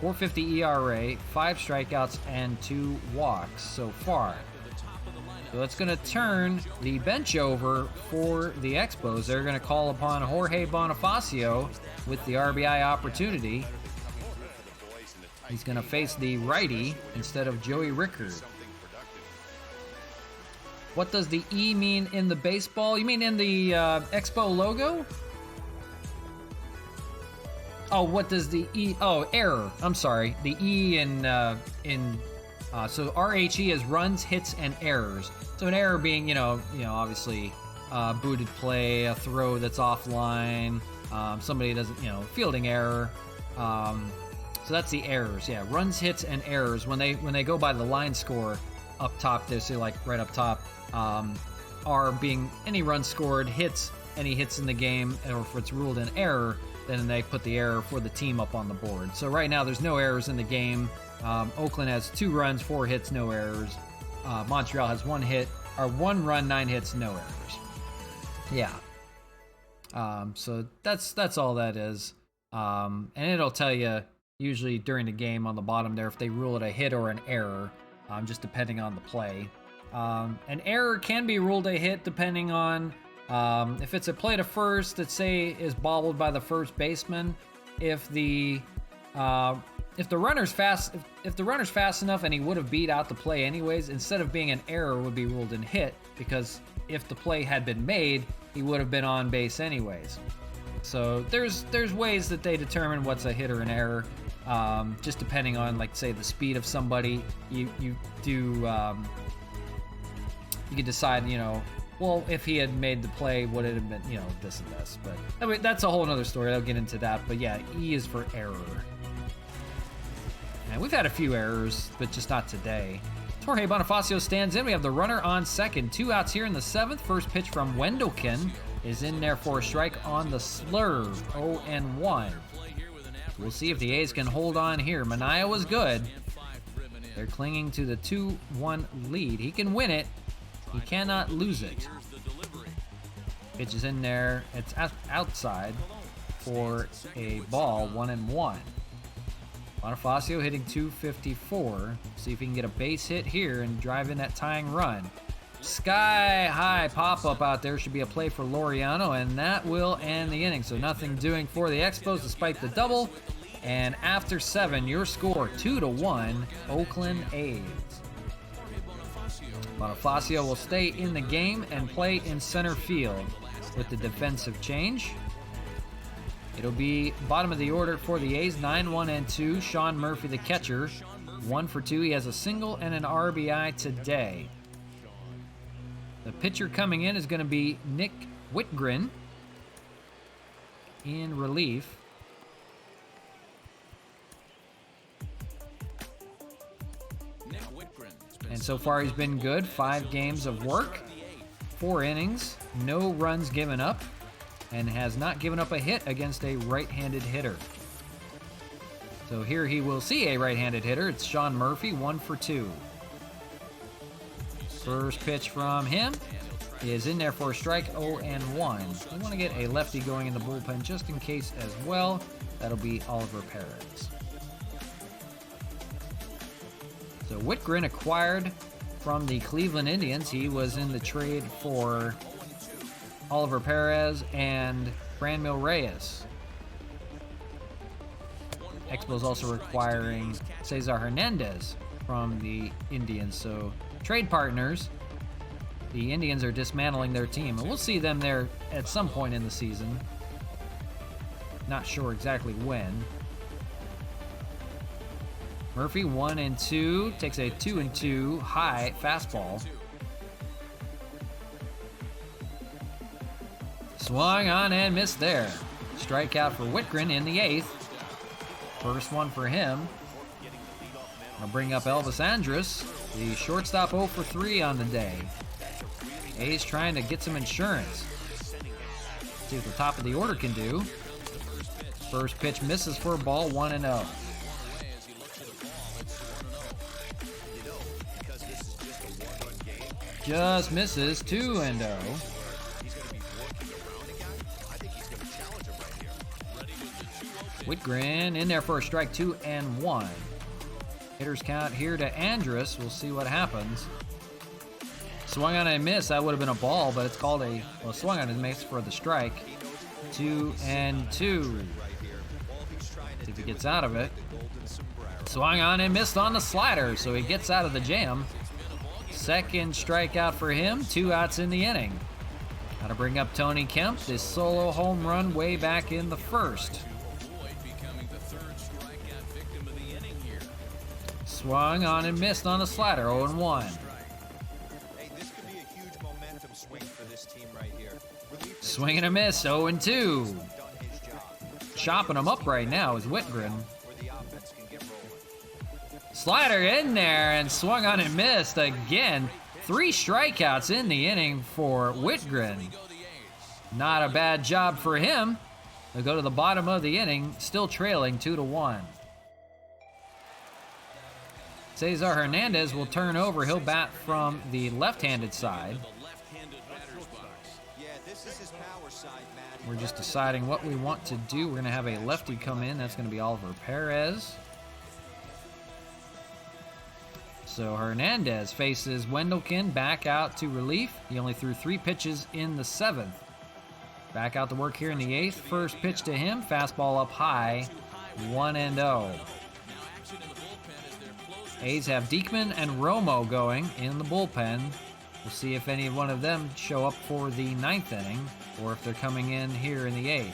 4.50 ERA, 5 strikeouts, and 2 walks so far. So it's going to turn the bench over for the Expos. They're going to call upon Jorge Bonifacio with the RBI opportunity. He's going to face the righty instead of Joey Rickard. What does the E mean in the baseball? You mean in the Expo logo? Oh, what does the E? Oh, error. I'm sorry. The E so RHE is runs, hits, and errors. So an error being, obviously booted play, a throw that's offline, somebody doesn't, fielding error. So that's the errors. Yeah, runs, hits, and errors. When they go by the line score up top, they say like right up top, are being any runs scored, hits, any hits in the game, or if it's ruled an error, then they put the error for the team up on the board. So right now there's no errors in the game. Oakland has 2 runs, 4 hits, no errors. Montreal has 1 run, 9 hits, no errors. Yeah. So that's all that is. And it'll tell you usually during the game on the bottom there if they rule it a hit or an error, just depending on the play. An error can be ruled a hit depending on if it's a play to first that say is bobbled by the first baseman. If the runner's fast enough and he would have beat out the play anyways, instead of being an error, would be ruled in hit, because if the play had been made, he would have been on base anyways. So there's ways that they determine what's a hit or an error, just depending on, like, say, the speed of somebody. You can decide, well, if he had made the play, would it have been, this and this. But I mean, that's a whole other story. I'll get into that. But yeah, E is for error. And we've had a few errors, but just not today. Jorge Bonifacio stands in. We have the runner on second. 2 outs here in the 7th. First pitch from Wendelken is in there for a strike on the slurve. 0-1. We'll see if the A's can hold on here. Manaea was good. They're clinging to the 2-1 lead. He can win it. He cannot lose it. Pitch is in there. It's outside for a ball. 1-1. Bonifacio hitting .254. See if he can get a base hit here and drive in that tying run. Sky high pop-up out there. Should be a play for Laureano, and that will end the inning. So nothing doing for the Expos despite the double. And after 7, your score 2-1, Oakland A's. Bonifacio will stay in the game and play in center field with the defensive change. It'll be bottom of the order for the A's, 9-1-2. Sean Murphy, the catcher, 1 for 2. He has a single and an RBI today. The pitcher coming in is going to be Nick Whitgren in relief. And so far he's been good. 5 games of work, 4 innings, no runs given up, and has not given up a hit against a right-handed hitter. So here he will see a right-handed hitter. It's Sean Murphy, 1 for 2. First pitch from him is in there for a strike, 0-1. We want to get a lefty going in the bullpen just in case as well. That'll be Oliver Perez. So Whitgren acquired from the Cleveland Indians. He was in the trade for Oliver Perez and Franmil Reyes. Expos also requiring Cesar Hernandez from the Indians. So trade partners. The Indians are dismantling their team, and we'll see them there at some point in the season. Not sure exactly when. Murphy 1-2, takes a 2-2 high fastball. Swung on and missed there. Strikeout for Whitgren in the 8th. First one for him. I'll bring up Elvis Andrus, the shortstop 0 for 3 on the day. A's trying to get some insurance. See what the top of the order can do. First pitch misses for a ball, 1-0. Just misses, 2-0. Whitgren in there for a strike, 2-1. Hitters count here to Andrus. We'll see what happens. Swung on a miss. That would have been a ball, but it's called a swung on a miss for the strike. 2-2. See if he gets out of it. Swung on and missed on the slider, so he gets out of the jam. Second strikeout for him. 2 outs in the inning. Got to bring up Tony Kemp. This solo home run way back in the first. Swung on and missed on the slider, 0-1. Hey, this could be a huge momentum swing for this team right here. Swing and a miss, 0-2. Chopping him up right now is Whitgren. Slider in there and swung on and missed again. 3 strikeouts in the inning for Whitgren. Not a bad job for him. They go to the bottom of the inning, still trailing 2-1. Cesar Hernandez will turn over. He'll bat from the left-handed side. We're just deciding what we want to do. We're going to have a lefty come in. That's going to be Oliver Perez. So Hernandez faces Wendelken back out to relief. He only threw 3 pitches in the 7th. Back out to work here in the 8th. First pitch to him. Fastball up high. 1-0. A's have Diekman and Romo going in the bullpen. We'll see if any one of them show up for the 9th inning or if they're coming in here in the 8th.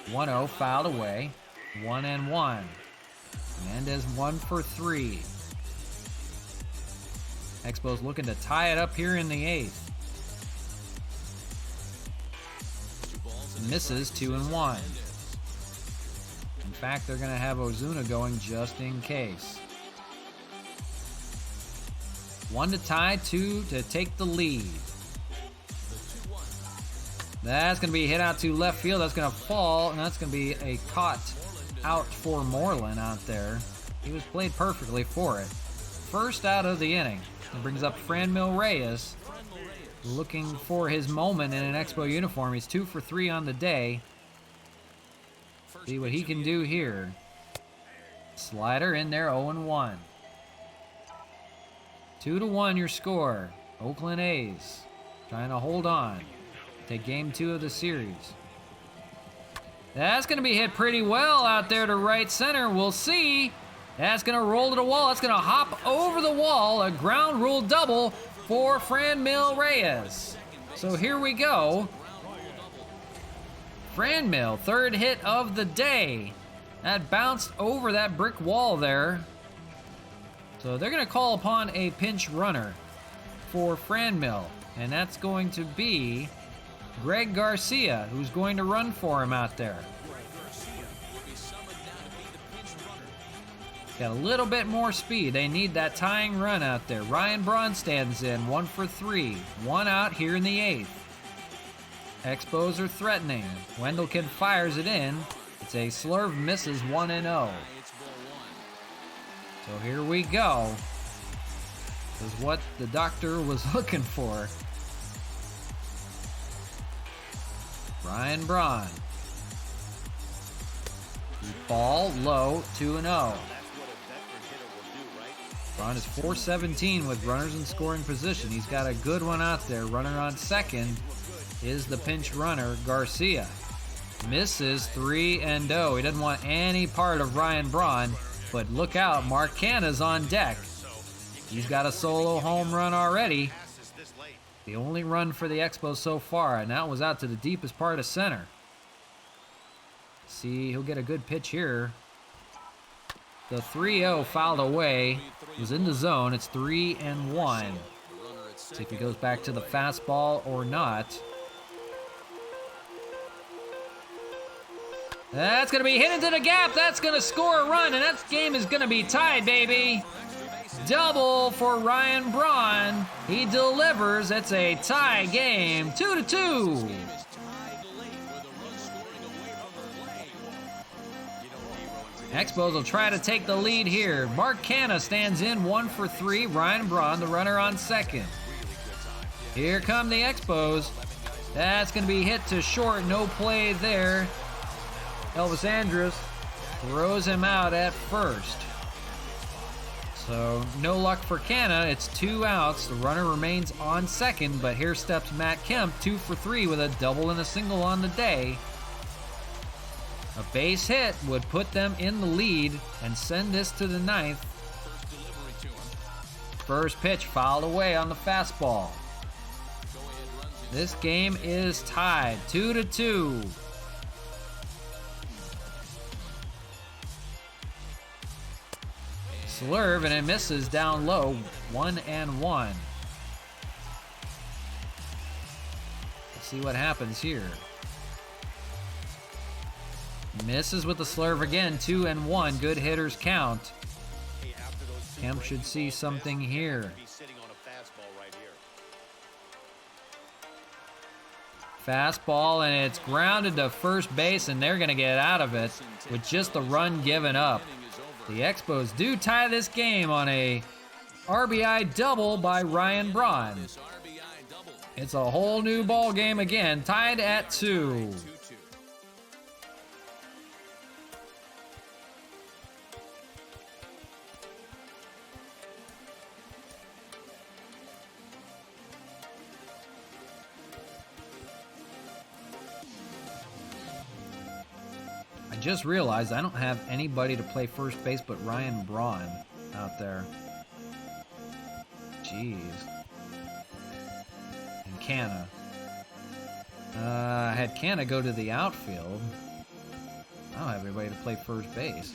1-0 fouled away. 1-1. Hernandez 1 for 3. Expos looking to tie it up here in the 8th. Misses, 2-1. In fact, they're going to have Ozuna going just in case. 1 to tie, 2 to take the lead. That's going to be hit out to left field. That's going to fall, and that's going to be a caught out for Moreland out there. He was played perfectly for it. First out of the inning. It brings up Franmil Reyes, looking for his moment in an Expo uniform. He's 2 for 3 on the day. See what he can do here. Slider in there, 0-1. 2-1 your score. Oakland A's trying to hold on. Take game 2 of the series. That's going to be hit pretty well out there to right center. We'll see. That's going to roll to the wall. That's going to hop over the wall. A ground rule double for Franmil Reyes. So here we go. Franmil, 3rd hit of the day. That bounced over that brick wall there. So they're going to call upon a pinch runner for Franmil. And that's going to be Greg Garcia, who's going to run for him out there. Got a little bit more speed. They need that tying run out there. Ryan Braun stands in, 1 for 3. 1 out here in the 8th. Expos are threatening. Wendelken fires it in. It's a slurve, misses, 1-0. So here we go. This is what the doctor was looking for. Ryan Braun. Ball low, 2-0. Braun is 4-17 with runners in scoring position. He's got a good one out there. Runner on second is the pinch runner, Garcia. Misses, 3-0. He doesn't want any part of Ryan Braun, but look out, Mark Canha's on deck. He's got a solo home run already. The only run for the Expos so far, and that was out to the deepest part of center. See, he'll get a good pitch here. The 3-0 fouled away. It was in the zone. It's 3-1. See if he goes back to the fastball or not. That's going to be hit into the gap. That's going to score a run, and that game is going to be tied, baby. Double for Ryan Braun. He delivers. It's a tie game, 2-2. Expos will try to take the lead here. Mark Canna stands in 1 for 3. Ryan Braun, the runner, on second. Here come the Expos. That's going to be hit to short. No play there. Elvis Andrus throws him out at first. So no luck for Canna. It's 2 outs. The runner remains on second, but here steps Matt Kemp, 2 for 3 with a double and a single on the day. A base hit would put them in the lead and send this to the 9th. First pitch fouled away on the fastball. This game is tied, 2-2. Slurve, and it misses down low, 1-1. Let's see what happens here. Misses with the slurve again, 2-1. Good hitters count. Kemp should see something here. Fastball, and it's grounded to first base, and they're going to get out of it with just the run given up. The Expos do tie this game on a RBI double by Ryan Braun. It's a whole new ball game again, tied at 2. Just realized I don't have anybody to play first base but Ryan Braun out there. Jeez. And Canna. I had Canna go to the outfield. I don't have anybody to play first base.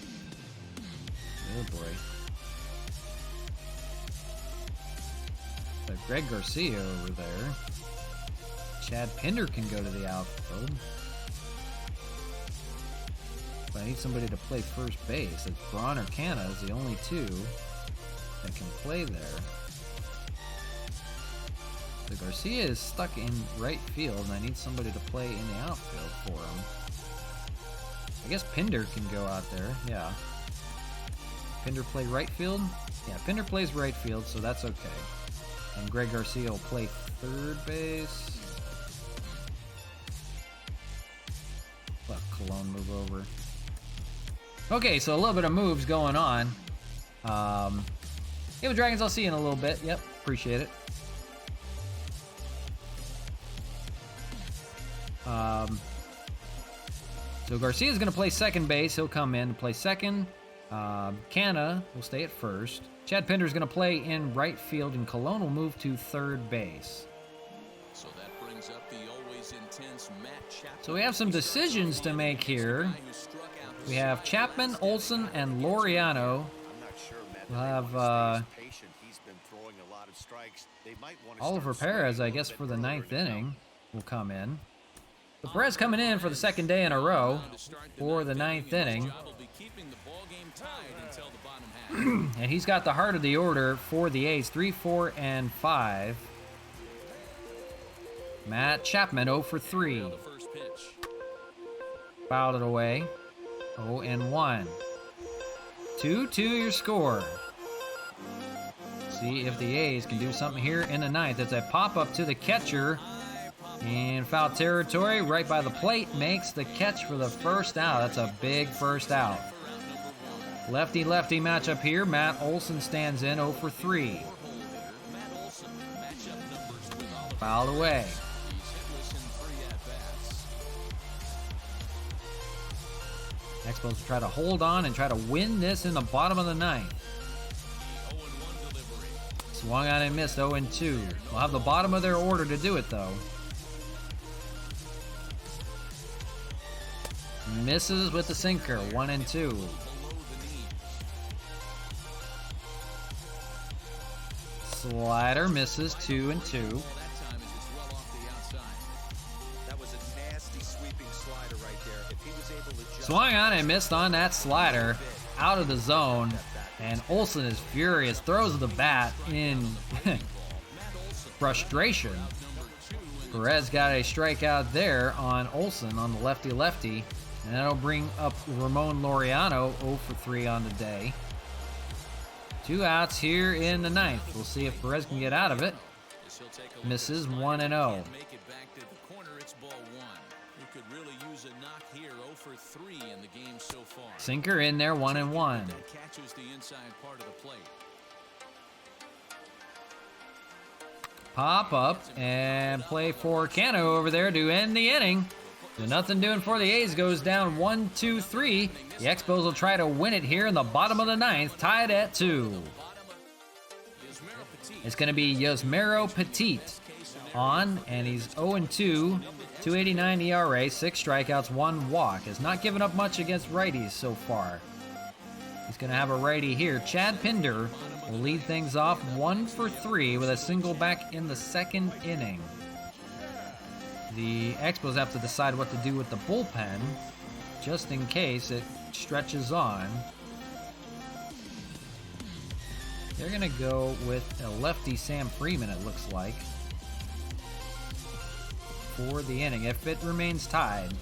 Oh boy. But Greg Garcia over there. Chad Pinder can go to the outfield. I need somebody to play first base. It's Braun or Canna is the only two that can play there. So Garcia is stuck in right field, and I need somebody to play in the outfield for him. I guess Pinder can go out there, yeah. Pinder play right field? Yeah, Pinder plays right field, so that's okay. And Greg Garcia will play third base. Let Cologne move over. Okay, so a little bit of moves going on. Yeah, with Dragons, I'll see you in a little bit. Yep, appreciate it. So Garcia's going to play second base. He'll come in and play second. Canna will stay at first. Chad Pinder's going to play in right field, and Cologne will move to third base. So that brings up the always intense Matt Chapman. So we have some decisions to make here. We have Chapman, Olsen, and Laureano. We'll have Oliver Perez, I guess, for the 9th inning will come in. So Perez coming in for the second day in a row for the 9th inning. And he's got the heart of the order for the A's, 3, 4, and 5. Matt Chapman 0 for 3. Fouled it away. 0-1. 2-2 your score. See if the A's can do something here in the 9th. It's a pop-up to the catcher in foul territory, right by the plate. Makes the catch for the first out. That's a big first out. Lefty-lefty matchup here. Matt Olson stands in 0 for 3. Fouled away. Expos try to hold on and try to win this in the bottom of the 9th. Swung on and missed, 0-2. We'll have the bottom of their order to do it, though. Misses with the sinker, 1-2. Slider misses, 2-2. Swung on and missed on that slider. Out of the zone. And Olsen is furious. Throws the bat in frustration. Perez got a strikeout there on Olsen on the lefty-lefty. And that'll bring up Ramon Laureano 0 for 3 on the day. 2 outs here in the 9th. We'll see if Perez can get out of it. Misses 1-0. Sinker in there, 1-1. Pop up and play for Cano over there to end the inning. So nothing doing for the A's. Goes down 1-2-3. The Expos will try to win it here in the bottom of the 9th, tied at 2. It's going to be Yusmeiro Petit on, and he's 0-2, 2.89 ERA, 6 strikeouts, 1 walk. Has not given up much against righties so far. He's going to have a righty here. Chad Pinder will lead things off 1 for 3 with a single back in the 2nd inning. The Expos have to decide what to do with the bullpen, just in case it stretches on. They're going to go with a lefty Sam Freeman, it looks like, for the inning, if it remains tied.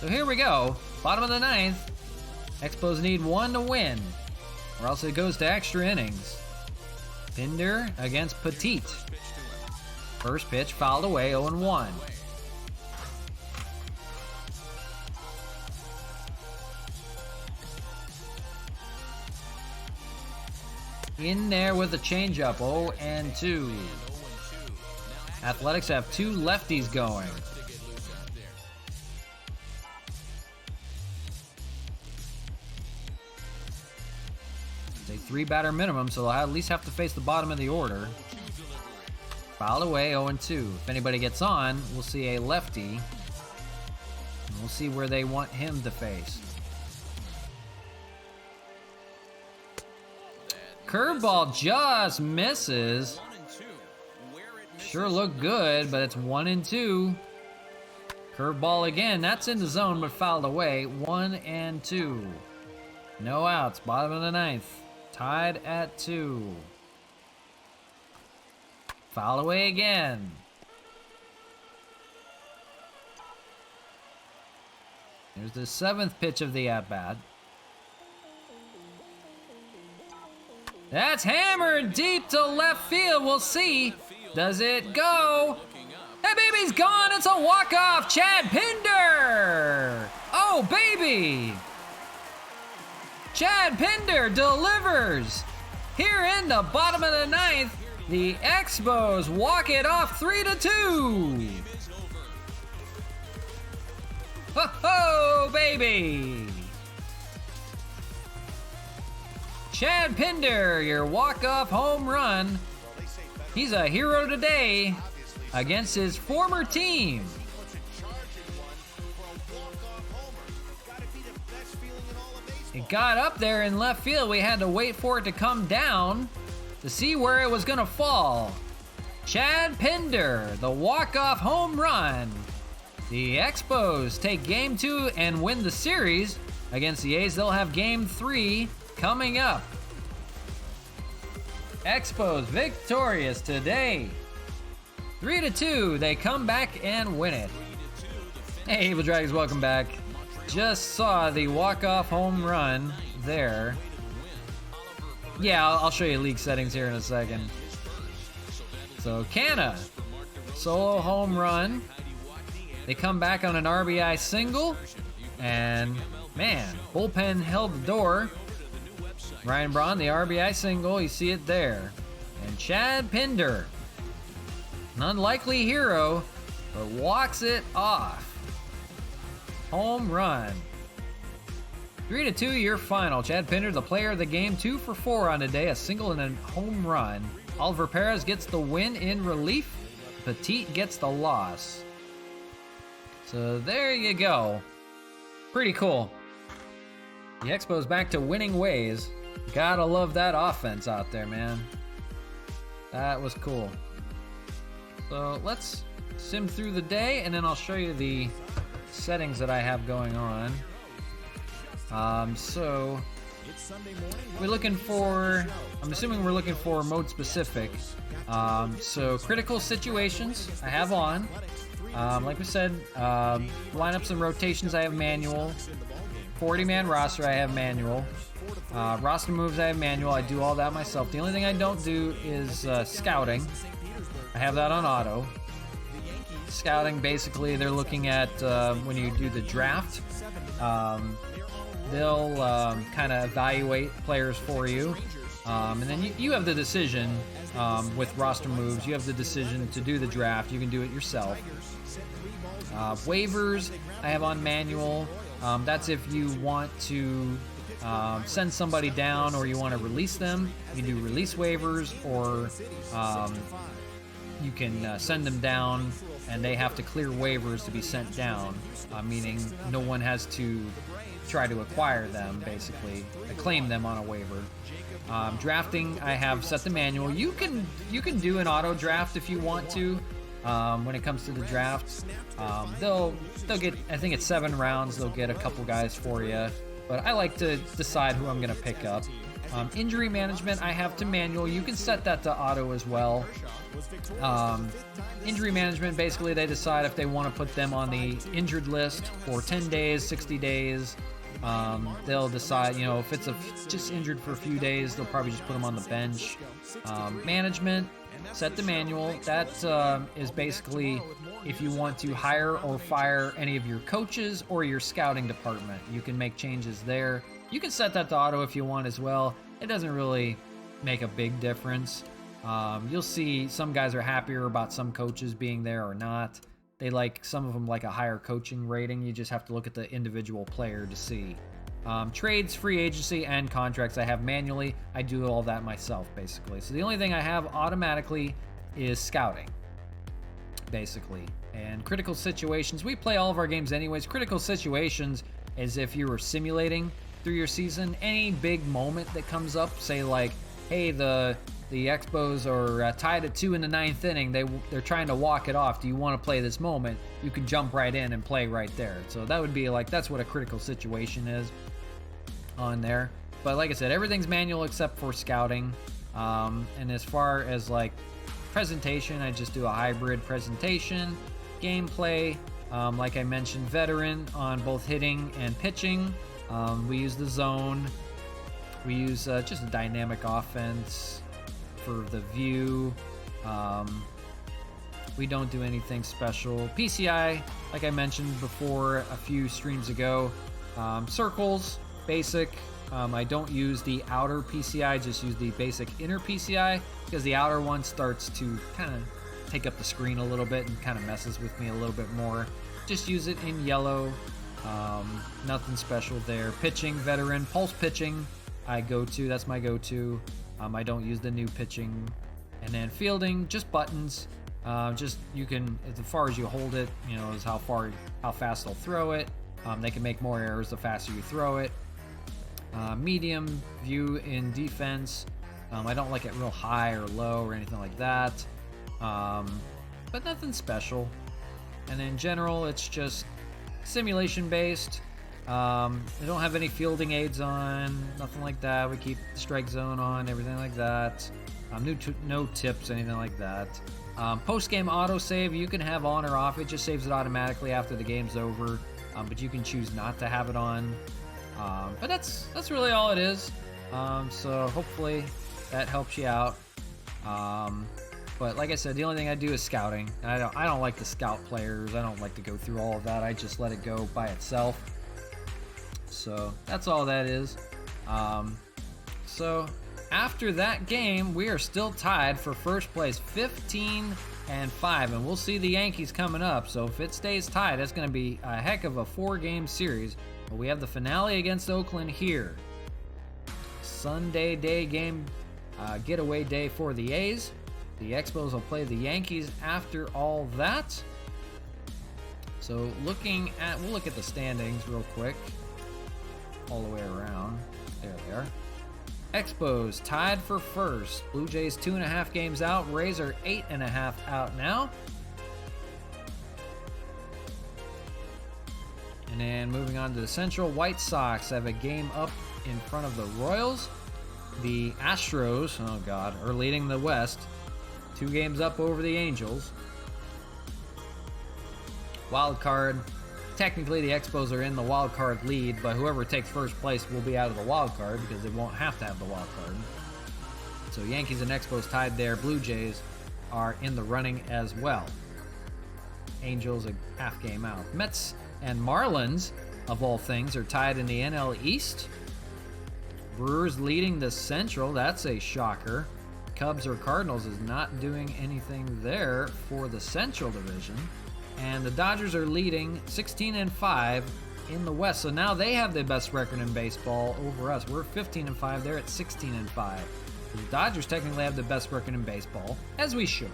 So here we go. Bottom of the 9th. Expos need 1 to win, or else it goes to extra innings. Pinder against Petit. First pitch fouled away, 0-1. In there with the changeup, 0-2. Athletics have 2 lefties going. It's a 3-batter minimum, so they'll at least have to face the bottom of the order. Fouled away, 0-2. If anybody gets on, we'll see a lefty. And we'll see where they want him to face. Curveball just misses. Sure looked good, but it's 1-2. Curveball again. That's in the zone, but fouled away. 1-2. No outs. Bottom of the 9th. Tied at 2. Foul away again. There's the 7th pitch of the at-bat. That's hammered deep to left field. We'll see. Does it go? That baby's gone. It's a walk-off. Chad Pinder. Oh, baby. Chad Pinder delivers. Here in the bottom of the 9th. The Expos walk it off 3-2. Ho-ho, baby. Chad Pinder, your walk-off home run. He's a hero today against his former team. It got up there in left field. We had to wait for it to come down to see where it was going to fall. Chad Pinder, the walk-off home run. The Expos take Game 2 and win the series. Against the A's, they'll have Game 3 coming up. Expos victorious today. 3-2, they come back and win it. Hey, Evil Dragons, welcome back. Just saw the walk-off home run there. Yeah, I'll show you league settings here in a second. So, Canna, solo home run. They come back on an RBI single. And, man, bullpen held the door. Ryan Braun, the RBI single, you see it there. And Chad Pinder, an unlikely hero, but walks it off. Home run. 3-2 your final. Chad Pinder, the player of the game, 2 for 4 on today, a single and a home run. Oliver Perez gets the win in relief. Petit gets the loss. So there you go. Pretty cool. The Expos back to winning ways. Gotta love that offense out there, man. That was cool. So let's sim through the day, and then I'll show you the settings that I have going on. So we're looking for, I'm assuming we're looking for mode specific. So critical situations I have on. Like we said, lineups and rotations I have manual. 40-man roster I have manual. Roster moves I have manual. I do all that myself. The only thing I don't do is scouting. I have that on auto. Scouting, basically, they're looking at when you do the draft. They'll kind of evaluate players for you. And then you have the decision with roster moves. You have the decision to do the draft. You can do it yourself. Waivers, I have on manual. That's if you want to send somebody down or you want to release them. You can do release waivers, or you can send them down and they have to clear waivers to be sent down, meaning no one has to try to acquire them, basically, claim them on a waiver. Drafting, I have set the manual. You can do an auto draft if you want to. When it comes to the draft, they'll get, I think it's 7 rounds. They'll get a couple guys for you, but I like to decide who I'm going to pick up. Injury management, I have to manual. You can set that to auto as well. Injury management, basically they decide if they want to put them on the injured list for 10 days, 60 days. They'll decide, if it's just injured for a few days, they'll probably just put them on the bench. Management, set the manual. That is basically if you want to hire or fire any of your coaches or your scouting department. You can make changes there. You can set that to auto if you want as well. It doesn't really make a big difference. You'll see some guys are happier about some coaches being there or not. Some of them like a higher coaching rating. You just have to look at the individual player to see. Trades, free agency, and contracts I have manually. I do all that myself, basically. So the only thing I have automatically is scouting, basically. And critical situations, we play all of our games anyways. Critical situations is if you were simulating through your season, any big moment that comes up, say like, hey, the Expos are tied at 2 in the 9th inning. They're trying to walk it off. Do you want to play this moment? You can jump right in and play right there. So that would be that's what a critical situation is on there. But like I said, everything's manual except for scouting. And as far as presentation, I just do a hybrid presentation. Gameplay, like I mentioned, veteran on both hitting and pitching. We use the zone. We use just a dynamic offense for the view. We don't do anything special. PCI, like I mentioned before a few streams ago, circles, basic. I don't use the outer PCI, just use the basic inner PCI, because the outer one starts to kind of take up the screen a little bit and kind of messes with me a little bit more. Just use it in yellow. Nothing special there. Pitching, veteran, pulse pitching, that's my go-to. I don't use the new pitching. And then fielding, just buttons. You can, as far as you hold it, is how fast they'll throw it. They can make more errors the faster you throw it. Medium view in defense. I don't like it real high or low or anything like that. But nothing special. And in general, it's just simulation based. I don't have any fielding aids on, nothing like that. We keep the strike zone on, everything like that. No tips, anything like that. Post-game autosave, you can have on or off. It just saves it automatically after the game's over, but you can choose not to have it on. But that's really all it is. So hopefully that helps you out. But like I said, the only thing I do is scouting. I don't like to scout players. I don't like to go through all of that. I just let it go by itself. So that's all that is. So after that game, we are still tied for first place, 15-5, and we'll see the Yankees coming up. So if it stays tied, it's going to be a heck of a 4-game series. But we have the finale against Oakland here. Sunday day game, getaway day for the A's. The Expos will play the Yankees after all that. So we'll look at the standings real quick. All the way around. There they are. Expos tied for first. Blue Jays 2.5 games out. Rays are 8.5 out now. And then moving on to the Central, White Sox have a game up in front of the Royals. The Astros, oh God, are leading the West. 2 games up over the Angels. Wild card. Technically, the Expos are in the wild card lead, but whoever takes first place will be out of the wild card because they won't have to have the wild card. So Yankees and Expos tied there. Blue Jays are in the running as well. Angels a half game out. Mets and Marlins, of all things, are tied in the NL East. Brewers leading the Central. That's a shocker. Cubs or Cardinals is not doing anything there for the Central Division. And the Dodgers are leading 16-5 in the West. So now they have the best record in baseball over us. We're 15-5. They're at 16-5. The Dodgers technically have the best record in baseball, as we should.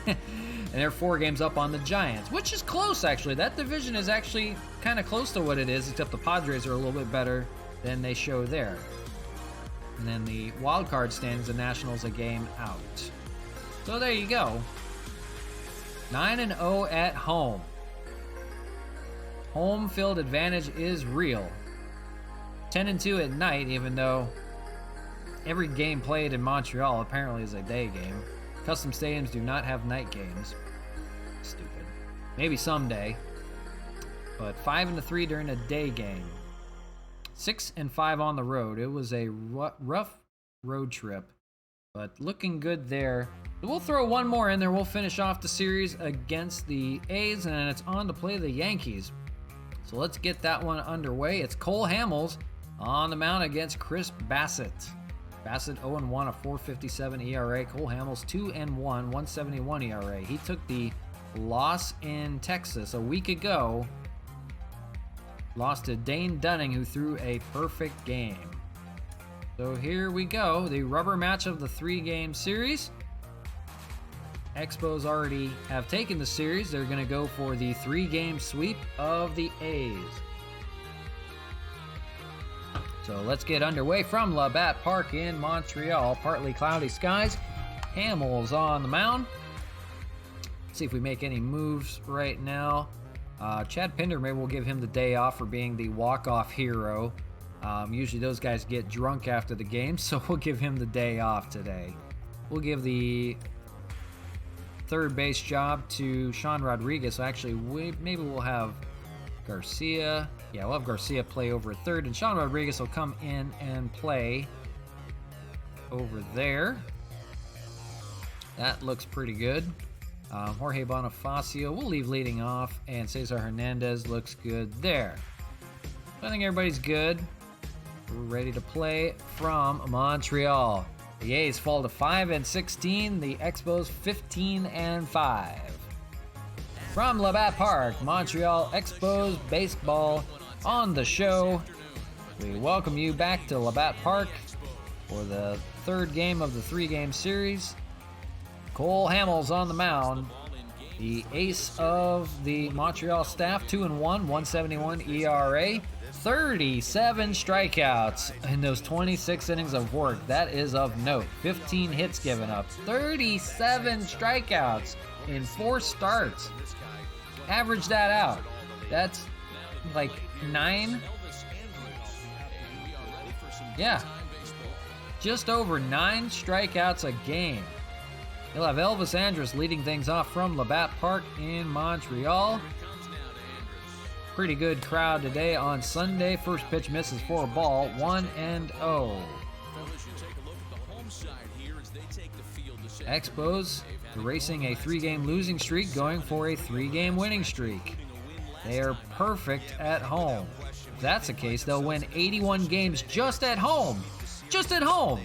And they're 4 games up on the Giants, which is close, actually. That division is actually kind of close to what it is, except the Padres are a little bit better than they show there. And then the wild card standings, the Nationals a game out. So there you go. 9-0 at home. Home field advantage is real. 10-2 at night, even though every game played in Montreal apparently is a day game. Custom stadiums do not have night games. Stupid. Maybe someday. But 5-3 during a day game. 6-5 on the road. It was a rough road trip, but looking good there. We'll throw one more in there. We'll finish off the series against the A's, and it's on to play the Yankees. So let's get that one underway. It's Cole Hamels on the mound against Chris Bassett. Bassett 0-1, a 4.57 ERA. Cole Hamels 2-1, 1.71 ERA. He took the loss in Texas a week ago. Lost to Dane Dunning, who threw a perfect game. So here we go, the rubber match of the 3-game series. Expos already have taken the series. They're going to go for the 3-game sweep of the A's. So let's get underway from Labatt Park in Montreal. Partly cloudy skies. Hamels on the mound. Let's see if we make any moves right now. Chad Pinder, maybe we'll give him the day off for being the walk-off hero. Usually those guys get drunk after the game, so we'll give him the day off today. We'll give the third base job to Sean Rodriguez. So actually, maybe we'll have Garcia. Yeah, we'll have Garcia play over at third, and Sean Rodriguez will come in and play over there. That looks pretty good. Jorge Bonifacio, we'll leave leading off, and Cesar Hernandez looks good there. I think everybody's good. We're ready to play from Montreal. The A's fall to 5-16, the Expos 15-5. From Labatt Park, Montreal Expos baseball on the show. We welcome you back to Labatt Park for the 3rd game of the 3-game series. Cole Hamels on the mound, the ace of the Montreal staff, 2-1, 1.71 ERA, 37 strikeouts in those 26 innings of work. That is of note. 15 hits given up, 37 strikeouts in 4 starts. Average that out. That's like 9. Yeah, just over 9 strikeouts a game. You'll have Elvis Andrus leading things off from Labatt Park in Montreal. Pretty good crowd today on Sunday. First pitch misses for a ball, 1-0. Expos erasing a 3-game losing streak, going for a 3-game winning streak. They are perfect at home. If that's the case, they'll win 81 games just at home. Just at home!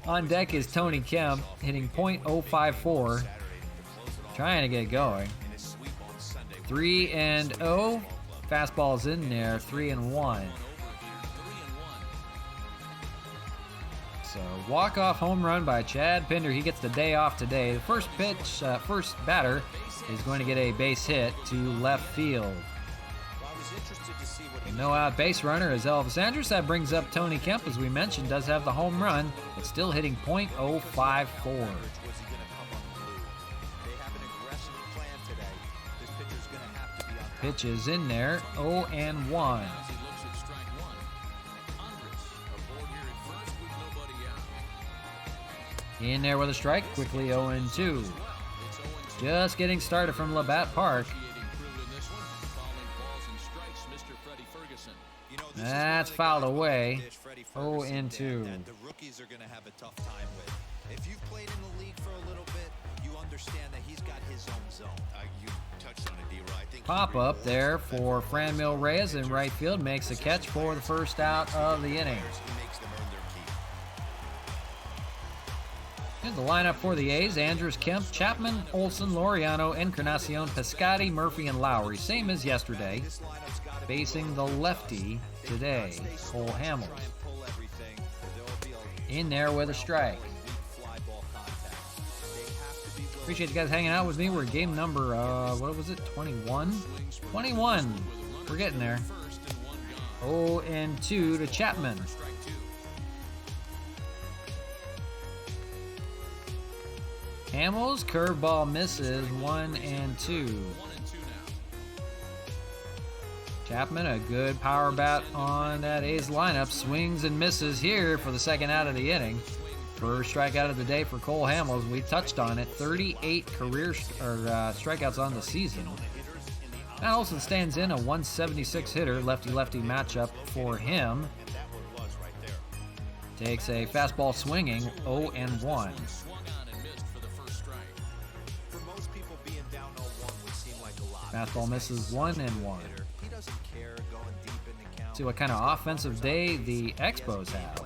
On deck is Tony Kemp, hitting .054, trying to get going. 3-0, fastball's in there, 3-1. So walk-off home run by Chad Pinder. He gets the day off today. The first batter is going to get a base hit to left field. No out base runner is Elvis Andrus. That brings up Tony Kemp, as we mentioned, does have the home run, but still hitting .054. Pitch is in there, 0-1. In there with a strike, quickly 0-2. Just getting started from Labatt Park. That's fouled away, 0-2. The rookies are going to have a tough time with. If you've played in the league for a little bit, you understand that he's got his own zone. You touched on it, D-Roy. I think Pop up there for Franmil Reyes in right field, makes a catch for the first out of the inning. he makes them earn their keep. And the lineup for the A's: Andrews, Kemp, Chapman, Olson, Laureano, Encarnacion, Piscotty, Murphy, and Lowry. Same as yesterday. Facing the lefty today, Cole Hamels. In there with a strike. Appreciate you guys hanging out with me. We're game number, what was it, 21? 21. We're getting there. 0-2 to Chapman. Hamels, curveball misses, 1-2. Chapman, a good power bat on that A's lineup. Swings and misses here for the second out of the inning. First strikeout of the day for Cole Hamels. We touched on it. 38 career strikeouts on the season. That also stands in a 176 hitter, lefty-lefty matchup for him. Takes a fastball swinging, 0-1. Fastball misses, 1-1. See what kind of offensive day the Expos have.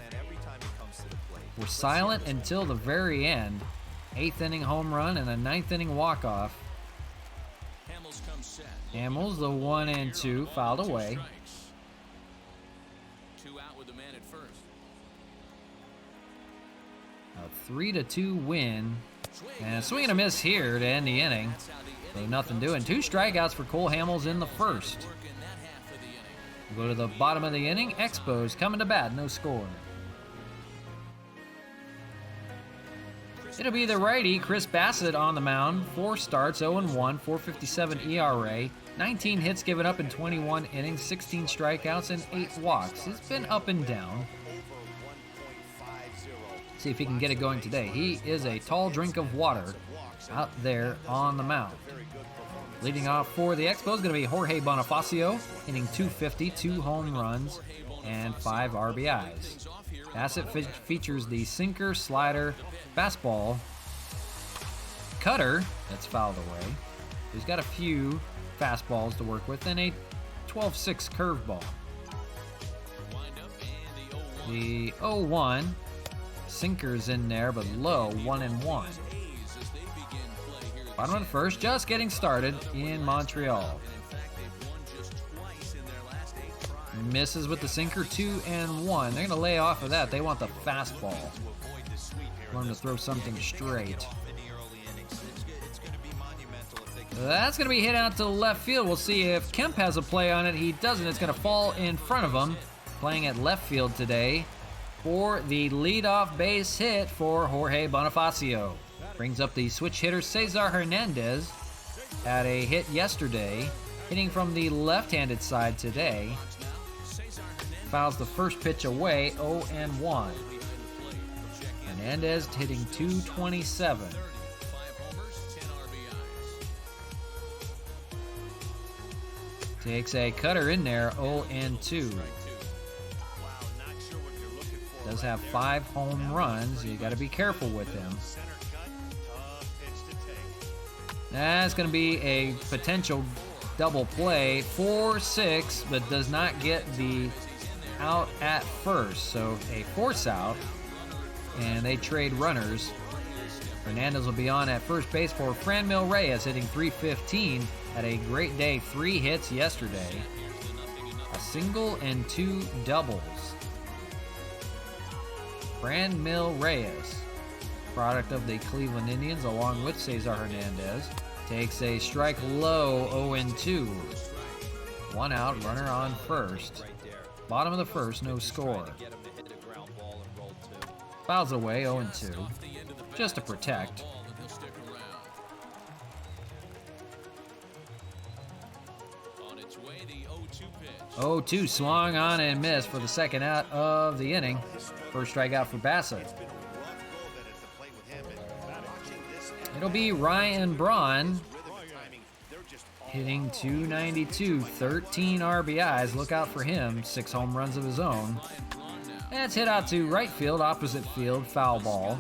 We're silent until the very end. 8th inning home run and a 9th inning walk-off. Hamels, the 1-2, fouled away. A 3-2 win. And a swing and a miss here to end the inning. So nothing doing. 2 strikeouts for Cole Hamels in the first. We'll go to the bottom of the inning. Expos coming to bat, no score. It'll be the righty, Chris Bassett, on the mound. 4 starts, 0-1, 4.57 ERA, 19 hits given up in 21 innings, 16 strikeouts, and 8 walks. It's been up and down. See if he can get it going today. He is a tall drink of water out there on the mound. Leading off for the Expos is going to be Jorge Bonifacio, hitting .250, 2 home runs, and 5 RBIs. Bassett features the sinker, slider, fastball, cutter that's fouled away. He's got a few fastballs to work with and a 12-6 curveball. The 0-1 sinker's in there, but low, 1-1. Bottom of the first, just getting started in Montreal. Misses with the sinker, 2-1. They're going to lay off of that. They want the fastball. Want him to throw something straight. That's going to be hit out to left field. We'll see if Kemp has a play on it. He doesn't. It's going to fall in front of him. Playing at left field today for the leadoff base hit for Jorge Bonifacio. Brings up the switch hitter Cesar Hernandez. Had a hit yesterday, hitting from the left-handed side today. Fouls the first pitch away, 0-1. Hernandez hitting .227. Takes a cutter in there, 0-2. Does have 5 home runs. You got to be careful with him. That's going to be a potential double play, 4-6, but does not get the out at first. So a force out, and they trade runners. Hernandez will be on at first base for Franmil Reyes, hitting .315. Had a great day, 3 hits yesterday. A single and 2 doubles. Franmil Reyes, product of the Cleveland Indians, along with Cesar Hernandez, takes a strike low, 0-2. 1 out, runner on first. Bottom of the first, no score. Fouls away, 0-2. Just to protect. 0-2 swung on and missed for the second out of the inning. First strikeout for Bassett. It'll be Ryan Braun hitting .292, 13 RBIs. Look out for him. 6 home runs of his own. That's hit out to right field, opposite field, foul ball.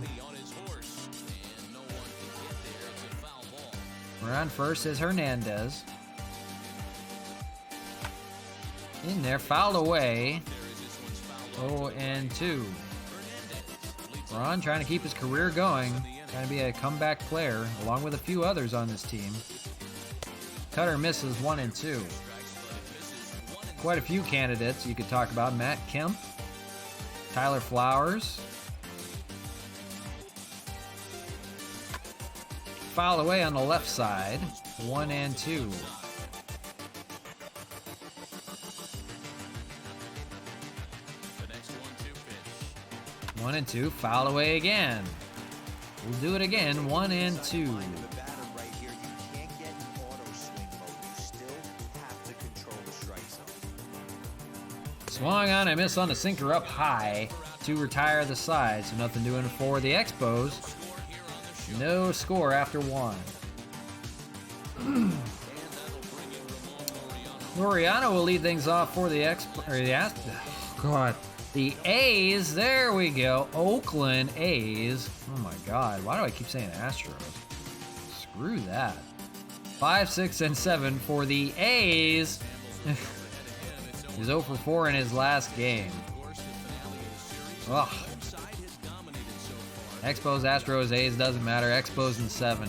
On first is Hernandez. In there, fouled away. 0-2. Braun trying to keep his career going. Trying to be a comeback player, along with a few others on this team. Cutter misses 1-2. Quite a few candidates you could talk about. Matt Kemp, Tyler Flowers. Foul away on the left side. 1-2. One and two, foul away again. We'll do it again, 1-2. Swung on and missed on the sinker up high to retire the side, so nothing doing for the Expos. No score after 1. Laureano will lead things off for the the A's. There we go. Oakland A's. Oh my God. Why do I keep saying Astros? Screw that. 5, 6, and 7 for the A's. He's 0 for 4 in his last game. Ugh. Expos, Astros, A's, doesn't matter. Expos in 7.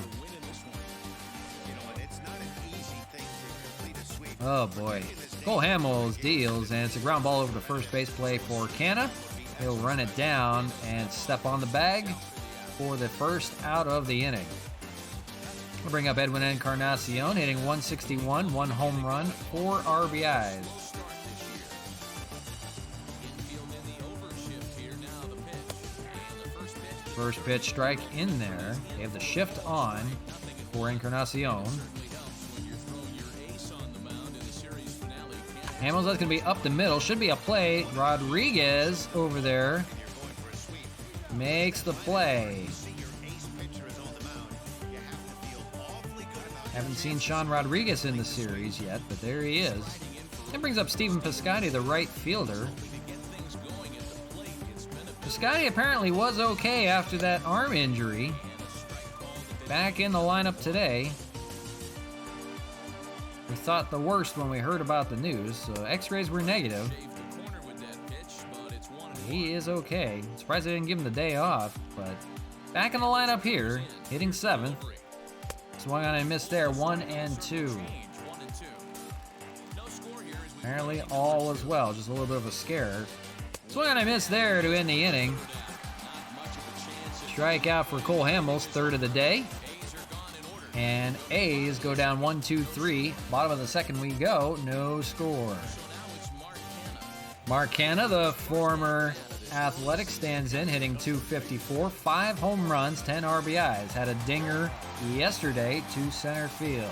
Oh boy. Cole Hamels deals, and it's a ground ball over to first base play for Canna. He'll run it down and step on the bag for the first out of the inning. We'll bring up Edwin Encarnacion, hitting .161, 1 home run, 4 RBIs. First pitch strike in there. They have the shift on for Encarnacion. Hamels, that's going to be up the middle. Should be a play. Rodriguez over there makes the play. Haven't seen Sean Rodriguez in the series yet, but there he is. That brings up Stephen Piscotty, the right fielder. Piscotty apparently was okay after that arm injury. Back in the lineup today. We thought the worst when we heard about the news, so x-rays were negative. He is okay. Surprised they didn't give him the day off, but back in the lineup here, hitting 7th. Swung on and missed there, 1-2. Apparently all was well, just a little bit of a scare. Swung on and missed there to end the inning. Strikeout for Cole Hamels, 3rd of the day. And A's go down 1-2-3. Bottom of the second we go, no score. Mark Canna, the former Athletic, stands in, hitting .254, 5 home runs, 10 RBIs. Had a dinger yesterday to center field.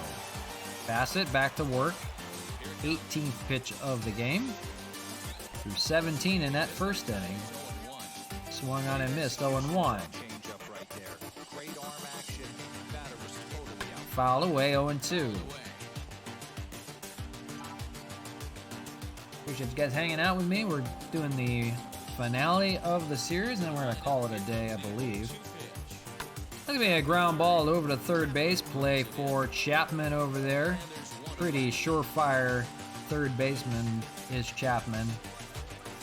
Bassett back to work. 18th pitch of the game. Through 17 in that first inning. Swung on and missed, 0-1. Foul away, 0-2. Appreciate you guys hanging out with me. We're doing the finale of the series, and then we're going to call it a day, I believe. That's going to be a ground ball over to third base. Play for Chapman over there. Pretty surefire third baseman is Chapman.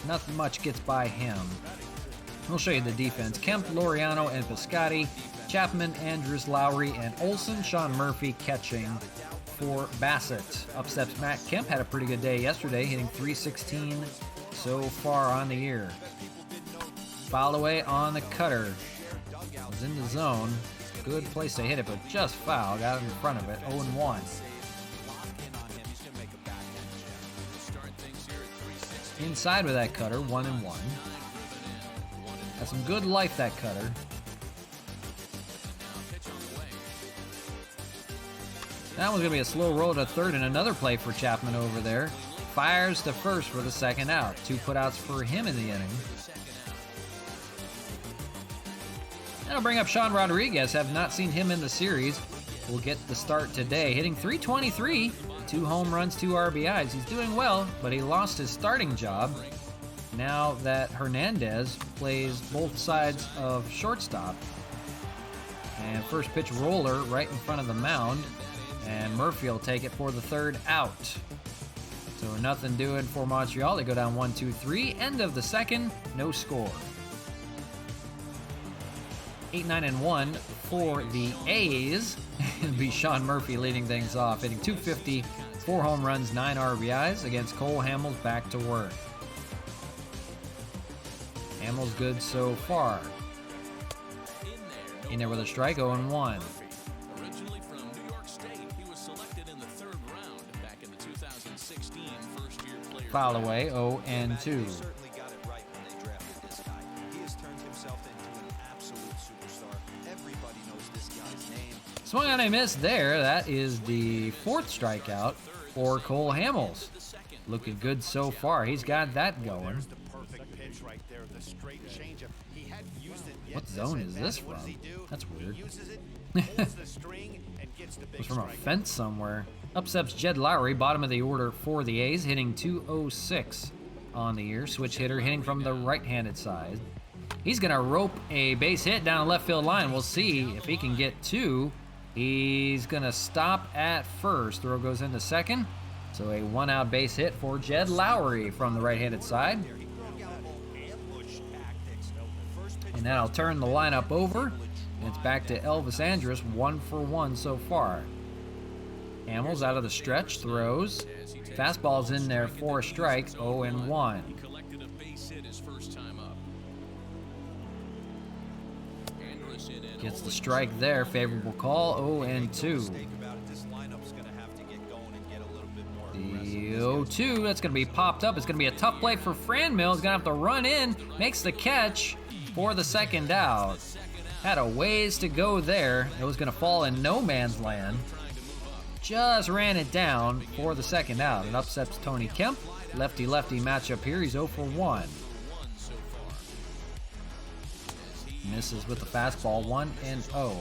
Nothing much gets by him. We'll show you the defense. Kemp, Laureano, and Piscotty. Chapman, Andrews, Lowry, and Olson. Sean Murphy catching for Bassett. Up steps Matt Kemp. Had a pretty good day yesterday, hitting .316 so far on the year. Foul away on the cutter. Was in the zone. Good place to hit it, but just foul. Got it in front of it. 0-1. Inside with that cutter. 1-1. Has some good life, that cutter. That one's going to be a slow roll to third, and another play for Chapman over there. fires to first for the second out. 2 putouts for him in the inning. That'll bring up Sean Rodriguez. Have not seen him in the series. Will get the start today. Hitting .323, 2 home runs, 2 RBIs. He's doing well, but he lost his starting job now that Hernandez plays both sides of shortstop. And first pitch roller right in front of the mound. And Murphy will take it for the third out. So nothing doing for Montreal. They go down 1-2-3. End of the second. No score. 8-9-1 for the A's. It'll be Sean Murphy leading things off, hitting .250, 4 home runs, 9 RBIs against Cole Hamels back to work. Hamels good so far. In there with a strike, 0-1. Originally from New York State, he was selected in the 3rd round back in the 2016 first-year player. Foul away, 0-2. They certainly got it right when they drafted this guy. He has turned himself into an absolute superstar. Everybody knows this guy's name. Swung on a miss there. That is the 4th strikeout for Cole Hamels. Looking good so far. He's got that going. There's the perfect pitch right there, the straight changeup. He hadn't used it yet. What zone is this What does from? he do? That's weird. He uses it, pulls the string, and gets the big It's from a strike. fence somewhere. Up steps Jed Lowry, bottom of the order for the A's, hitting .206 on the year. Switch hitter hitting from the right-handed side. He's going to rope a base hit down the left field line. We'll see if he can get 2. He's going to stop at first. Throw goes into second. So a 1-out base hit for Jed Lowry from the right-handed side. And that'll turn the lineup over. And it's back to Elvis Andrus, 1 for 1 so far. Hamels out of the stretch, throws. Fastball's in there for a strike, 0-1. He collected a base hit his first time up. Andrus in and Gets the strike there, favorable call, 0-2. Mistake about it. This lineup's going to have to get going and get a little bit more The aggressive. 0-2, that's going to be popped up. It's going to be a tough play for Franmil. He's going to have to run in, makes the catch for the second out. Had a ways to go there. It was going to fall in no man's land. Just ran it down for the second out. It upsets Tony Kemp. Lefty-lefty matchup here. He's 0 for 1. Misses with the fastball, 1-0.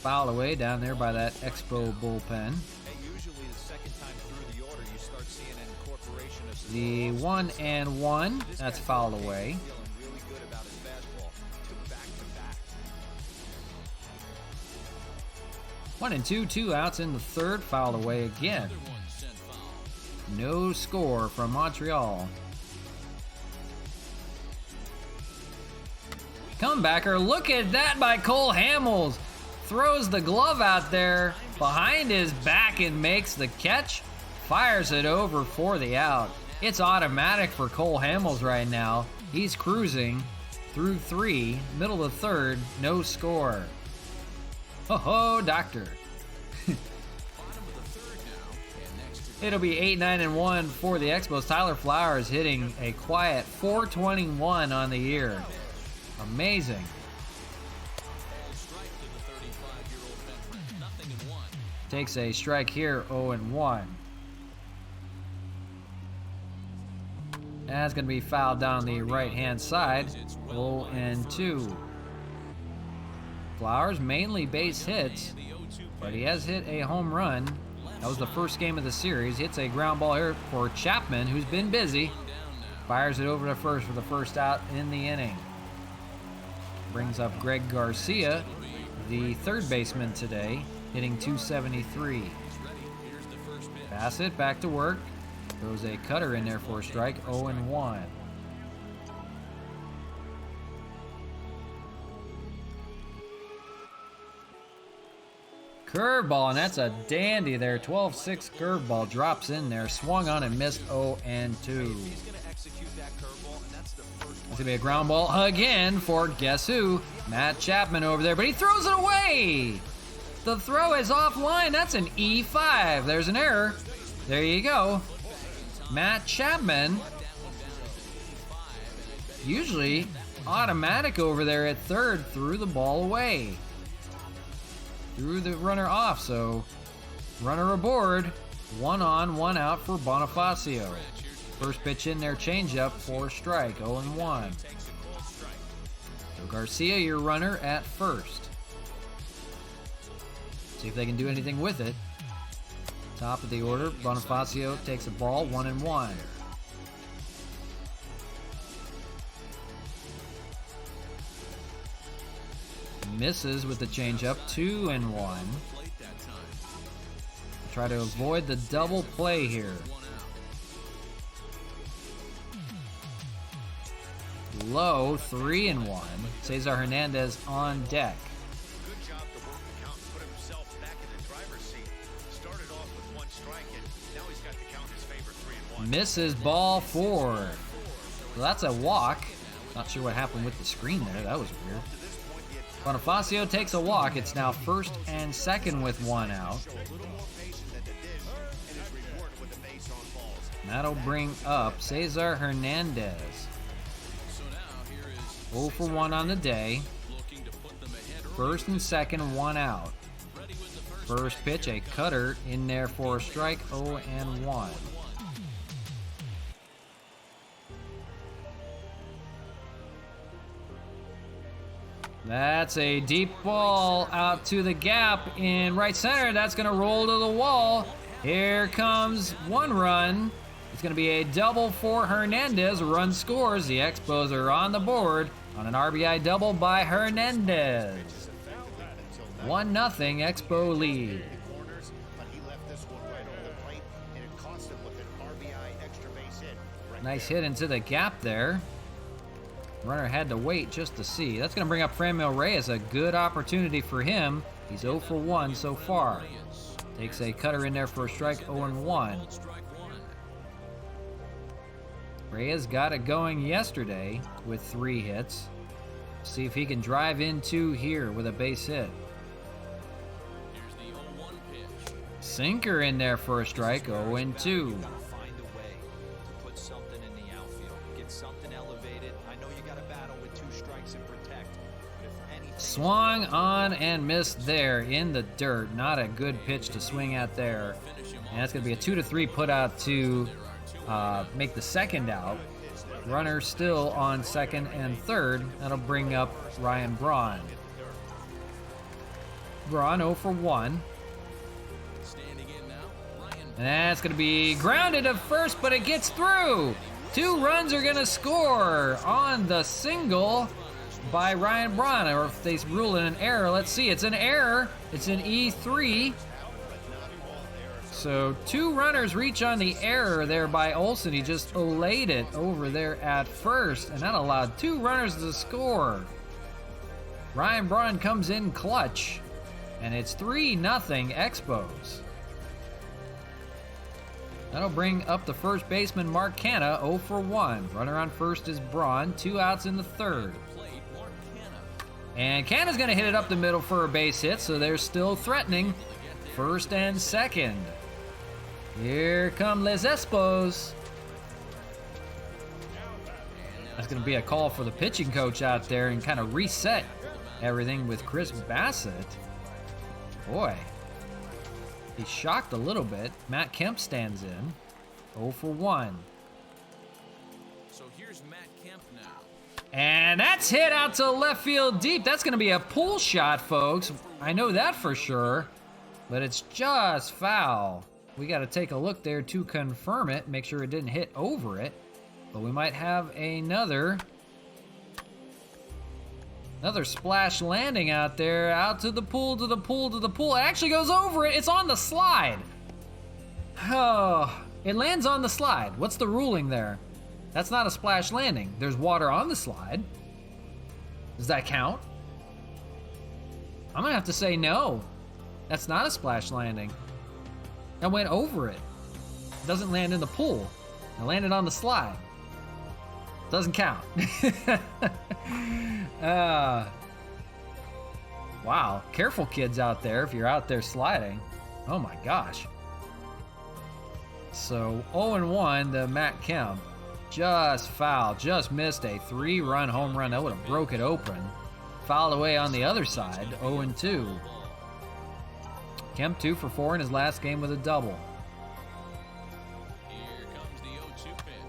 Foul away down there by that Expo bullpen. Hey, usually the second time through the order, you start seeing an incorporation of some The 1-1, This that's guy's fouled feeling away. really good about his fastball. 2 back-to-back. 1-2, 2 outs in the third, fouled away again. No score from Montreal. Comebacker, look at that by Cole Hamels. Throws the glove out there behind his back and makes the catch. Fires it over for the out. It's automatic for Cole Hamels right now. He's cruising through 3, middle of the third, no score. Ho-ho, doctor. It'll be 8-9-1 for the Expos. Tyler Flowers hitting a quiet .421 on the year. Amazing. Takes a strike here, 0-1. That's going to be fouled down the right-hand side, 0-2. Flowers mainly base hits, but he has hit a home run. That was the first game of the series. Hits a ground ball here for Chapman, who's been busy. Fires it over to first for the first out in the inning. Brings up Greg Garcia, the third baseman today, hitting .273. Pass it, back to work. Throws a cutter in there for a strike, 0-1. Curveball, and that's a dandy there. 12-6 curveball drops in there. Swung on and missed, 0-2. He's going to execute that curveball, and that's the first It's going to be a ground ball again for guess who? Matt Chapman over there, but he throws it away. The throw is offline. That's an E5. There's an error. There you go. Matt Chapman, usually automatic over there at third, threw the ball away. threw the runner off, so runner aboard. 1 on, 1 out for Bonifacio. First pitch in there, changeup for strike, 0-1. So Garcia, your runner at first. See if they can do anything with it. Top of the order, Bonifacio takes a ball, 1-1. Misses with the changeup, 2-1. Try to avoid the double play here. Low, 3-1. Cesar Hernandez on deck. Good job to work the count and put himself back in the driver's seat. Started off with 1 strike, and now he's got the count in his favor, 3-1. Misses, ball 4. So that's a walk. Not sure what happened with the screen there. That was weird. Bonifacio takes a walk. It's now first and second with 1 out. And that'll bring up Cesar Hernandez. 0 for 1 on the day. First and second, 1 out. First pitch, a cutter in there for a strike, 0-1. That's a deep ball out to the gap in right center. That's going to roll to the wall. Here comes 1 run. It's going to be a double for Hernandez. Run scores. The Expos are on the board on an RBI double by Hernandez. 1-0 Expo lead. Nice hit into the gap there. Runner had to wait just to see. That's going to bring up Franmil Reyes. A good opportunity for him. He's 0 for 1 so far. Takes a cutter in there for a strike, 0-1. Reyes got it going yesterday with 3 hits. See if he can drive in 2 here with a base hit. Sinker in there for a strike, 0-2. Swung on and missed there in the dirt. Not a good pitch to swing at there. And that's going to be a 2-3 put out to make the second out. Runner still on second and third. That'll bring up Ryan Braun. Braun 0 for 1. And that's going to be grounded at first, but it gets through. 2 runs are going to score on the single by Ryan Braun, or if they rule it an error, let's see. It's an error. It's an E3. So 2 runners reach on the error there by Olsen. He just olayed it over there at first, and that allowed 2 runners to score. Ryan Braun comes in clutch, and it's 3-0 Expos. That'll bring up the first baseman, Mark Canha, 0 for 1. Runner on first is Braun, 2 outs in the third. And Canha's going to hit it up the middle for a base hit, so they're still threatening first and second. Here come Les Expos. That's going to be a call for the pitching coach out there and kind of reset everything with Chris Bassett. Boy, he's shocked a little bit. Matt Kemp stands in, 0 for 1. So here's Matt Kemp now. And that's hit out to left field deep. That's going to be a pull shot, folks. I know that for sure, but it's just foul. We got to take a look there to confirm it, make sure it didn't hit over it. But we might have another splash landing out there, out to the pool, to the pool, to the pool. It actually goes over it. It's on the slide. Oh, it lands on the slide. What's the ruling there? That's not a splash landing. There's water on the slide. Does that count? I'm gonna have to say no. That's not a splash landing. That went over it. It doesn't land in the pool. It landed on the slide. Doesn't count. Wow, careful kids out there if you're out there sliding. Oh my gosh. So 0-1 to Matt Kemp. Just fouled, just missed a 3-run home run. That would have broke it open. Fouled away on the other side, 0-2. Kemp 2 for 4 in his last game with a double.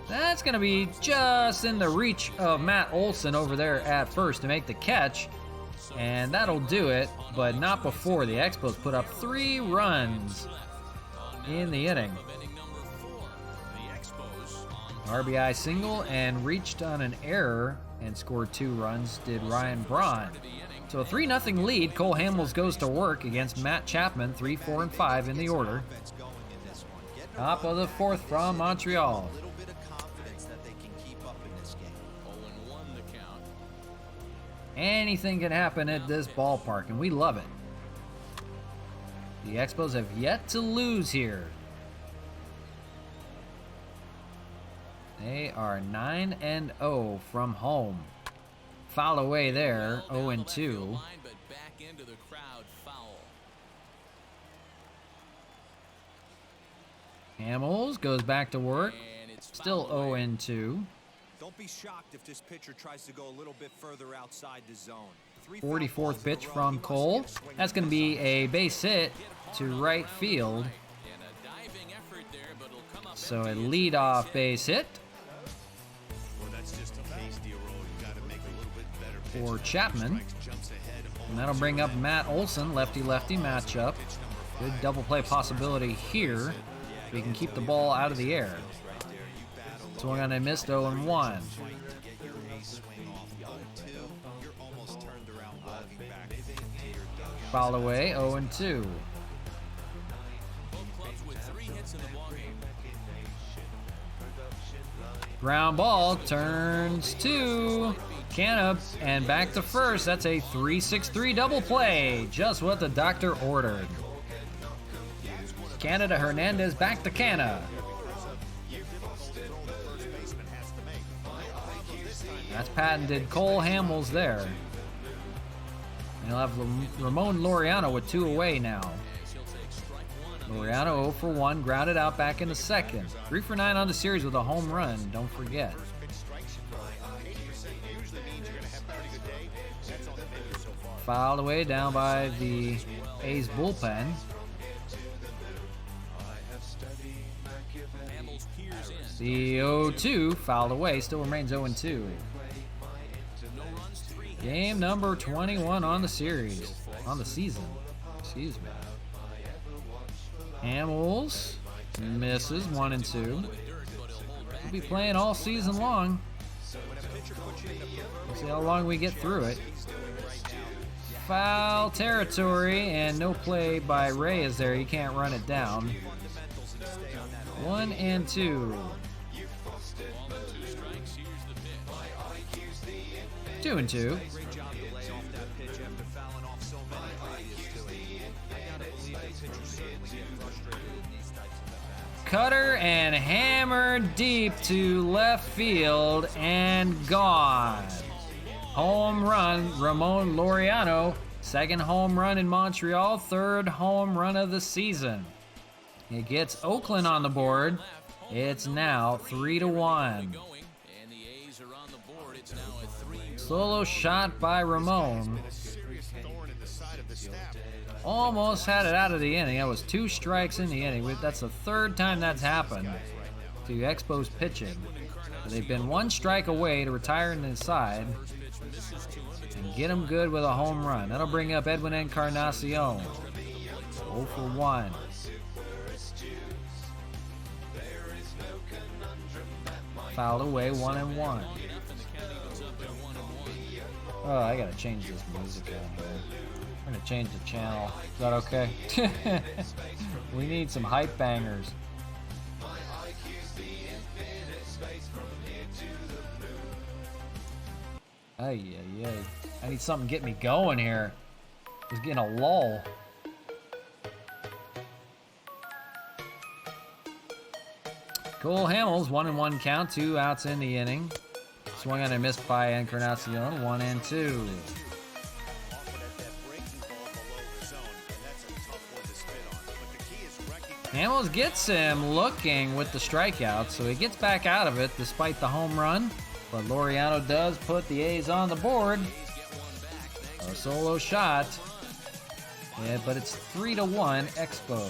That's going to be just in the reach of Matt Olson over there at first to make the catch. And that'll do it, but not before the Expos put up 3 runs in the inning. RBI single and reached on an error and scored 2 runs, did Ryan Braun. So a 3-0 lead. Cole Hamels goes to work against Matt Chapman, 3, 4, and 5 in the order. Top of the 4th from Montreal. Anything can happen at this ballpark, and we love it. The Expos have yet to lose here. They are 9-0 from home. Foul away there, 0-2. Hamels goes back to work, still 0-2. Don't be shocked if this pitcher tries to go a little bit further outside the zone. 44th pitch from Cole. That's going to be a base hit to right field. So a leadoff base hit for Chapman. And that'll bring up Matt Olson, lefty-lefty matchup. Good double play possibility here. We can keep the ball out of the air. Swung on and missed, 0-1. Foul away, 0-2. Ground ball turns to Canna and back to first. That's a 3-6-3 double play. Just what the doctor ordered. Canada Hernandez back to Canna. That's patented Cole Hamels there. And he'll have Ramon Laureano with 2 away now. Laureano 0 for 1, grounded out back in the second. 3 for 9 on the series with a home run, don't forget. Fouled away down by the A's bullpen. The 0-2 fouled away, still remains 0-2. Game number 21 on the series, on the season, excuse me. Hamels misses 1-2. We'll be playing all season long. We'll see how long we get through it. Foul territory and no play by Reyes there. He can't run it down. 1-2. 2-2. Cutter and hammer deep to left field and gone. Home run, Ramon Laureano. Second home run in Montreal, third home run of the season. It gets Oakland on the board. It's now 3-1. Solo shot by Ramon. Almost had it out of the inning. That was 2 strikes in the inning. That's the 3rd time that's happened to Expos pitching. But they've been 1 strike away to retire inside and get them good with a home run. That'll bring up Edwin Encarnacion. 0 for 1. Fouled away, 1-1. Oh, I gotta change this music out here. I'm gonna change the channel. Is that okay? We need some hype bangers. Ay. I need something to get me going here. I was getting a lull. Cole Hamels, 1-1 count, 2 outs in the inning. Swung on and missed by Encarnacion, 1-2. Hamels gets him looking with the strikeout, so he gets back out of it despite the home run. But Laureano does put the A's on the board. A solo shot. Yeah, but it's 3-1 Expos.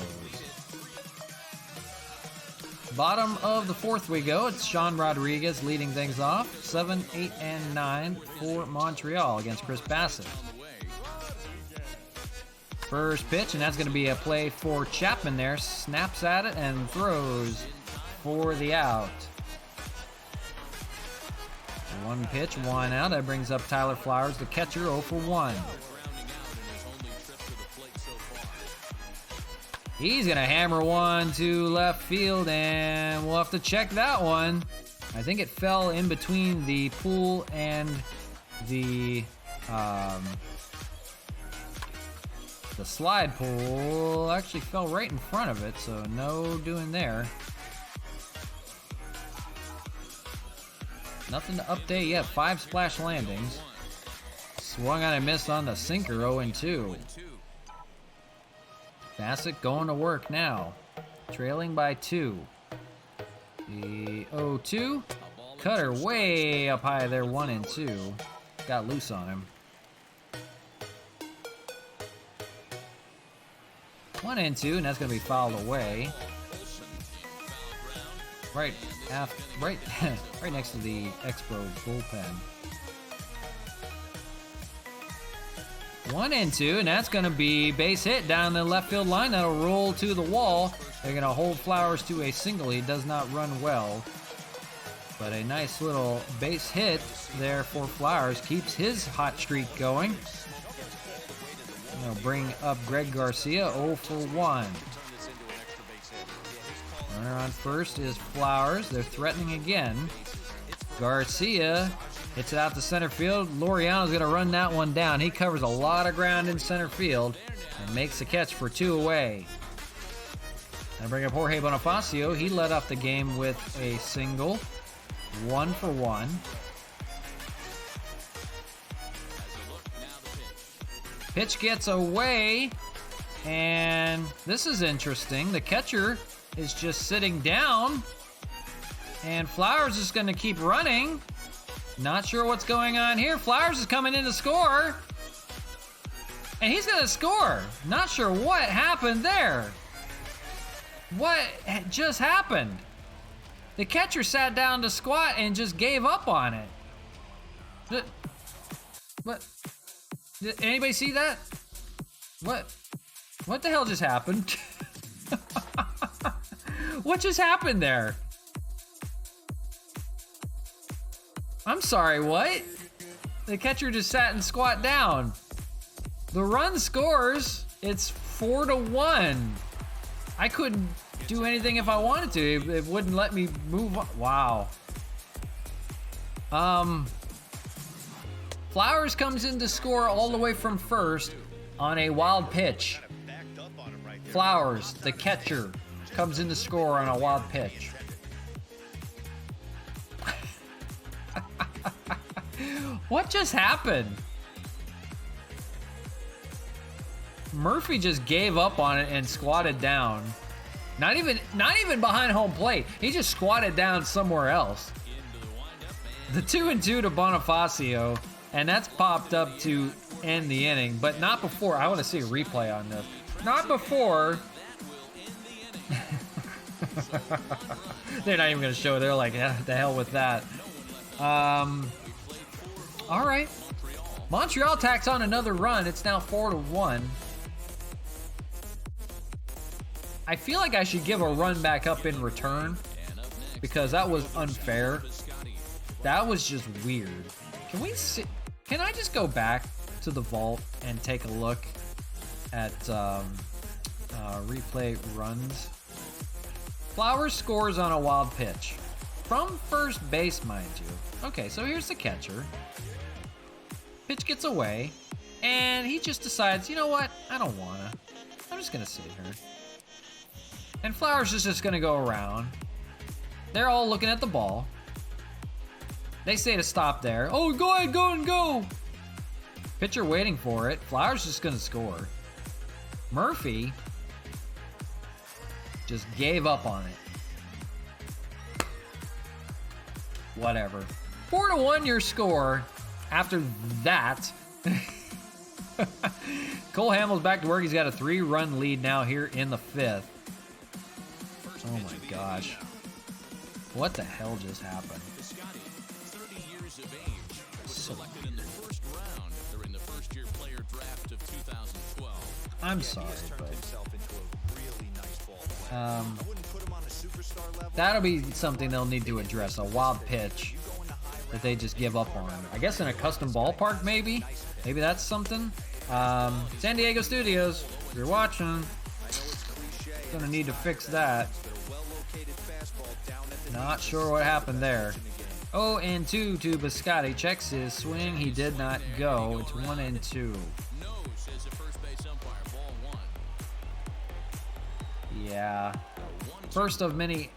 Bottom of the fourth we go. It's Sean Rodriguez leading things off. 7, 8, and 9 for Montreal against Chris Bassett. First pitch, and that's going to be a play for Chapman there. Snaps at it and throws for the out. One pitch, one out. That brings up Tyler Flowers, the catcher, 0 for 1. He's going to hammer one to left field, and we'll have to check that one. I think it fell in between the pool and the slide pool. Actually fell right in front of it, so no doing there. Nothing to update yet. 5 splash landings. Swung on and missed on the sinker, 0-2. Bassett going to work now. Trailing by 2. The 0-2. Cutter way up high there, 1-2. Got loose on him. 1-2, and that's going to be fouled away. Right next to the Expo bullpen. 1-2, and that's going to be base hit down the left field line. That'll roll to the wall. They're going to hold Flowers to a single. He does not run well, but a nice little base hit there for Flowers. Keeps his hot streak going. They'll bring up Greg Garcia, 0 for 1. Runner on first is Flowers. They're threatening again. Garcia hits it out to center field. Laureano's going to run that one down. He covers a lot of ground in center field and makes a catch for 2 away. And bring up Jorge Bonifacio. He led off the game with a single. 1 for 1. Pitch gets away, and this is interesting. The catcher is just sitting down, and Flowers is going to keep running. Not sure what's going on here. Flowers is coming in to score, and he's going to score. Not sure what happened there. What just happened? The catcher sat down to squat and just gave up on it. What? Did anybody see that? What the hell just happened? What just happened there? I'm sorry, what? The catcher just sat and squat down. The run scores. It's 4-1. I couldn't do anything if I wanted to. It wouldn't let me move on. Wow. Flowers comes in to score all the way from first on a wild pitch. Flowers, the catcher, comes in to score on a wild pitch. What just happened? Murphy just gave up on it and squatted down. Not even behind home plate. He just squatted down somewhere else. The 2-2 to Bonifacio. And that's popped up to end the inning, but not before. I want to see a replay on this. Not before. They're not even going to show it. They're like, the hell with that. All right. Montreal tacks on another run. It's now 4-1. I feel like I should give a run back up in return because that was unfair. That was just weird. Can we see? Can I just go back to the vault and take a look at replay runs? Flowers scores on a wild pitch from first base, mind you. Okay, so here's the catcher. Pitch gets away, and he just decides, you know what? I don't wanna. I'm just gonna sit here. And Flowers is just gonna go around. They're all looking at the ball. They say to stop there. Oh, go ahead, go and go. Pitcher waiting for it. Flowers just going to score. Murphy just gave up on it. Whatever. 4-1 your score after that. Cole Hamels back to work. He's got a 3-run lead now here in the 5th. Oh my gosh. What the hell just happened? Piscotty, 30 years of age, was selected in the first round during the first-year player draft of 2012. I'm sorry, but himself into a really nice ball player. I wouldn't put him on a superstar level. that'll be something they'll need to address. A wild pitch that they just give up on. I guess in a custom ballpark, maybe? Maybe that's something. San Diego Studios, if you're watching, gonna need to fix that. Not sure what happened there. 0-2 to Biscotti. Checks his swing. He did not go. It's 1-2. Yeah. First of many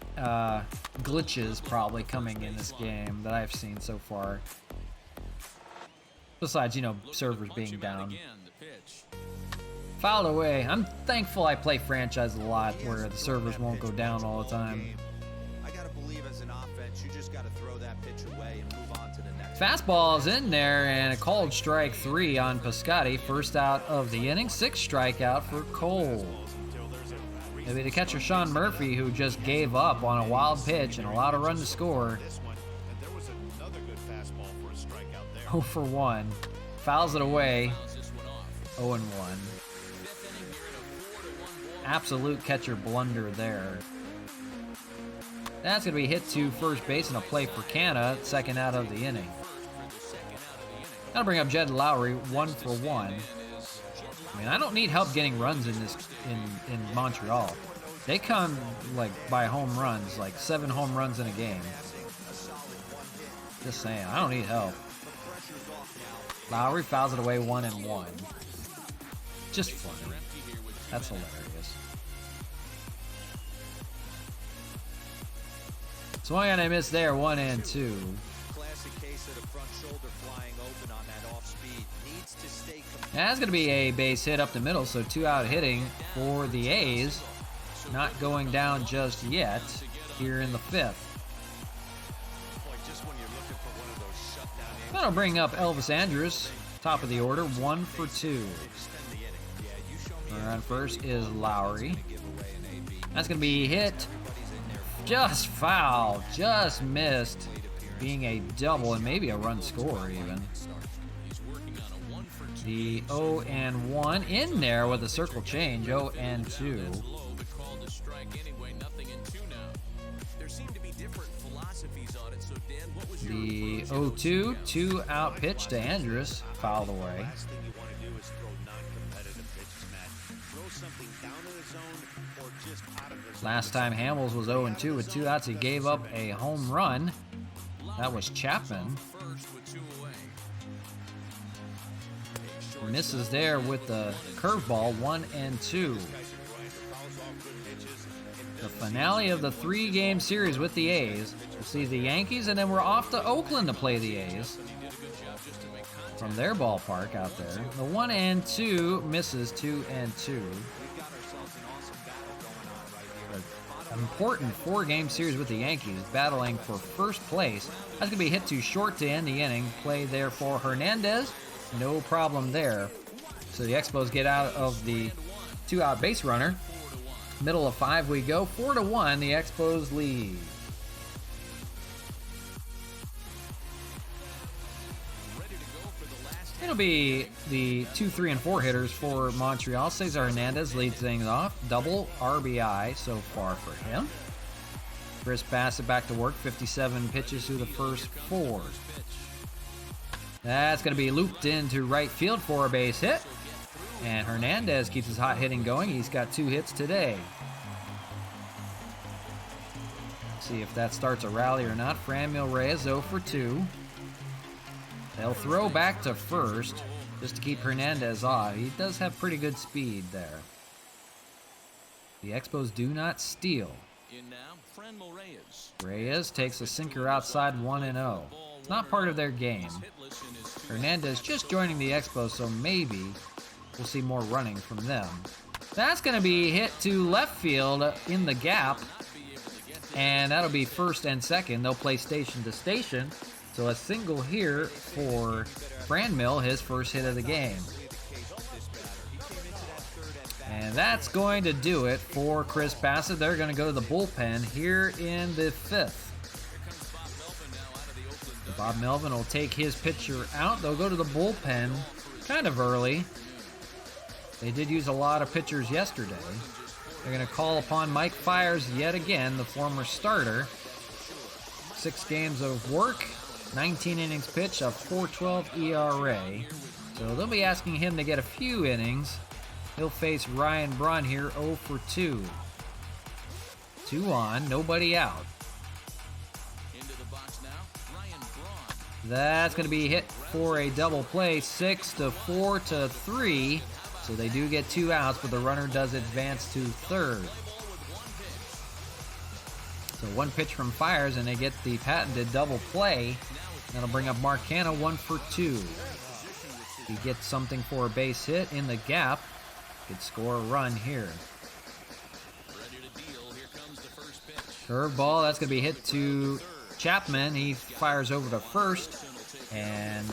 glitches probably coming in this game that I've seen so far. Besides, you know, servers being down. Fouled away. I'm thankful I play franchise a lot where the servers won't go down all the time. I gotta believe as an offense, you just gotta throw that pitch away and move on to the next. Fastball's in there and a called strike 3 on Piscotty. First out of the inning. 6th strikeout for Cole. It'll be the catcher Sean Murphy who just gave up on a wild pitch and allowed a run to score. 0 for 1. Fouls it away. 0-1. Absolute catcher blunder there. That's going to be hit to first base and a play for Canna, 2nd out of the inning. That'll bring up Jed Lowry, 1 for 1. I mean, I don't need help getting runs in this in Montreal. They come like by home runs, like 7 home runs in a game. Just saying, I don't need help. Lowry fouls it away 1-1. Just funny. That's hilarious. Swung and I missed there, 1-2. Classic case of the front shoulder flying open on that off speed. Needs to stay. That's going to be a base hit up the middle, so 2 out hitting for the A's. Not going down just yet here in the 5th. That'll bring up Elvis Andrus, top of the order, 1 for 2. Runner on first is Lowry. That's going to be hit. Just foul, just missed, being a double and maybe a run score even. The 0-1 in there with a circle change, 0-2. The 0-2, 2-out pitch to Andrus, fouled away. Last time Hamels was 0-2 with 2 outs, he gave up a home run. That was Chapman. Misses there with the curveball, 1-2. The finale of the 3-game series with the A's. We'll see the Yankees, and then we're off to Oakland to play the A's from their ballpark out there. The 1-2 misses, 2-2. An important 4-game series with the Yankees battling for first place. That's going to be hit too short to end the inning. Play there for Hernandez. No problem there. So the Expos get out of the 2-out base runner. Middle of 5 we go. 4-1, the Expos lead. It'll be the 2, 3, and 4 hitters for Montreal. Cesar Hernandez leads things off. Double RBI so far for him. Chris Bassett back to work. 57 pitches through the first 4. That's going to be looped into right field for a base hit. And Hernandez keeps his hot hitting going. He's got 2 hits today. See if that starts a rally or not. Franmil Reyes 0 for 2. They'll throw back to first just to keep Hernandez off. He does have pretty good speed there. The Expos do not steal. Reyes takes a sinker outside, 1-0. It's not part of their game. Hernandez just joining the Expos, so maybe we'll see more running from them. That's going to be hit to left field in the gap. And that'll be first and second. They'll play station to station. So a single here for Franmil, his first hit of the game. And that's going to do it for Chris Bassett. They're going to go to the bullpen here in the 5th. Bob Melvin will take his pitcher out. They'll go to the bullpen kind of early. They did use a lot of pitchers yesterday. They're going to call upon Mike Fiers yet again, the former starter. 6 games of work, 19 innings pitched, a 4.12 ERA. So they'll be asking him to get a few innings. He'll face Ryan Braun here, 0 for 2. 2 on, nobody out. That's going to be hit for a double play, 6-4 to 3. So they do get 2 outs, but the runner does advance to third. So 1 pitch from Fiers, and they get the patented double play. That'll bring up Mark Canha, 1 for 2. He gets something for a base hit in the gap. Could score a run here. Curveball, that's going to be hit to Chapman. He fires over to first, and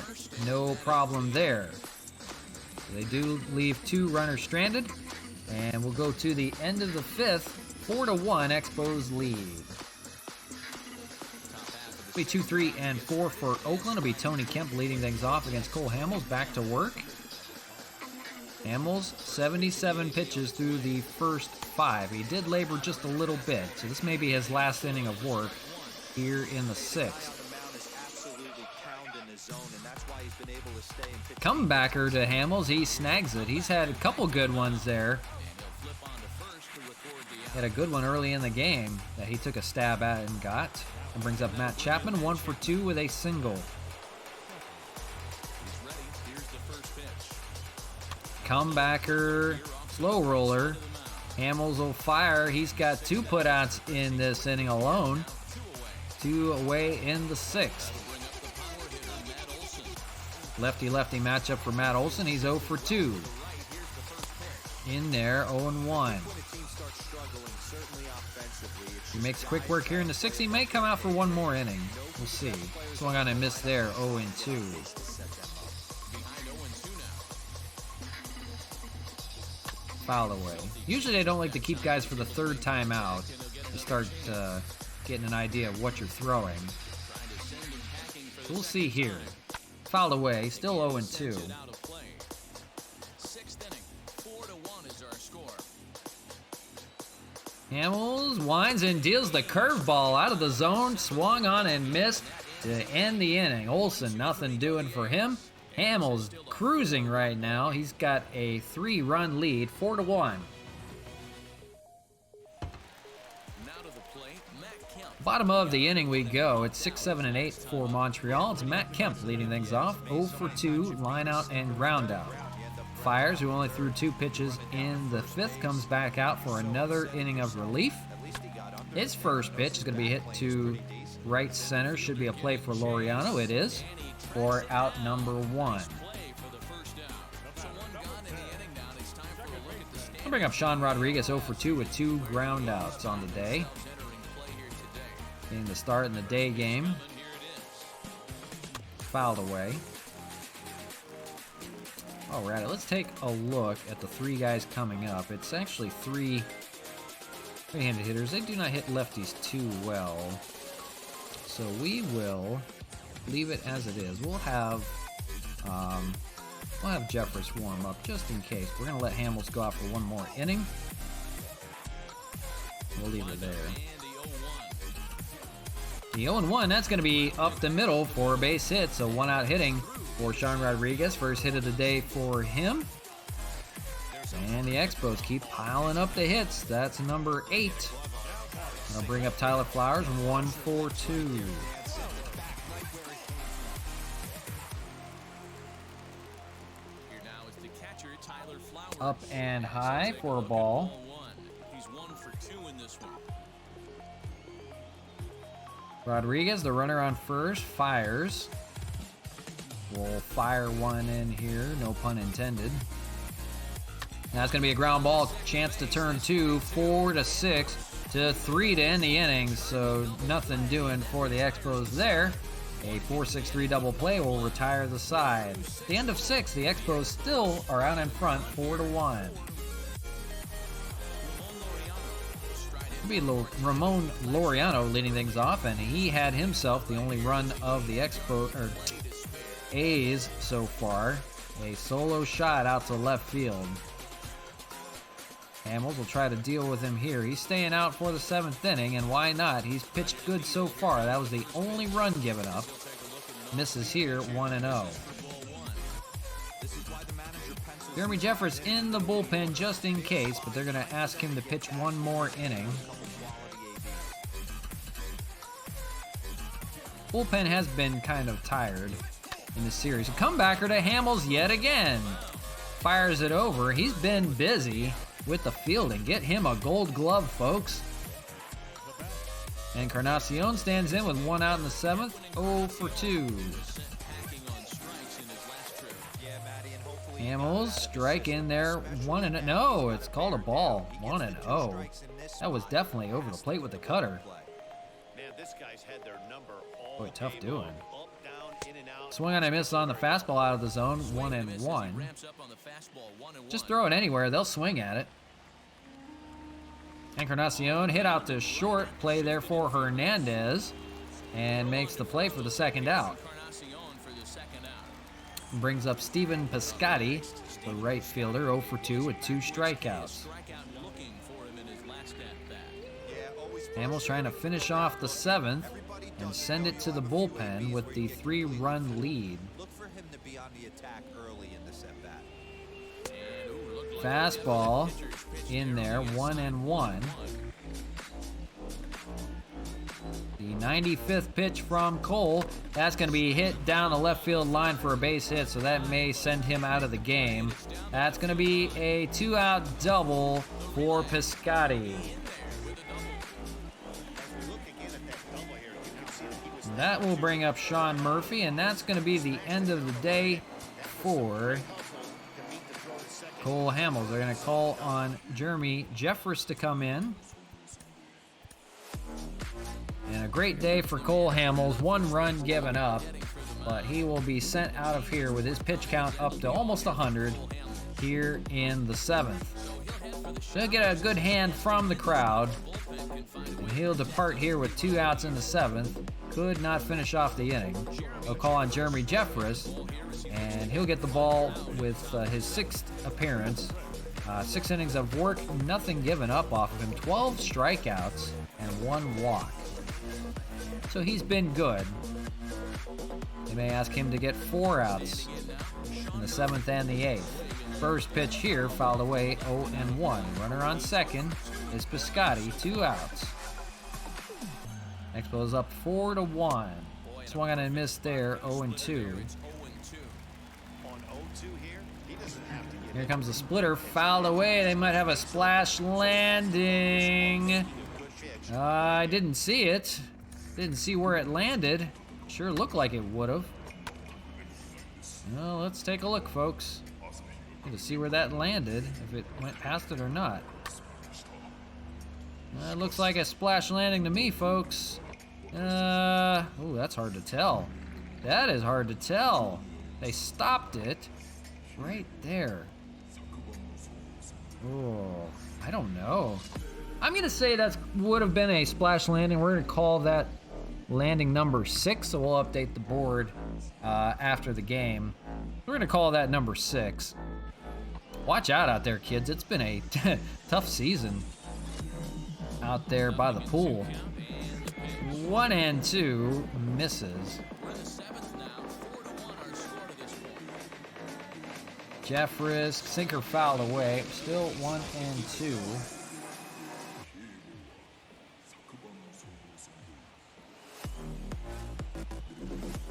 no problem there. So they do leave 2 runners stranded, and we'll go to the end of the 5th. 4-1 Expos lead. It'll be 2, 3, and 4 for Oakland. It'll be Tony Kemp leading things off against Cole Hamels. Back to work. Hamels, 77 pitches through the first 5. He did labor just a little bit, so this may be his last inning of work here in the 6th. Comebacker to Hamels, he snags it. He's had a couple good ones there. Had a good one early in the game that he took a stab at and got. And brings up Matt Chapman, 1 for 2 with a single. Comebacker, slow roller. Hamels will fire. He's got 2 putouts in this inning alone. 2 away in the 6th. Lefty-lefty matchup for Matt Olson. He's 0 for 2. In there, 0-1. He makes quick work here in the 6th. He may come out for 1 more inning. We'll see. Swung on a miss there, 0-2. Foul away. Usually they don't like to keep guys for the 3rd time out to start getting an idea of what you're throwing. So we'll see here. Fouled away, still 0-2. Hamels winds and deals the curveball out of the zone, swung on and missed to end the inning. Olson, nothing doing for him. Hamels cruising right now. He's got a 3-run lead, 4-1. Bottom of the inning we go. It's 6, 7, and 8 for Montreal. It's Matt Kemp leading things off. 0 for 2, line out and ground out. Fiers, who only threw 2 pitches in the 5th, comes back out for another inning of relief. His first pitch is going to be hit to right center. Should be a play for Laureano. It is. For out number 1. I'll bring up Sean Rodriguez, 0 for 2 with 2 ground outs on the day. Getting the start in the day game. Fouled away. Alright, let's take a look at the 3 guys coming up. It's actually 3 right-handed hitters. They do not hit lefties too well. So we will leave it as it is. We'll have Jeffress warm up just in case. We're going to let Hamels go out for 1 more inning. We'll leave it there. The 0-1, that's going to be up the middle for a base hit. So 1 out hitting for Sean Rodriguez. First hit of the day for him. And the Expos keep piling up the hits. That's number 8. I'll bring up Tyler Flowers, 1 for 2. Up and high for a ball. He's 1 for 2 in this one. Rodriguez, the runner on first, fires. We'll fire 1 in here, no pun intended. Now it's going to be a ground ball, chance to turn 2, 4 to 6 to 3 to end the inning. So nothing doing for the Expos there. A 4-6-3 double play will retire the side. At the end of 6, the Expos still are out in front, 4-1. be Ramon Laureano leading things off, and he had himself the only run of the A's so far. A solo shot out to left field. Hamels will try to deal with him here. He's staying out for the 7th inning, and why not? He's pitched good so far. That was the only run given up. Misses here, 1-0. Jeremy Jeffress in the bullpen just in case, but they're going to ask him to pitch one more inning. Bullpen has been kind of tired in this series. A comebacker to Hamels yet again. Fires it over. He's been busy with the fielding. Get him a gold glove, folks. Encarnacion stands in with 1 out in the 7th, 0 for 2. Hamels strike in there, 1-0. No, it's called a ball, 1-0. That was definitely over the plate with the cutter. Boy, tough doing. Swing and a miss on the fastball out of the zone, 1-1. Just throw it anywhere, they'll swing at it. Encarnacion hit out to short, play there for Hernandez, and makes the play for the 2nd out. Brings up Steven Piscotty, the right fielder, 0 for 2 with 2 strikeouts. Hamels trying to finish off the 7th and send it to the bullpen with the 3-run lead. Look for him to be on the attack early in this at-bat. Fastball in there, 1-1. The 95th pitch from Cole. That's going to be hit down the left field line for a base hit, so that may send him out of the game. That's going to be a 2-out double for Piscotty. That will bring up Sean Murphy, and that's going to be the end of the day for Cole Hamels. They're going to call on Jeremy Jeffress to come in. And a great day for Cole Hamels. 1 run given up, but he will be sent out of here with his pitch count up to almost 100 here in the 7th. He'll get a good hand from the crowd, and he'll depart here with 2 outs in the 7th. Could not finish off the inning. They'll call on Jeremy Jeffress, and he'll get the ball with his 6th appearance. 6 innings of work, nothing given up off of him. 12 strikeouts and 1 walk. So he's been good. They may ask him to get 4 outs in the 7th and the 8th. First pitch here, fouled away, 0-1. Runner on second is Piscotty, 2 outs. Expos is up 4-1. Swung on and missed there, 0-2. Here comes the splitter, fouled away. They might have a splash landing. I didn't see it. Didn't see where it landed. Sure looked like it would have. Well, let's take a look, folks. To see where that landed, if it went past it or not. It looks like a splash landing to me, folks. Oh, that's hard to tell. That is hard to tell. They stopped it right there. Oh, I don't know. I'm going to say that would have been a splash landing. We're going to call that landing number 6, so we'll update the board after the game. We're going to call that number 6. Watch out there, kids. It's been a tough season out there by the pool. 1-2 misses. Jeffress, sinker fouled away. Still 1-2.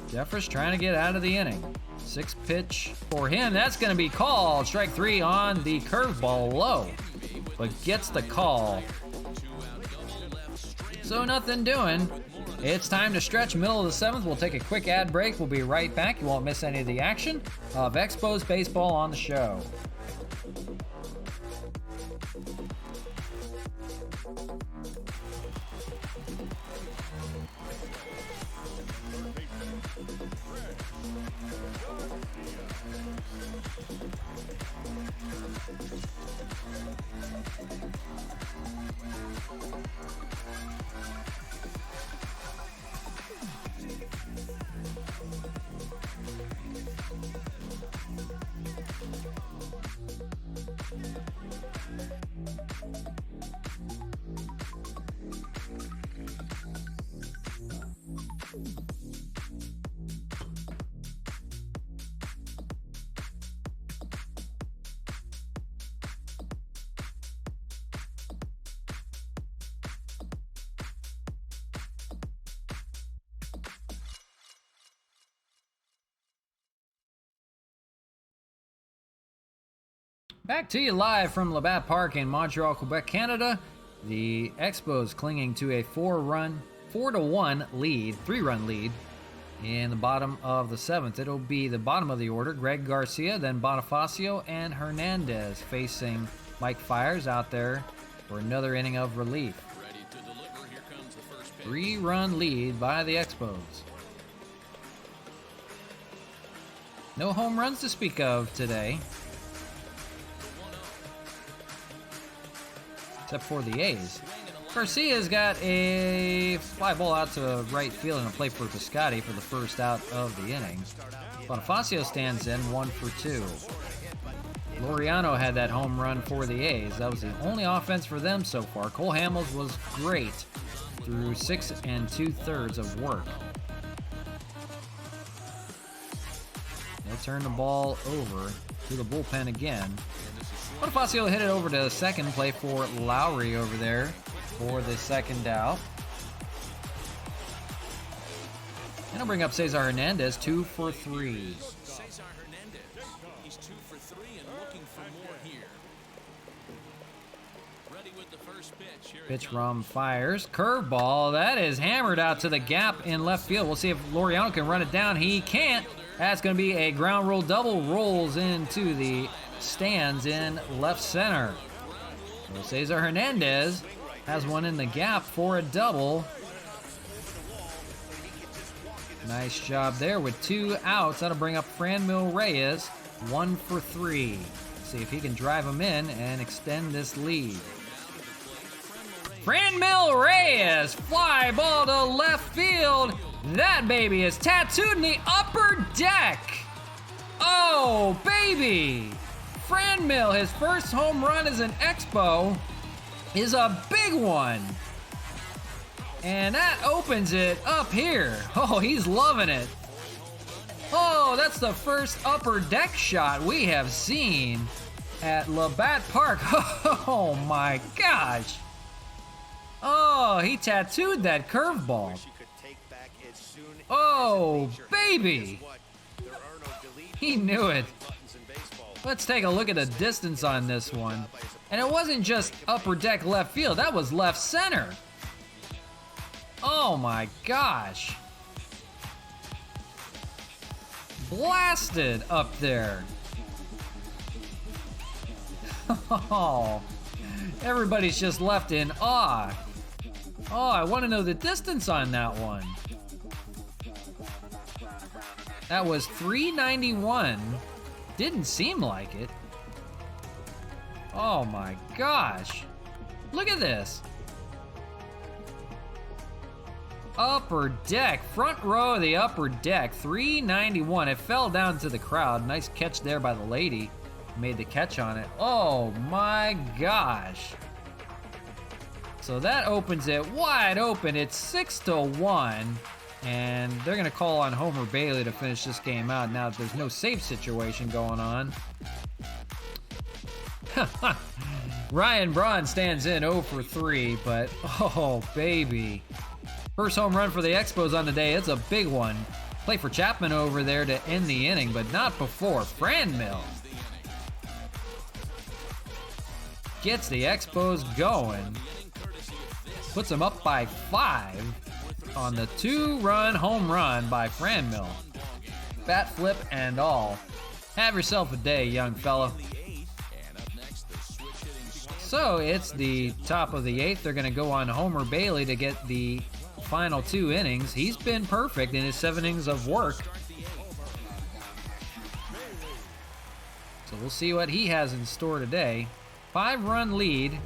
Jeffress trying to get out of the inning. 6th pitch for him. That's going to be called. Strike 3 on the curveball low, but gets the call. So nothing doing. It's time to stretch. Middle of the 7th. We'll take a quick ad break. We'll be right back. You won't miss any of the action of Expos Baseball on the show. Back to you live from Labatt Park in Montreal, Quebec, Canada. The Expos clinging to a 4-1 lead, 3-run lead in the bottom of the 7th. It'll be the bottom of the order. Greg Garcia, then Bonifacio and Hernandez facing Mike Fiers out there for another inning of relief. 3-run lead by the Expos. No home runs to speak of today, except for the A's. Garcia's got a fly ball out to right field and a play for Piscotti for the first out of the inning. Bonifacio stands in 1 for 2. Laureano had that home run for the A's. That was the only offense for them so far. Cole Hamels was great through 6 2/3 of work. They turn the ball over to the bullpen again. Bonifacio hit it over to second, play for Lowry over there for the second out. And I'll bring up Cesar Hernandez, 2 for 3. Cesar Hernandez, he's 2 for 3 and looking for more here. Ready with the first pitch. Here Pitch from Fiers. Curveball. That is hammered out to the gap in left field. We'll see if Laureano can run it down. He can't. That's going to be a ground rule double. Rolls into the stands in left center. So Cesar Hernandez has one in the gap for a double. Nice job there with 2 outs. That'll bring up Franmil Reyes, 1 for 3. See if he can drive him in and extend this lead. Franmil Reyes, fly ball to left field. That baby is tattooed in the upper deck. Oh, baby. Franmil, his first home run as an Expo, is a big one. And that opens it up here. Oh, he's loving it. Oh, that's the first upper deck shot we have seen at Labatt Park. Oh, my gosh. Oh, he tattooed that curveball. Oh, baby. He knew it. Let's take a look at the distance on this one. And it wasn't just upper deck left field. That was left center. Oh, my gosh. Blasted up there. Oh, everybody's just left in awe. Oh, I want to know the distance on that one. That was 391. Didn't seem like it. Oh my gosh. Look at this. Upper deck, front row of the upper deck, 391. It fell down to the crowd. Nice catch there by the lady. Made the catch on it. Oh my gosh. So that opens it wide open. It's 6-1. And they're going to call on Homer Bailey to finish this game out now that there's no save situation going on. Ryan Braun stands in 0 for 3, but oh, baby. First home run for the Expos on the day. It's a big one. Play for Chapman over there to end the inning, but not before. Franmil gets the Expos going. Puts them up by 5 on the 2-run home run by Franmil. Bat flip and all. Have yourself a day, young fella. So it's the top of the 8th. They're going to go on Homer Bailey to get the final 2 innings. He's been perfect in his 7 innings of work. So we'll see what he has in store today. 5-run lead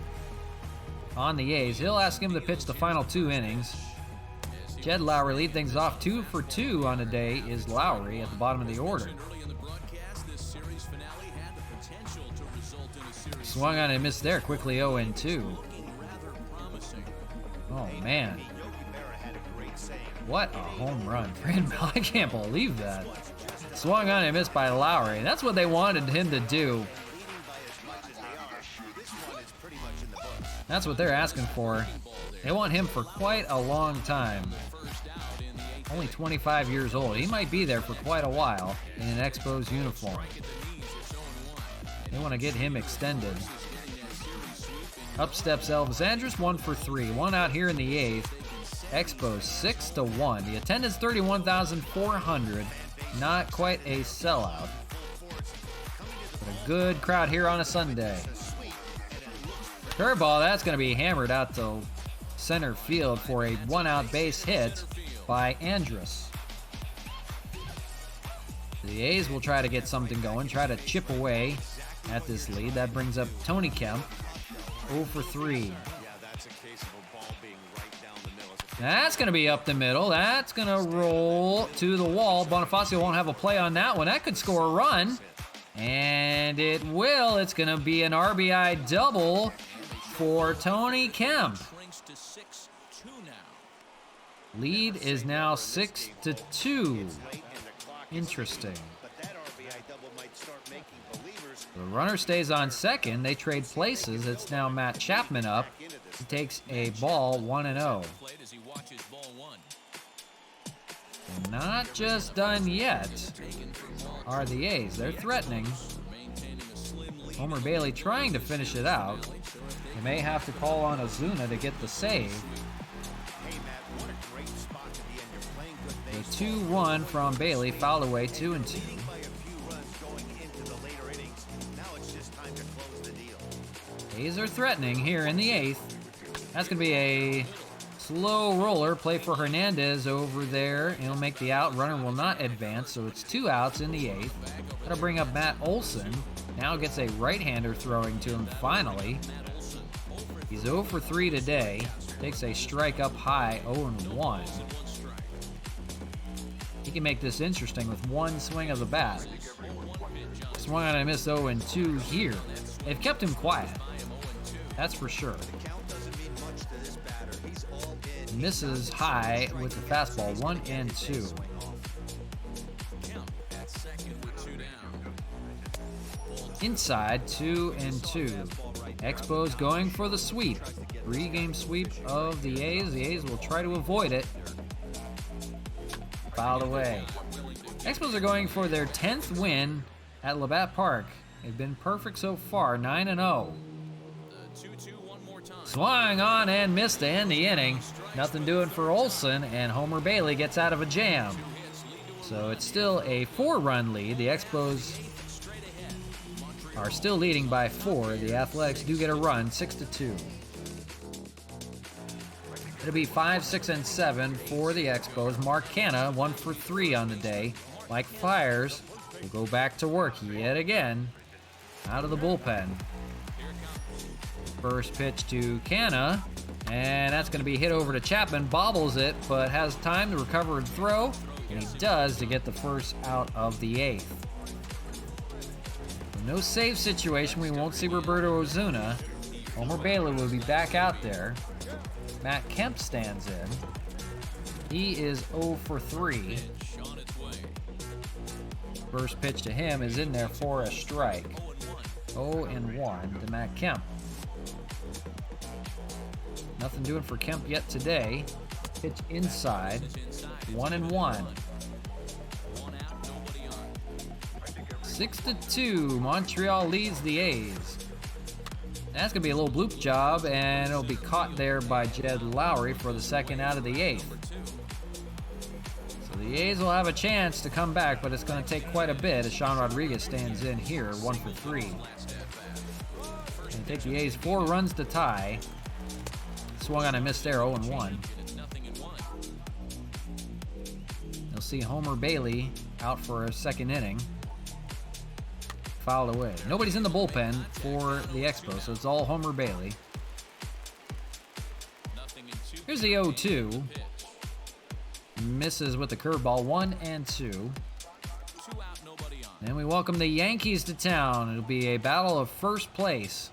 on the A's. He'll ask him to pitch the final 2 innings. Jed Lowry lead things off. 2 for 2 on the day is Lowry at the bottom of the order. Swung on and missed there. Quickly 0-2. Oh, man. What a home run. I can't believe that. Swung on and missed by Lowry. That's what they wanted him to do. That's what they're asking for. They want him for quite a long time. Only 25 years old. He might be there for quite a while in an Expos uniform. They want to get him extended. Up steps Elvis Andrus, 1 for 3. One out here in the 8th. Expos 6-1. The attendance 31,400. Not quite a sellout. But a good crowd here on a Sunday. Curveball, that's going to be hammered out to center field for a 1-out base hit by Andrus. The A's will try to get something going, try to chip away at this lead. That brings up Tony Kemp, 0 for 3. That's going to be up the middle. That's going to roll to the wall. Bonifacio won't have a play on that one. That could score a run. And it will. It's going to be an RBI double for Tony Kemp. Lead is now 6-2. Interesting. The runner stays on second. They trade places. It's now Matt Chapman up. He takes a ball, 1-0. And not just done yet are the A's. They're threatening. Homer Bailey trying to finish it out. They may have to call on Ozuna to get the save. The 2-1 from Bailey, fouled away, 2-2. A's are threatening here in the 8th. That's going to be a slow roller. Play for Hernandez over there. He'll make the out. Runner will not advance, so it's 2 outs in the 8th. That'll bring up Matt Olson. Now gets a right-hander throwing to him finally. He's 0 for 3 today. Takes a strike up high, 0-1. He can make this interesting with one swing of the bat. Swung on and missed 0-2 here. They've kept him quiet. That's for sure. Misses high with the fastball, 1-2. Inside, 2-2. Expos going for the sweep. 3-game sweep of the A's. The A's will try to avoid it. Fouled away. Expos are going for their 10th win at Labatt Park. They've been perfect so far, 9-0. Swung on and missed to end the inning. Nothing doing for Olson, and Homer Bailey gets out of a jam. So it's still a 4-run lead. The Expos are still leading by 4. The Athletics do get a run, 6-2. It'll be 5, 6, and 7 for the Expos. Mark Canha, 1 for 3 on the day. Mike Fiers will go back to work yet again out of the bullpen. First pitch to Canha, and that's going to be hit over to Chapman. Bobbles it, but has time to recover and throw, and he does to get the first out of the 8th. No save situation. We won't see Roberto Ozuna. Homer Bailey will be back out there. Matt Kemp stands in. He is 0 for 3. First pitch to him is in there for a strike. 0-1 to Matt Kemp. Nothing doing for Kemp yet today. Pitch inside. 1-1. 6-2. Montreal leads the A's. That's going to be a little bloop job, and it'll be caught there by Jed Lowry for the second out of the 8th. So the A's will have a chance to come back, but it's going to take quite a bit as Sean Rodriguez stands in here, 1 for 3. Going to take the A's 4 runs to tie. Swung on and missed there, 0-1. You'll see Homer Bailey out for a second inning. Fouled away. Nobody's in the bullpen for the Expos, so it's all Homer Bailey. Here's the 0-2. Misses with the curveball, 1-2. Then we welcome the Yankees to town. It'll be a battle of first place.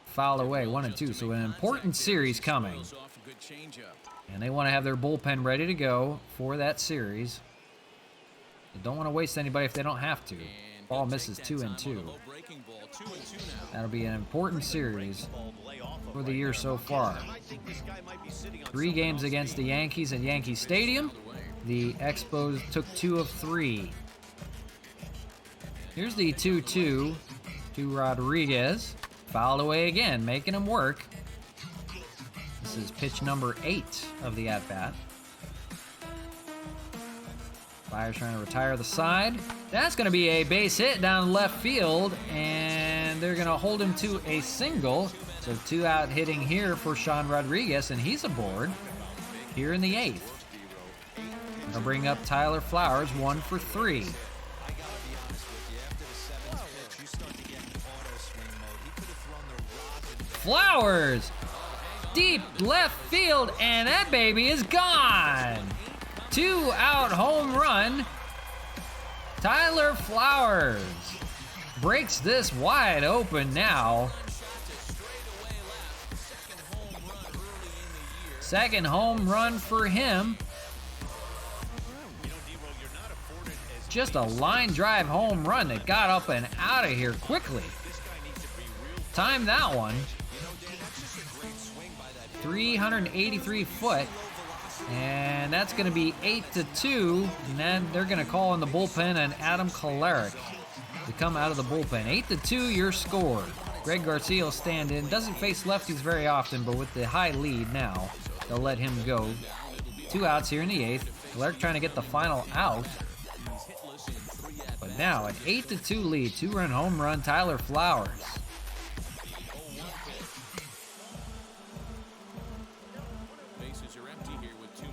Fouled away, 1-2. So an important series coming. And they want to have their bullpen ready to go for that series. They don't want to waste anybody if they don't have to. Ball misses 2-2. That'll be an important series for the year so far. 3 games against the Yankees at Yankee Stadium. The Expos took 2 of 3. Here's the 2-2 to Rodriguez. Fouled away again, making him work. This is pitch number 8 of the at-bat. Flyers trying to retire the side. That's going to be a base hit down left field, and they're going to hold him to a single. So 2 out hitting here for Sean Rodriguez, and he's aboard here in the 8th. Going to bring up Tyler Flowers, 1 for 3. Flowers! Deep left field, and that baby is gone! 2 out home run. Tyler Flowers breaks this wide open now. Second home run for him. Just a line drive home run that got up and out of here quickly. Timed that one. 383 foot. And that's going to be 8-2. And then they're going to call in the bullpen and Adam Kolarek to come out of the bullpen. 8-2 your score. Greg Garcia will stand in. Doesn't face lefties very often, but with the high lead now, they'll let him go. 2 outs here in the 8th. Kolarek trying to get the final out. But now an 8-2 lead. 2-run home run, Tyler Flowers.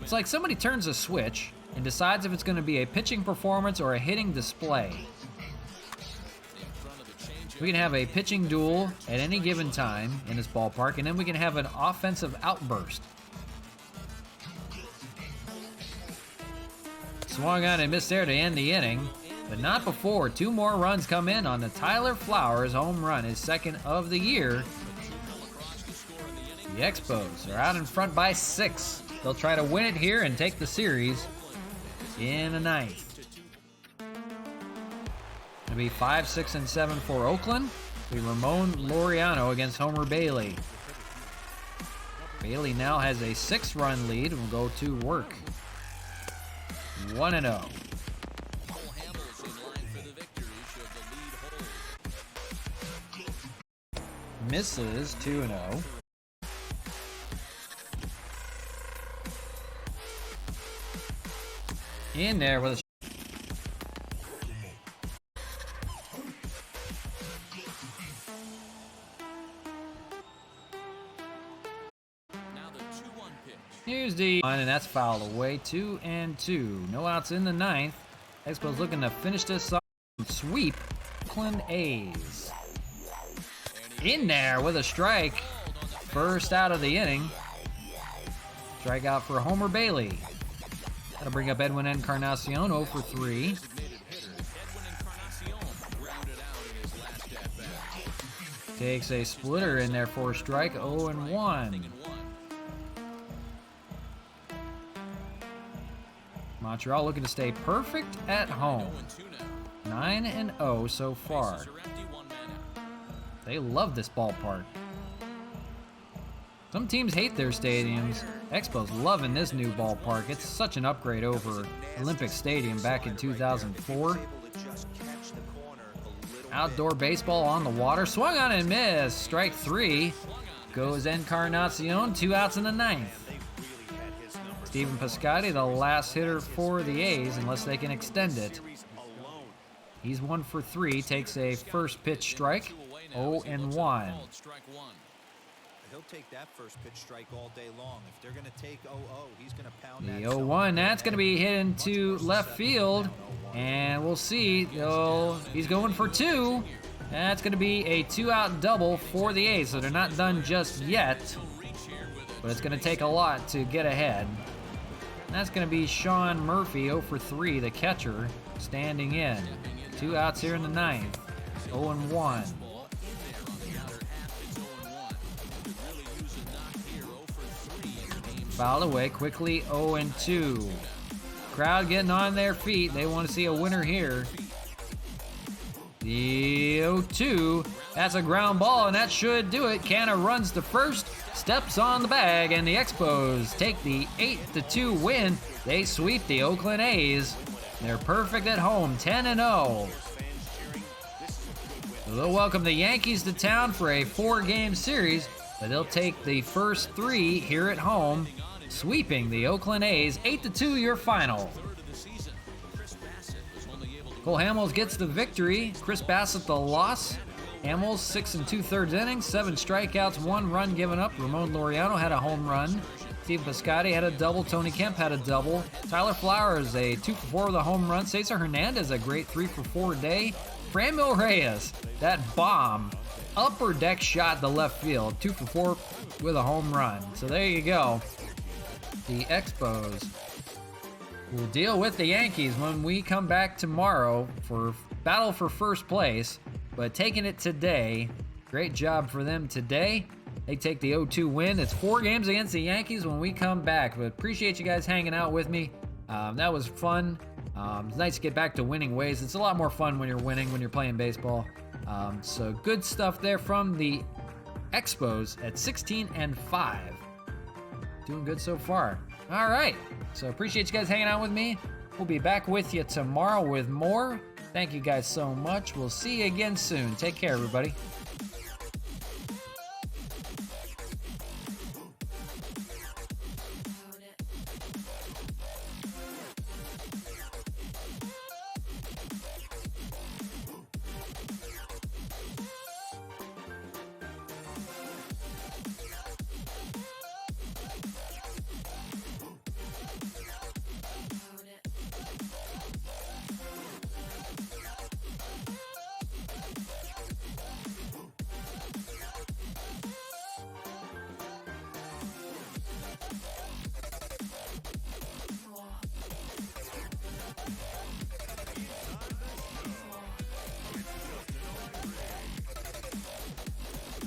It's like somebody turns a switch and decides if it's going to be a pitching performance or a hitting display. We can have a pitching duel at any given time in this ballpark, and then we can have an offensive outburst. Swung on and missed there to end the inning, but not before 2 more runs come in on the Tyler Flowers home run, his 2nd of the year. The Expos are out in front by 6. They'll try to win it here and take the series in the 9th. It'll be 5, 6, and 7 for Oakland. It'll be Ramon Laureano against Homer Bailey. Bailey now has a 6-run lead and will go to work. 1-0. Misses 2-0. In there with a here's the one, and that's fouled away. 2-2. No outs in the 9th. Expos looking to finish this up and sweep Oakland A's. In there with a strike. First out of the inning. Strikeout for Homer Bailey. That'll bring up Edwin Encarnacion, 0 for 3. Takes a splitter in there for a strike, 0-1. Montreal looking to stay perfect at home. 9-0 so far. They love this ballpark. Some teams hate their stadiums. Expos loving this new ballpark. It's such an upgrade over Olympic Stadium back in 2004. Outdoor baseball on the water. Swung on and missed. Strike 3. Goes Encarnacion. 2 outs in the 9th. Stephen Piscotty, the last hitter for the A's, unless they can extend it. He's 1 for 3. Takes a first pitch strike. 0-1. He'll take that first pitch strike all day long. If they're going to take 0-0, he's going to pound the that. 0-1, that's going to be hit into left field, and we'll see. He's going for 2. That's going to be a 2-out double for the A's, so they're not done just yet, but it's going to take a lot to get ahead. And that's going to be Sean Murphy, 0 for 3, the catcher, standing in. 2 outs here in the 9th, 0-1. Fouled away quickly, 0-2. Crowd getting on their feet. They want to see a winner here. The 0-2. That's a ground ball, and that should do it. Canna runs to first, steps on the bag, and the Expos take the 8-2 win. They sweep the Oakland A's. They're perfect at home, 10-0. So they'll welcome the Yankees to town for a 4-game series, but they'll take the first 3 here at home, sweeping the Oakland A's 8-2 your final. Cole Hamels gets the victory. Chris Bassett the loss. Hamels 6 2/3 innings, 7 strikeouts, 1 run given up. Ramon Laureano had a home run. Steve Piscotty had a double. Tony Kemp had a double. Tyler Flowers a 2-for-4 with a home run. Cesar Hernandez a great 3-for-4 day. Franmil Reyes, that bomb, upper deck shot to left field, 2-for-4 with a home run. So there you go. The Expos will deal with the Yankees when we come back tomorrow for battle for first place, but taking it today. Great job for them today. They take the 0-2 win. It's 4 games against the Yankees when we come back, but appreciate you guys hanging out with me. That was fun. It's nice to get back to winning ways. It's a lot more fun when you're winning, when you're playing baseball. So good stuff there from the Expos at 16-5. Doing good so far. All right. So appreciate you guys hanging out with me. We'll be back with you tomorrow with more. Thank you guys so much. We'll see you again soon. Take care, everybody.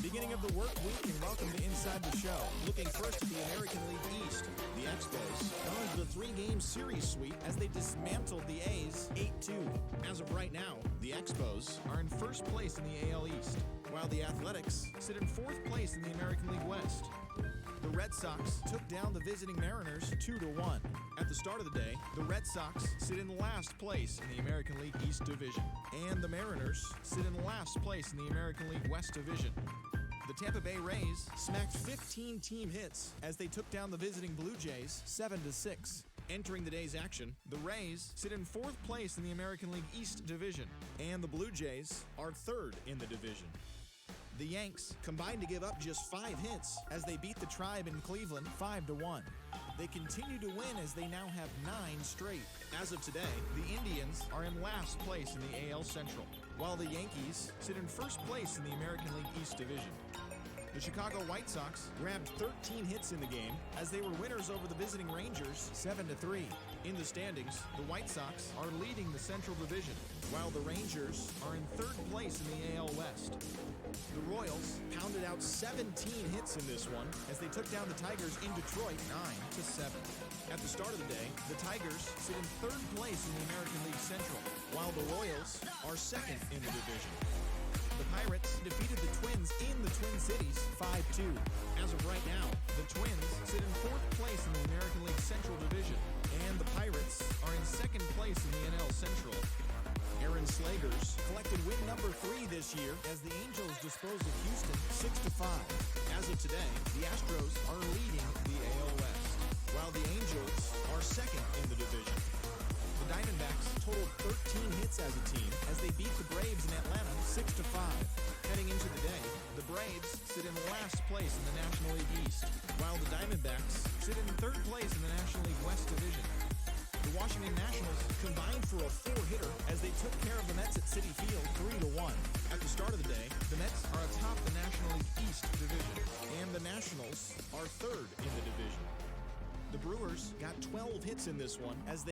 Beginning of the work week and welcome to Inside the Show. Looking first at the American League East. The Expos going to the 3-game series sweep as they dismantled the A's 8-2. As of right now, the Expos are in first place in the AL East, while the Athletics sit in 4th place in the American League West. The Red Sox took down the visiting Mariners 2-1. At the start of the day, the Red Sox sit in last place in the American League East Division, and the Mariners sit in last place in the American League West Division. The Tampa Bay Rays smacked 15 team hits as they took down the visiting Blue Jays 7-6. Entering the day's action, the Rays sit in 4th place in the American League East Division, and the Blue Jays are 3rd in the division. The Yanks combined to give up just 5 hits as they beat the Tribe in Cleveland 5-1. They continue to win as they now have 9 straight. As of today, the Indians are in last place in the AL Central, while the Yankees sit in first place in the American League East Division. The Chicago White Sox grabbed 13 hits in the game as they were winners over the visiting Rangers 7-3. In the standings, the White Sox are leading the Central Division, while the Rangers are in 3rd place in the AL West. The Royals pounded out 17 hits in this one as they took down the Tigers in Detroit 9-7. At the start of the day, the Tigers sit in 3rd place in the American League Central, while the Royals are 2nd in the division. The Pirates defeated the Twins in the Twin Cities 5-2. As of right now, the Twins sit in 4th place in the American League Central Division, and the Pirates are in 2nd place in the NL Central. Aaron Slagers collected win number 3 this year as the Angels disposed of Houston 6-5. As of today, the Astros are leading the AL West, while the Angels are 2nd in the division. The Diamondbacks totaled 13 hits as a team as they beat the Braves in Atlanta 6-5. Heading into the day, the Braves sit in last place in the National League East, while the Diamondbacks sit in 3rd place in the National League West Division. The Washington Nationals combined for a 4-hitter as they took care of the Mets at Citi Field 3-1. At the start of the day, the Mets are atop the National League East Division, and the Nationals are 3rd in the division. The Brewers got 12 hits in this one as they